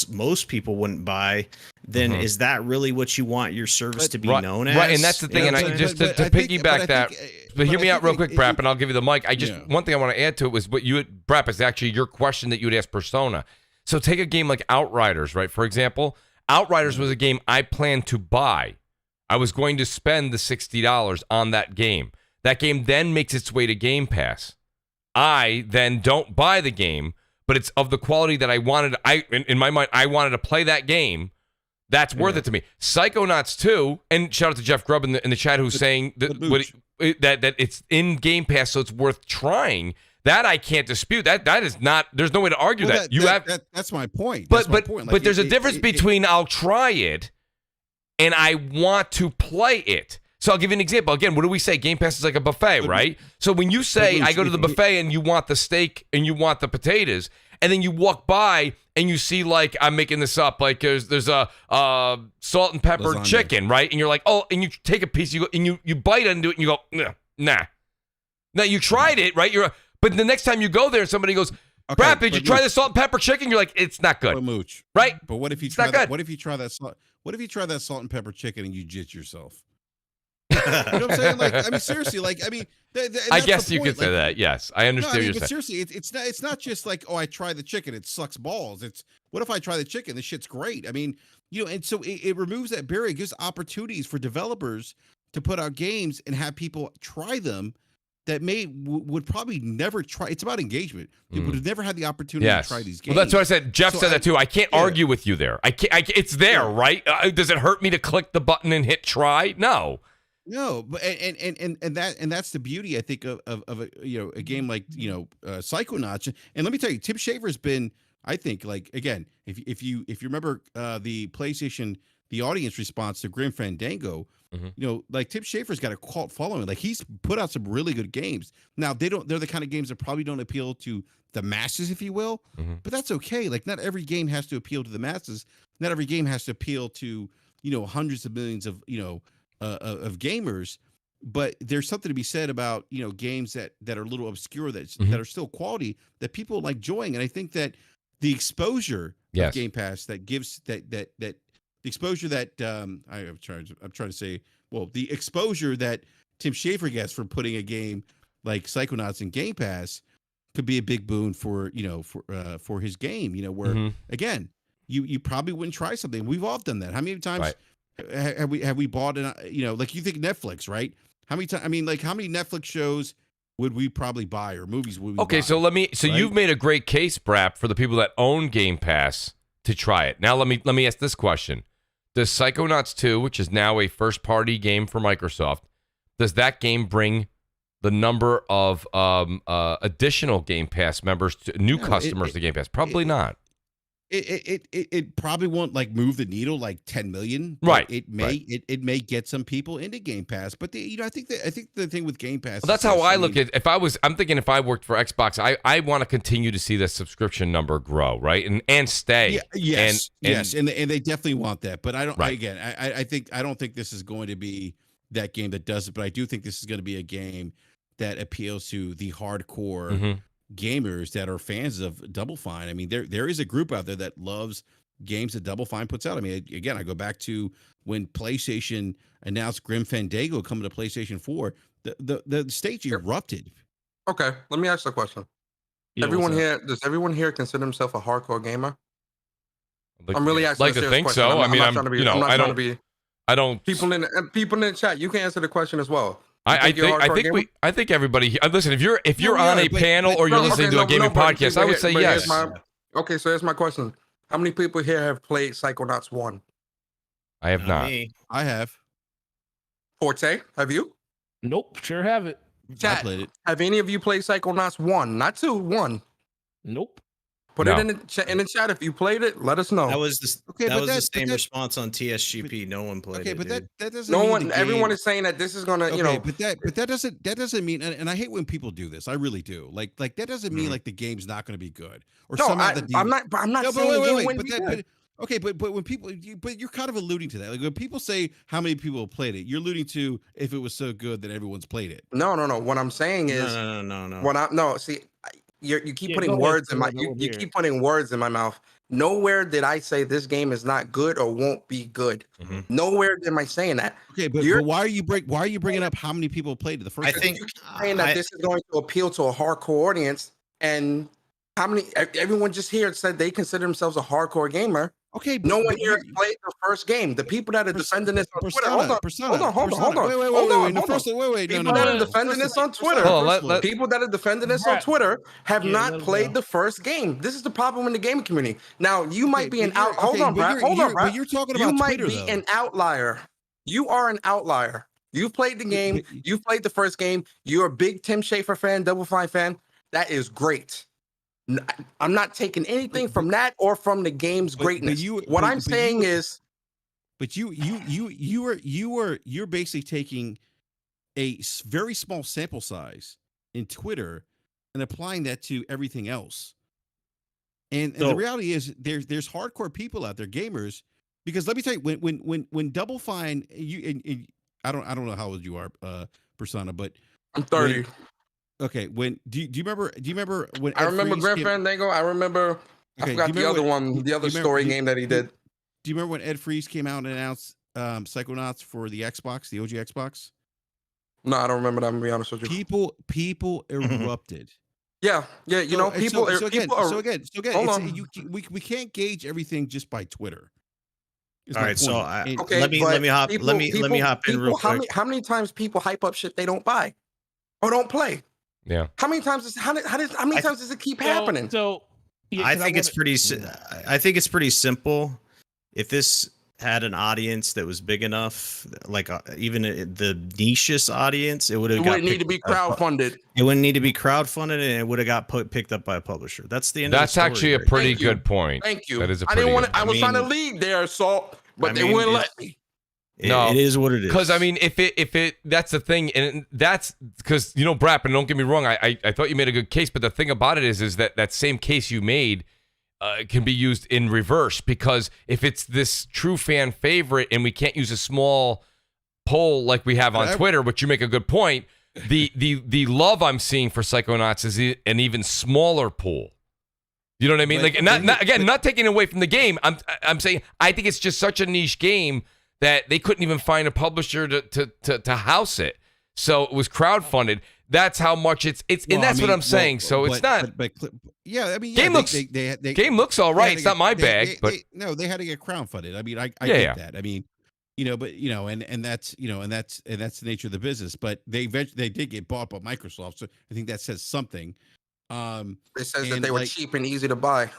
most people wouldn't buy, then is that really what you want your service to be known as? Right, and that's the thing. And I just to piggyback that, but hear me out real quick, Brap, and I'll give you the mic. One thing I want to add to it was what you had, Brap, is actually your question that you would ask Persona. So take a game like Outriders, right? For example, Outriders was a game I planned to buy. I was going to spend the $60 on that game. That game then makes its way to Game Pass. I then don't buy the game, but it's of the quality that I wanted. In my mind, I wanted to play that game. That's worth it to me. Psychonauts 2, and shout out to Jeff Grubb in the chat who's saying that it's in Game Pass, so it's worth trying. That I can't dispute. That is not. There's no way to argue that. That's my point. But there's a difference between I'll try it and I want to play it. So I'll give you an example. Again, what do we say? Game Pass is like a buffet, right? So when you say I go to the buffet and you want the steak and you want the potatoes, and then you walk by and you see, like, I'm making this up, like there's a salt and pepper chicken, right? And you're like, oh, and you take a piece, you go and you bite into it and you go, nah. Now you tried it, right? But the next time you go there and somebody goes, Brap, did you try the salt and pepper chicken? You're like, it's not good. Mooch. Right? But what if you try that? What if you try that salt and pepper chicken and you jit yourself? You know what I'm saying? Like, I mean, seriously, like, I mean, I guess you could say that. Yes, I understand. No, I mean, but seriously, it's not just like, oh, I tried the chicken, it sucks balls. It's what if I try the chicken? This shit's great. I mean, and so it removes that barrier. It gives opportunities for developers to put out games and have people try them that would probably never try. It's about engagement. People would have never had the opportunity to try these games. Well, that's what I said. Jeff said that too. I can't argue with you there. I can't. It's there, right? Does it hurt me to click the button and hit try? No. No, but and that's the beauty, I think, of a game like Psychonauts. And let me tell you, Tim Schafer's been, I think, like, again, if you remember the PlayStation, the audience response to Grim Fandango, like Tim Schafer's got a cult following. Like, he's put out some really good games. Now they're the kind of games that probably don't appeal to the masses, if you will, but that's okay. Like, not every game has to appeal to the masses. Not every game has to appeal to hundreds of millions of of gamers, but there's something to be said about games that are a little obscure that are still quality that people like enjoying. And I think that the exposure of Game Pass that gives that the exposure that I'm trying to say, well, the exposure that Tim Schafer gets from putting a game like Psychonauts in Game Pass could be a big boon for his game. Where again, you probably wouldn't try something. We've all done that. How many times? Right. Have we bought it? Like, you think Netflix, right? How many times? I mean, like, how many Netflix shows would we probably buy, or movies would we buy? Okay, so you've made a great case, Brap, for the people that own Game Pass to try it. Now let me ask this question: does Psychonauts 2, which is now a first-party game for Microsoft, does that game bring the number of additional Game Pass members, new customers to Game Pass? Probably not. It probably won't like move the needle like 10 million. Right. It may get some people into Game Pass, but I think the thing with Game Pass. Well, that's how I look at it. I'm thinking if I worked for Xbox, I want to continue to see the subscription number grow, right, and stay. Yeah, yes, and they definitely want that. But I don't. Right. I don't think this is going to be that game that does it. But I do think this is going to be a game that appeals to the hardcore gamers that are fans of Double Fine. I mean, there is a group out there that loves games that Double Fine puts out. I mean, again, I go back to when PlayStation announced Grim Fandango coming to PlayStation 4. The stage erupted. Okay, let me ask you a question. Does everyone here consider himself a hardcore gamer? I'm really asking. Like to think question. so. I'm not trying to be. I don't. People in the chat, you can answer the question as well. I think everybody. Listen, if you're on a panel or you're listening to a gaming podcast, I would say yes. Okay, so here's my question: how many people here have played Psychonauts 1? I have not. I have. Forte, have you? Nope, sure haven't. Chat, I played it. Have any of you played Psychonauts 1? Not 2, 1. Nope. Put it in the chat if you played it. Let us know. That was the same response on TSGP. No one played it. Okay, but that doesn't. No one. Everyone is saying that this is gonna. But that doesn't mean. And I hate when people do this. I really do. Like that doesn't mean like the game's not going to be good. Or no, I'm not saying the game wouldn't be good. Okay, but when people, but you're kind of alluding to that. Like when people say how many people played it, you're alluding to if it was so good that everyone's played it. No. What I'm saying is no. See, you keep putting words in my keep putting words in my mouth. Nowhere did I say this game is not good or won't be good. Nowhere am I saying that. Okay, but why are you bringing up how many people played it the first? I time? think You keep saying that this is going to appeal to a hardcore audience, and how many? Everyone just here said they consider themselves a hardcore gamer. Okay, No one here has played the first game. The people that are defending this on Twitter. Hold on. Wait. People that are defending this on Twitter. People that are defending this on Twitter have not played the first game. This is the problem in the gaming community. Now you might be an out. Hold on, Brad. But you're talking about you might Twitter, be though. an outlier. You are an outlier. You've played the game. You've played the first game. You're a big Tim Schafer fan, Double Fine fan. That is great. I'm not taking anything from that or from the game's greatness. What I'm saying is, but you're basically taking a very small sample size in Twitter and applying that to everything else. And the reality is, there's hardcore people out there, gamers. Because let me tell you, when Double Fine, I don't know how old you are, Persona, but I'm 30. Okay, do you remember when I remember Grand Fandango? I remember. I forgot the other one, the other story game that he did. Do you remember when Ed Freeze came out and announced Psychonauts for the Xbox, the OG Xbox? No, I don't remember that. I'm gonna be honest with you. People erupted. Yeah. You know, people. So again, we can't gauge everything just by Twitter. All right, so let me hop in real quick. How many times people hype up shit they don't buy or don't play? Yeah. How many times does it keep happening? I think it's pretty simple. If this had an audience that was big enough, like even the nichest audience, it wouldn't need to be crowdfunded. It wouldn't need to be crowdfunded, and it would have got picked up by a publisher. That's the end. That's of the story actually a pretty good point. Thank you. That is a I pretty didn't want good to. I was trying to lead there, but they wouldn't let me. No, it is what it is. Because I mean, if it that's the thing, and that's because BRAP, and don't get me wrong, I thought you made a good case, but the thing about it is that same case you made can be used in reverse, because if it's this true fan favorite and we can't use a small poll like we have on Twitter, which you make a good point, the love I'm seeing for Psychonauts is an even smaller pool. You know what I mean? Not taking away from the game. I'm saying I think it's just such a niche game that they couldn't even find a publisher to house it. So it was crowdfunded. That's how much it's and that's what I'm saying. So it's not. Yeah, I mean, game looks game looks all right. It's not my bag, but no, they had to get crowdfunded. I mean, I get that. I mean, and that's the nature of the business. But they did get bought by Microsoft, so I think that says something. It says that they were cheap and easy to buy.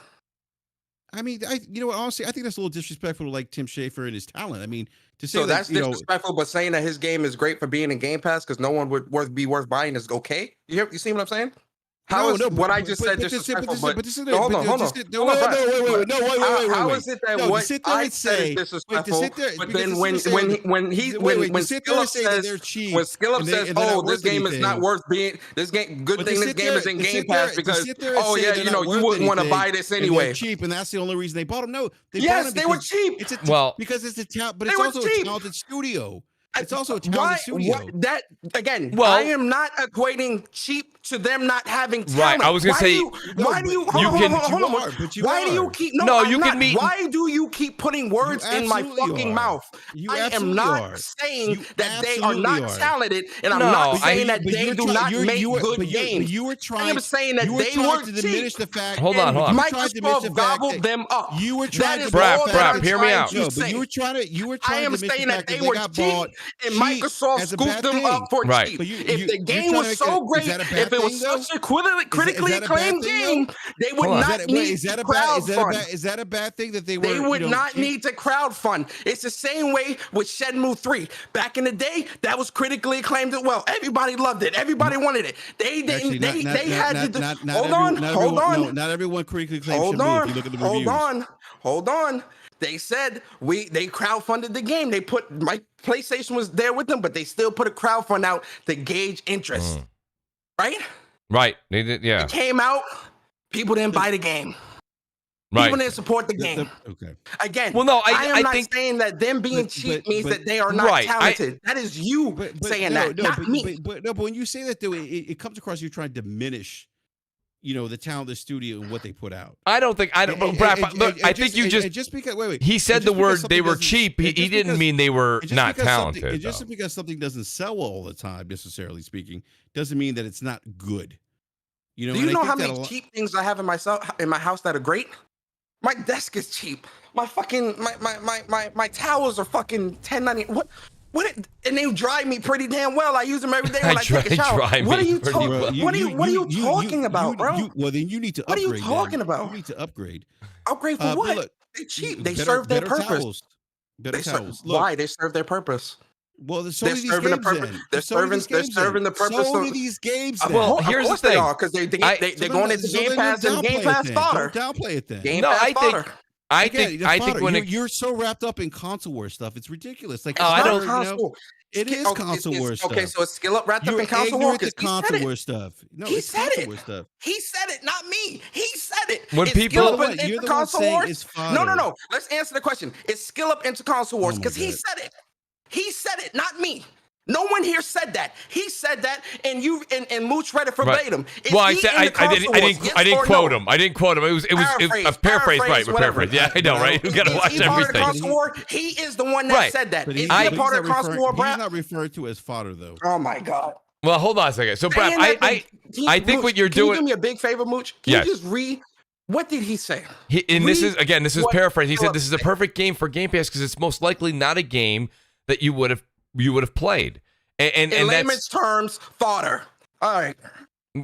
I mean, honestly, I think that's a little disrespectful to Tim Schafer and his talent. I mean, to say so that's disrespectful, but saying that his game is great for being in Game Pass because no one would be worth buying is okay. You see what I'm saying? How is what I just said disrespectful? Hold on. How is it that what I said is disrespectful? But then when Skillup says, "Oh, this game is not worth being this game. Good thing this game is in Game Pass because you wouldn't want to buy this anyway." Cheap, and that's the only reason they bought them. No, they were cheap. Because it's a talent, but it's also a talented studio. It's also a talented studio. I am not equating cheap to them not having talent. Right, I was gonna say. Why do you keep putting words in my fucking mouth? I am not saying that they are not talented, and I'm not saying that they do not make good games. I am saying that they were cheap. Hold on. Microsoft gobbled them up. You were trying to BRAP, hear me out. You were trying to. I am saying that they were cheap, and Microsoft scooped them up for cheap. If the game was so great, if it was such a critically acclaimed game, they would not need to crowdfund. Is that a bad thing that they were? They would not need to crowdfund. It's the same way with Shenmue 3. Back in the day, that was critically acclaimed as well. Everybody loved it. Everybody wanted it. They had to. Hold on. Not everyone critically acclaimed Shenmue. If you look at the reviews. Hold on. They said they crowdfunded the game. My PlayStation was there with them, but they still put a crowdfund out to gauge interest. Right? They did, yeah. It came out, people didn't buy the game. Right. People didn't support the game. Okay. Again, well, no, I am not saying that them being cheap means that they are not talented. That is you saying that, not me. But when you say that, though, it comes across you're trying to diminish the talent of the studio and what they put out. I don't think I don't. I think you just because wait. He said the word they were doesn't- cheap. and He just didn't because- mean they were and just not because talented. and just though. because something doesn't sell all the time, necessarily speaking, doesn't mean that it's not good. Do and you I know think how that many cheap things I have in my house that are great? My desk is cheap. My fucking my towels are fucking $10.90. What? And they dry me pretty damn well. I use them every day when I take a shower. What are you talking? What are you talking about, bro? Well, then you need to What are upgrade. you talking about? You need to upgrade. Upgrade for But what? look, They're cheap. They better- serve their better purpose. Towels. Better They towels. serve, why? They serve their purpose. Well, so They're do these serving the games purpose. then. They're So do serving. these They're games serving the then. purpose. So do these games then. Well, Of here's the course they thing. are, because they're So going then- into so Game then Pass and downplay Game it Pass then. fodder. Don't downplay it then. Game No, Pass I fodder. think when you're so wrapped up in console war stuff, it's ridiculous. Like, Oh, I It's don't- not console. It is Okay, console war stuff. Okay, so it's skill up wrapped up You're in console war. ignorant to 'Cause he said console it. war stuff. No, He it's said console it. war stuff. He said it, not me. He said it. When It's people- skill up You're into the one console saying wars. it's No. fodder. Let's answer the question. It's skill up into console wars Oh my because he God. said it. He said it, not me. No one here said that. He said that, and you and Mooch read it verbatim. Is Well, I he said in the console wars? Yes I didn't or quote no? him. I didn't quote him. It was a paraphrase, right? We're whatever. paraphrase. Yeah, I know, right? You got to Is watch he part of the everything. console war? He is the one that Right. said that. But Is he's, he a but part he's of the not console referring, war, he's Brad? not referred to as fodder, though. Oh my God. Well, hold on a second. So, Brad, Saying that, I think Mooch, what you're can you doing. do me a big favor, Mooch? Can Yes. you just read? What did he say? This is what paraphrase. He said Philip this is a said. perfect game for Game Pass because it's most likely not a game that you would have played. And In that's, layman's terms, fodder. All right.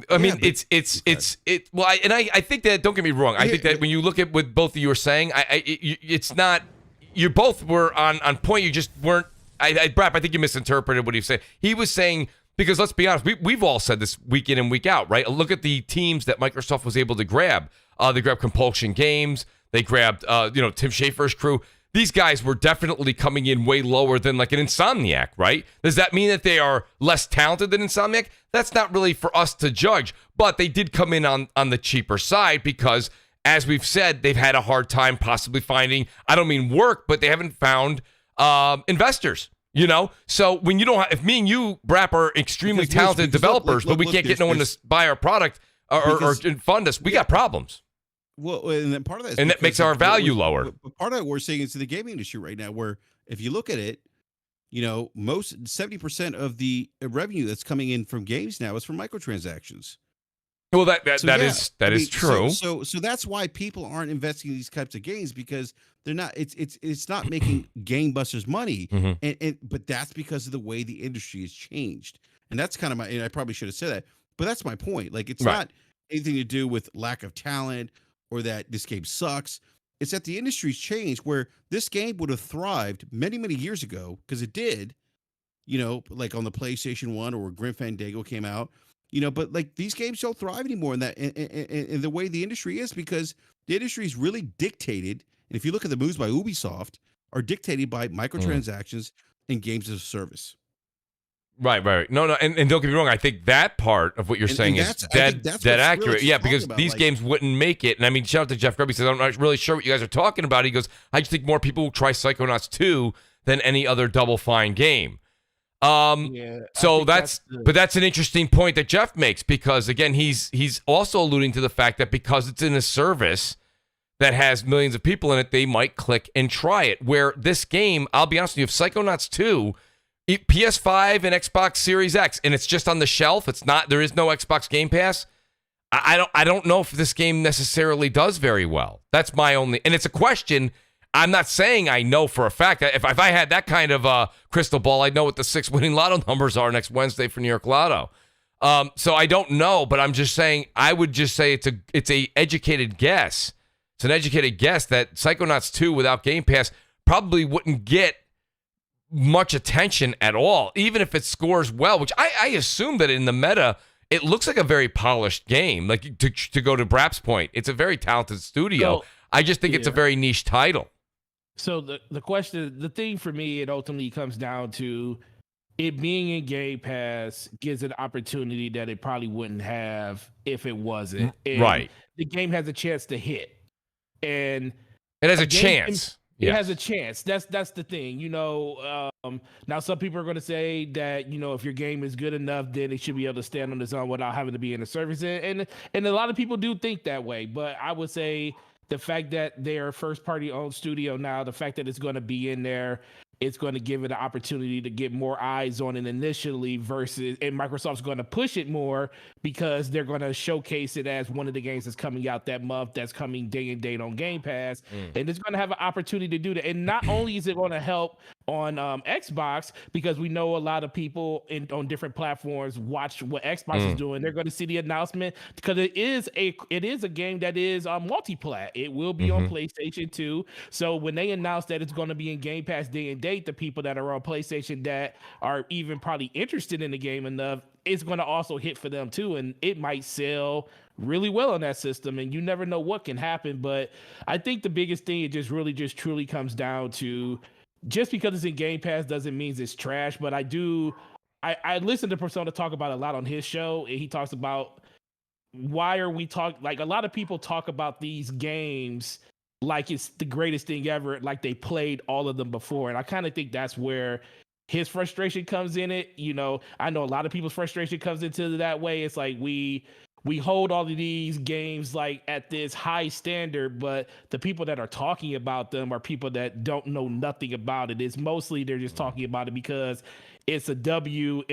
I mean, but- I think that, don't get me wrong. I think that when you look at what both of you are saying, it's not, you both were on point. You just weren't, BRAP, I think you misinterpreted what he said. He was saying, because let's be honest, we've all said this week in and week out, right? Look at the teams that Microsoft was able to grab. They grabbed Compulsion Games. They grabbed, Tim Schafer's crew. These guys were definitely coming in way lower than like an Insomniac, right? Does that mean that they are less talented than Insomniac? That's not really for us to judge, but they did come in on the cheaper side because, as we've said, they've had a hard time possibly finding, I don't mean work, but they haven't found investors, So when you don't have, if me and you, BRAP, are extremely Because talented look, developers, but we look, can't get no one there's- to buy our product or fund us, we got problems. Well, and then part of that, And that makes our value lower. But part of it we're seeing is in the gaming industry right now, where if you look at it, most 70% of the revenue that's coming in from games now is from microtransactions. Well, that So, is I mean, true. So that's why people aren't investing in these types of games, because they're not. It's not making gangbusters money, Mhm. but that's because of the way the industry has changed, and that's kind of and I probably should have said that, but that's my point. Like, it's Right. not anything to do with lack of talent or that this game sucks. It's that the industry's changed, where this game would have thrived many, many years ago, because it did, like on the PlayStation 1 or when Grim Fandango came out, but like these games don't thrive anymore in that in the way the industry is, because the industry is really dictated. And if you look at the moves by Ubisoft, are dictated by microtransactions and games as a service. Right. No, and don't get me wrong. I think that part of what you're And saying is that's- I think that's dead what's accurate. really Yeah, talking because about, these like- games wouldn't make it. And I mean, shout out to Jeff Grubb. He says, I'm not really sure what you guys are talking about. He goes, I just think more people will try Psychonauts 2 than any other Double Fine game. Yeah, I So think but that's an interesting point that Jeff makes, because again, he's also alluding to the fact that because it's in a service that has millions of people in it, they might click and try it. Where this game, I'll be honest with you, if Psychonauts 2, PS5 and Xbox Series X, and it's just on the shelf, there is no Xbox Game Pass, I don't know if this game necessarily does very well. That's my only, and it's a question. I'm not saying I know for a fact. If I had that kind of crystal ball, I'd know what the 6 winning lotto numbers are next Wednesday for New York Lotto. So I don't know, but I'm just saying, I would just say it's a educated guess. It's an educated guess that Psychonauts 2 without Game Pass probably wouldn't get much attention at all, even if it scores well, which I assume that in the meta, it looks like a very polished game. Like, to go to BRAP's point, it's a very talented studio. So, I just think it's a very niche title. So the thing for me, it ultimately comes down to it being in Game Pass gives an opportunity that it probably wouldn't have if it wasn't. And Right. The game has a chance to hit. And It has a game chance. It has a chance. That's the thing. Now some people are going to say that, if your game is good enough, then it should be able to stand on its own without having to be in a service. And a lot of people do think that way. But I would say the fact that they're a first party owned studio now, the fact that it's going to be in there, it's going to give it an opportunity to get more eyes on it initially and Microsoft's going to push it more because they're going to showcase it as one of the games that's coming out that month, that's coming day and date on Game Pass. And it's going to have an opportunity to do that. And not only is it going to help on Xbox, because we know a lot of people on different platforms watch what Xbox is doing. They're going to see the announcement because it is a game that is multi-plat. It will be on PlayStation 2. So when they announce that it's going to be in Game Pass day and date, the people that are on PlayStation that are even probably interested in the game enough, it's going to also hit for them too. And it might sell really well on that system. And you never know what can happen. But I think the biggest thing, it just truly comes down to, just because it's in Game Pass doesn't mean it's trash, but I listen to Persona talk about a lot on his show, and he talks about why are we like a lot of people talk about these games like it's the greatest thing ever, like they played all of them before. And I kind of think that's where his frustration comes in it. I know a lot of people's frustration comes into that way. It's like we hold all of these games like at this high standard, but the people that are talking about them are people that don't know nothing about it. It's mostly they're just talking about it because it's a W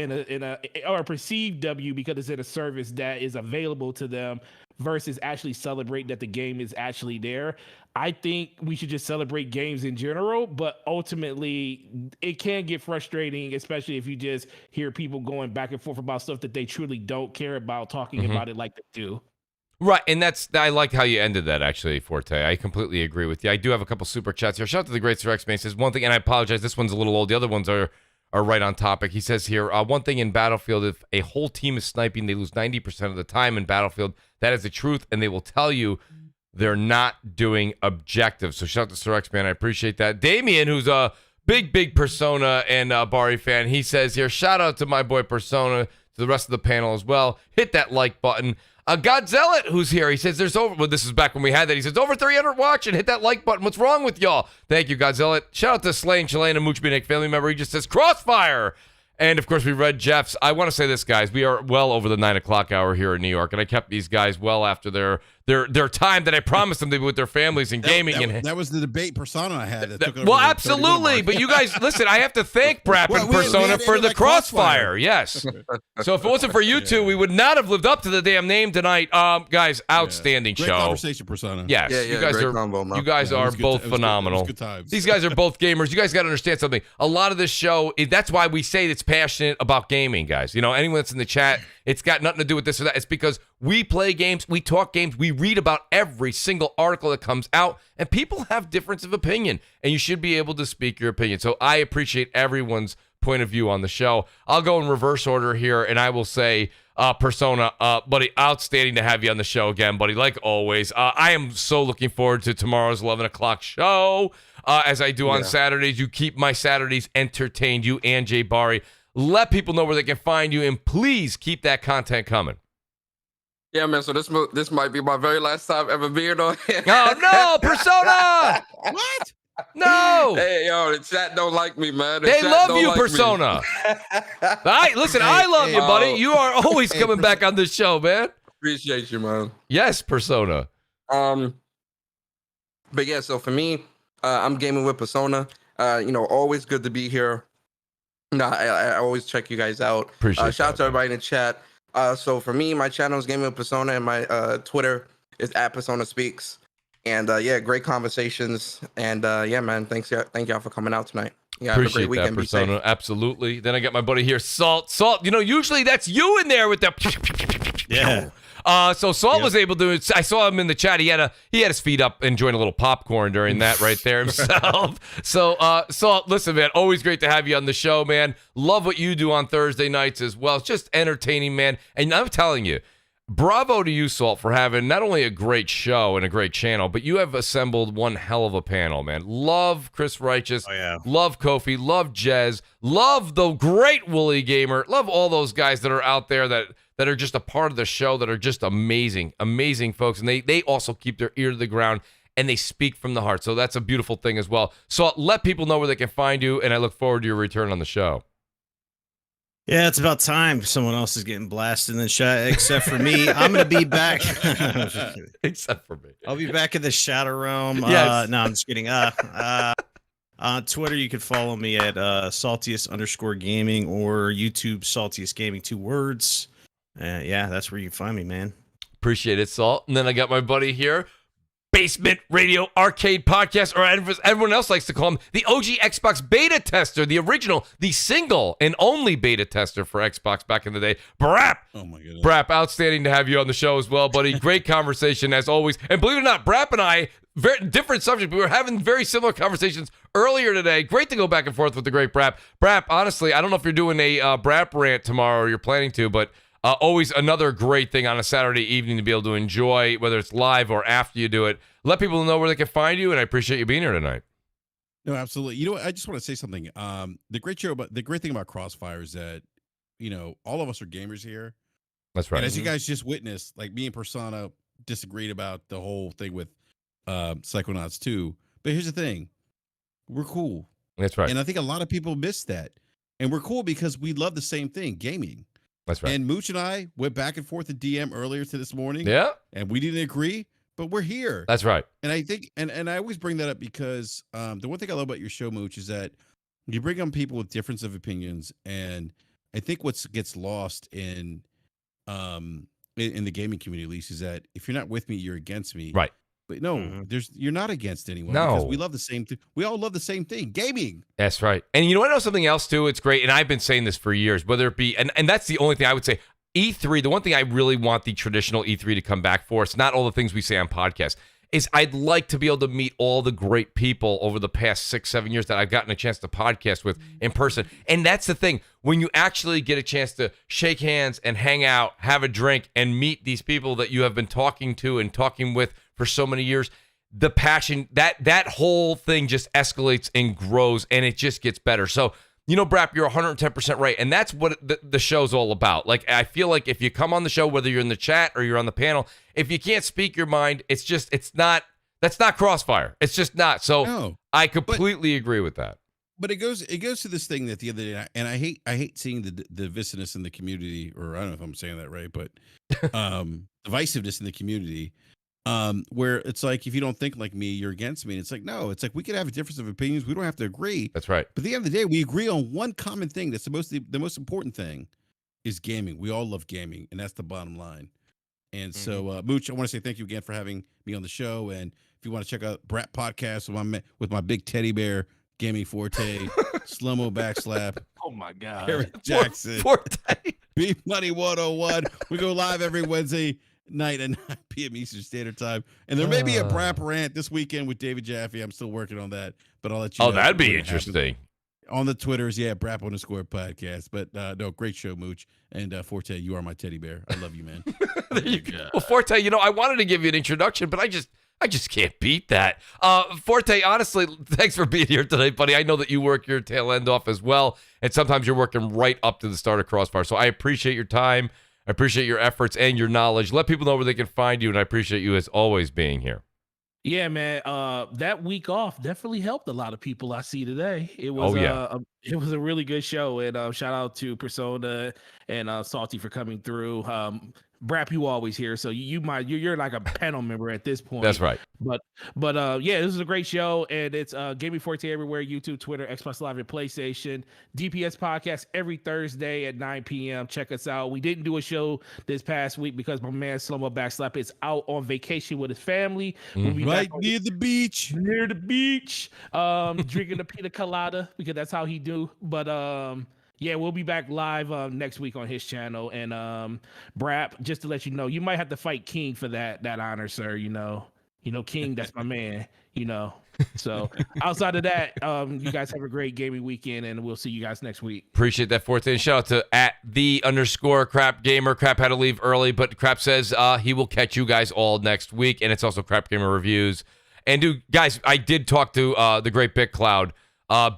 or a perceived W because it's in a service that is available to them versus actually celebrating that the game is actually there. I think we should just celebrate games in general, but ultimately it can get frustrating, especially if you just hear people going back and forth about stuff that they truly don't care about, talking about it like they do. Right, and I like how you ended that, actually, Forte. I completely agree with you. I do have a couple super chats here. Shout out to the great Sir X-Man. Says one thing, and I apologize, this one's a little old. The other ones are right on topic. He says here, one thing in Battlefield, if a whole team is sniping, they lose 90% of the time in Battlefield. That is the truth, and they will tell you they're not doing objectives. So shout out to Sir X-Man. I appreciate that. Damion, who's a big Persona and Bari fan, he says here, shout out to my boy Persona, to the rest of the panel as well. Hit that like button. Godzilla, who's here, he says this is back when we had that. He says over 300 watching. Hit that like button. What's wrong with y'all? Thank you, Godzilla. Shout out to SlaynChilean and Mooch Maniac family member. He just says CrossFire. And, of course, we read Jeff's. I want to say this, guys. We are well over the 9 o'clock hour here in New York, and I kept these guys well after their time that I promised them they'd be with their families and gaming. That was the debate Persona I had. Well, absolutely. But you guys, listen, I have to thank BRAP and Persona for the Crossfire. Yes. So if it wasn't for you two, we would not have lived up to the damn name tonight. Guys, outstanding great show. Conversation, Persona. Yes. You guys are, combo, you guys are both phenomenal. Good times. These guys are both gamers. You guys got to understand something. A lot of this show, that's why we say it's passionate about gaming, guys. Anyone that's in the chat, it's got nothing to do with this or that. It's because we play games, we talk games, we read about every single article that comes out, and people have difference of opinion, and you should be able to speak your opinion. So I appreciate everyone's point of view on the show. I'll go in reverse order here, and I will say, Persona, buddy, outstanding to have you on the show again, buddy, like always. I am so looking forward to tomorrow's 11 o'clock show, as I do on Saturdays. You keep my Saturdays entertained, you and Jay Bari. Let people know where they can find you, and please keep that content coming. Yeah, man. So this might be my very last time ever being on here. Oh no, Persona! What? No! Hey, yo, the chat don't like me, man. They love you, Persona. Listen, I love you, buddy. You are always coming back on this show, man. Appreciate you, man. Yes, Persona. But yeah, so for me, I'm gaming with Persona. Always good to be here. I always check you guys out. Appreciate shout out to everybody in the chat. So for me, my channel is Gaming with Persona, and my Twitter is @PersonaSpeaks. And great conversations. And man, thank y'all for coming out tonight. Yeah, appreciate have a great weekend. That, Persona. Absolutely. Then I got my buddy here, Salt. Usually that's you in there with the So Salt was able to. I saw him in the chat. He had his feet up, enjoying a little popcorn during that right there himself. So Salt, listen, man, always great to have you on the show, man. Love what you do on Thursday nights as well. It's just entertaining, man. And I'm telling you, bravo to you, Salt, for having not only a great show and a great channel, but you have assembled one hell of a panel, man. Love Chris Righteous. Love Kofi. Love Jez. Love the great WoolleyGamer. Love all those guys that are out there that are just a part of the show, that are just amazing folks. And they also keep their ear to the ground and they speak from the heart. So that's a beautiful thing as well. So let people know where they can find you, and I look forward to your return on the show. Yeah, it's about time. Someone else is getting blasted in the chat, except for me. I'm going to be back. Except for me. I'll be back in the Shadow Realm. Yes. No, I'm just kidding. On Twitter, you can follow me at saltiest_gaming or YouTube saltiest gaming, 2 words. Yeah, that's where you can find me, man. Appreciate it, Salt. And then I got my buddy here, Basement Radio Arcade Podcast, or as everyone else likes to call him, the OG Xbox beta tester, the original, the single and only beta tester for Xbox back in the day, BRAP. Oh my goodness. BRAP, outstanding to have you on the show as well, buddy. Great conversation as always. And believe it or not, BRAP and I, very different subject. We were having very similar conversations earlier today. Great to go back and forth with the great BRAP. BRAP, honestly, I don't know if you're doing a BRAP rant tomorrow or you're planning to, but always another great thing on a Saturday evening to be able to enjoy, whether it's live or after you do it. Let people know where they can find you, and I appreciate you being here tonight. No, absolutely. You know what? I just want to say something. The great thing about CrossFire is that, all of us are gamers here. That's right. And as you guys just witnessed, like me and Persona disagreed about the whole thing with Psychonauts 2. But here's the thing. We're cool. That's right. And I think a lot of people miss that. And we're cool because we love the same thing, gaming. That's right. And Mooch and I went back and forth in DM earlier to this morning. Yeah. And we didn't agree, but we're here. That's right. And I think, and I always bring that up because the one thing I love about your show, Mooch, is that you bring on people with difference of opinions. And I think what gets lost in the gaming community, at least, is that if you're not with me, you're against me. Right. But no, you're not against anyone. No. Because we love the same thing. We all love the same thing, gaming. That's right. And you know what? I know something else too. It's great. And I've been saying this for years, whether it be, and that's the only thing I would say. E3, the one thing I really want the traditional E3 to come back for, it's not all the things we say on podcasts, is I'd like to be able to meet all the great people over the past 6-7 years that I've gotten a chance to podcast with in person. And that's the thing. When you actually get a chance to shake hands and hang out, have a drink, and meet these people that you have been talking to and talking with for so many years, the passion, that whole thing just escalates and grows, and it just gets better. So, BRAP, you're 110% right, and that's what the show's all about. Like, I feel like if you come on the show, whether you're in the chat or you're on the panel, if you can't speak your mind, that's not Crossfire. It's just not. So No, I completely agree with that. but it goes to this thing that the other day, and I hate seeing the divisiveness in the community, or I don't know if I'm saying that right, but divisiveness in the community. Where it's like, if you don't think like me, you're against me. And it's like, no, it's like we could have a difference of opinions. We don't have to agree. That's right. But at the end of the day, we agree on one common thing. That's the most important thing is gaming. We all love gaming, and that's the bottom line. And so, Mooch, I want to say thank you again for having me on the show. And if you want to check out BRAP podcast with my big teddy bear, Gaming Forte, Slow-Mo Backslap, Oh my God. Eric Jackson, Forte. Beef Money 101. We go live every Wednesday night at 9 p.m. Eastern Standard Time. And there may be a BRAP rant this weekend with David Jaffe. I'm still working on that, but I'll let you know. Oh, that'd be interesting. On the Twitters, yeah, BRAP_podcast. But no, great show, Mooch. And Forte, you are my teddy bear. I love you, man. There you go. Well, Forte, I wanted to give you an introduction, but I just can't beat that. Forte, honestly, thanks for being here today, buddy. I know that you work your tail end off as well, and sometimes you're working right up to the start of Crossfire. So I appreciate your time. I appreciate your efforts and your knowledge. Let people know where they can find you, and I appreciate you as always being here. Yeah, man. That week off definitely helped a lot of people I see today. It was it was a really good show, and shout out to Persona and Salty for coming through. BRAP, you always here, so you're like a panel member at this point. That's right. But yeah, this is a great show, and it's Gaming Forte everywhere: YouTube, Twitter, Xbox Live, and PlayStation. DPS podcast every Thursday at 9 p.m. Check us out. We didn't do a show this past week because my man Slow-Mo Backslap is out on vacation with his family. We'll be Right back near the beach. near the beach, drinking a pina colada because that's how he do. But yeah, we'll be back live next week on his channel. And BRAP, just to let you know, you might have to fight King for that honor, sir. King, that's my man. So outside of that, you guys have a great gaming weekend, and we'll see you guys next week. Appreciate that, Forte. And shout out to @the_Crap Gamer. Crap had to leave early, but Crap says he will catch you guys all next week, and it's also Crap Gamer Reviews. And guys, I did talk to the great Bit Cloud.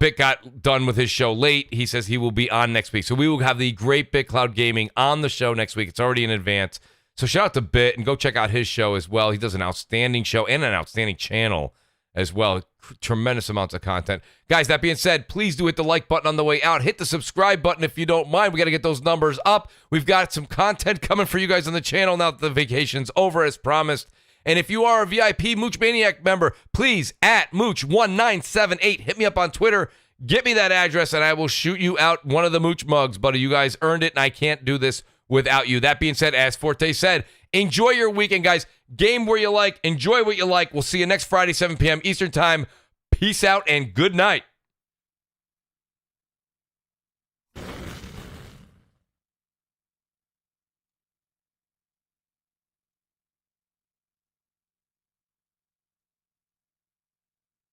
Bit got done with his show late. He says he will be on next week. So we will have the great Bit Cloud Gaming on the show next week. It's already in advance. So shout out to Bit and go check out his show as well. He does an outstanding show and an outstanding channel as well. Tremendous amounts of content. Guys, that being said, please do hit the like button on the way out. Hit the subscribe button if you don't mind. We got to get those numbers up. We've got some content coming for you guys on the channel now that the vacation's over as promised. And if you are a VIP Mooch Maniac member, please, at Mooch1978, hit me up on Twitter. Get me that address, and I will shoot you out one of the Mooch mugs, buddy. You guys earned it, and I can't do this without you. That being said, as Forte said, enjoy your weekend, guys. Game where you like. Enjoy what you like. We'll see you next Friday, 7 p.m. Eastern Time. Peace out, and good night.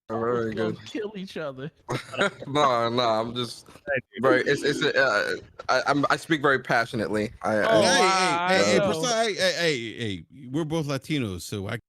Very good. Kill each other. No, I'm just very. I speak very passionately. Hey, we're both Latinos, so I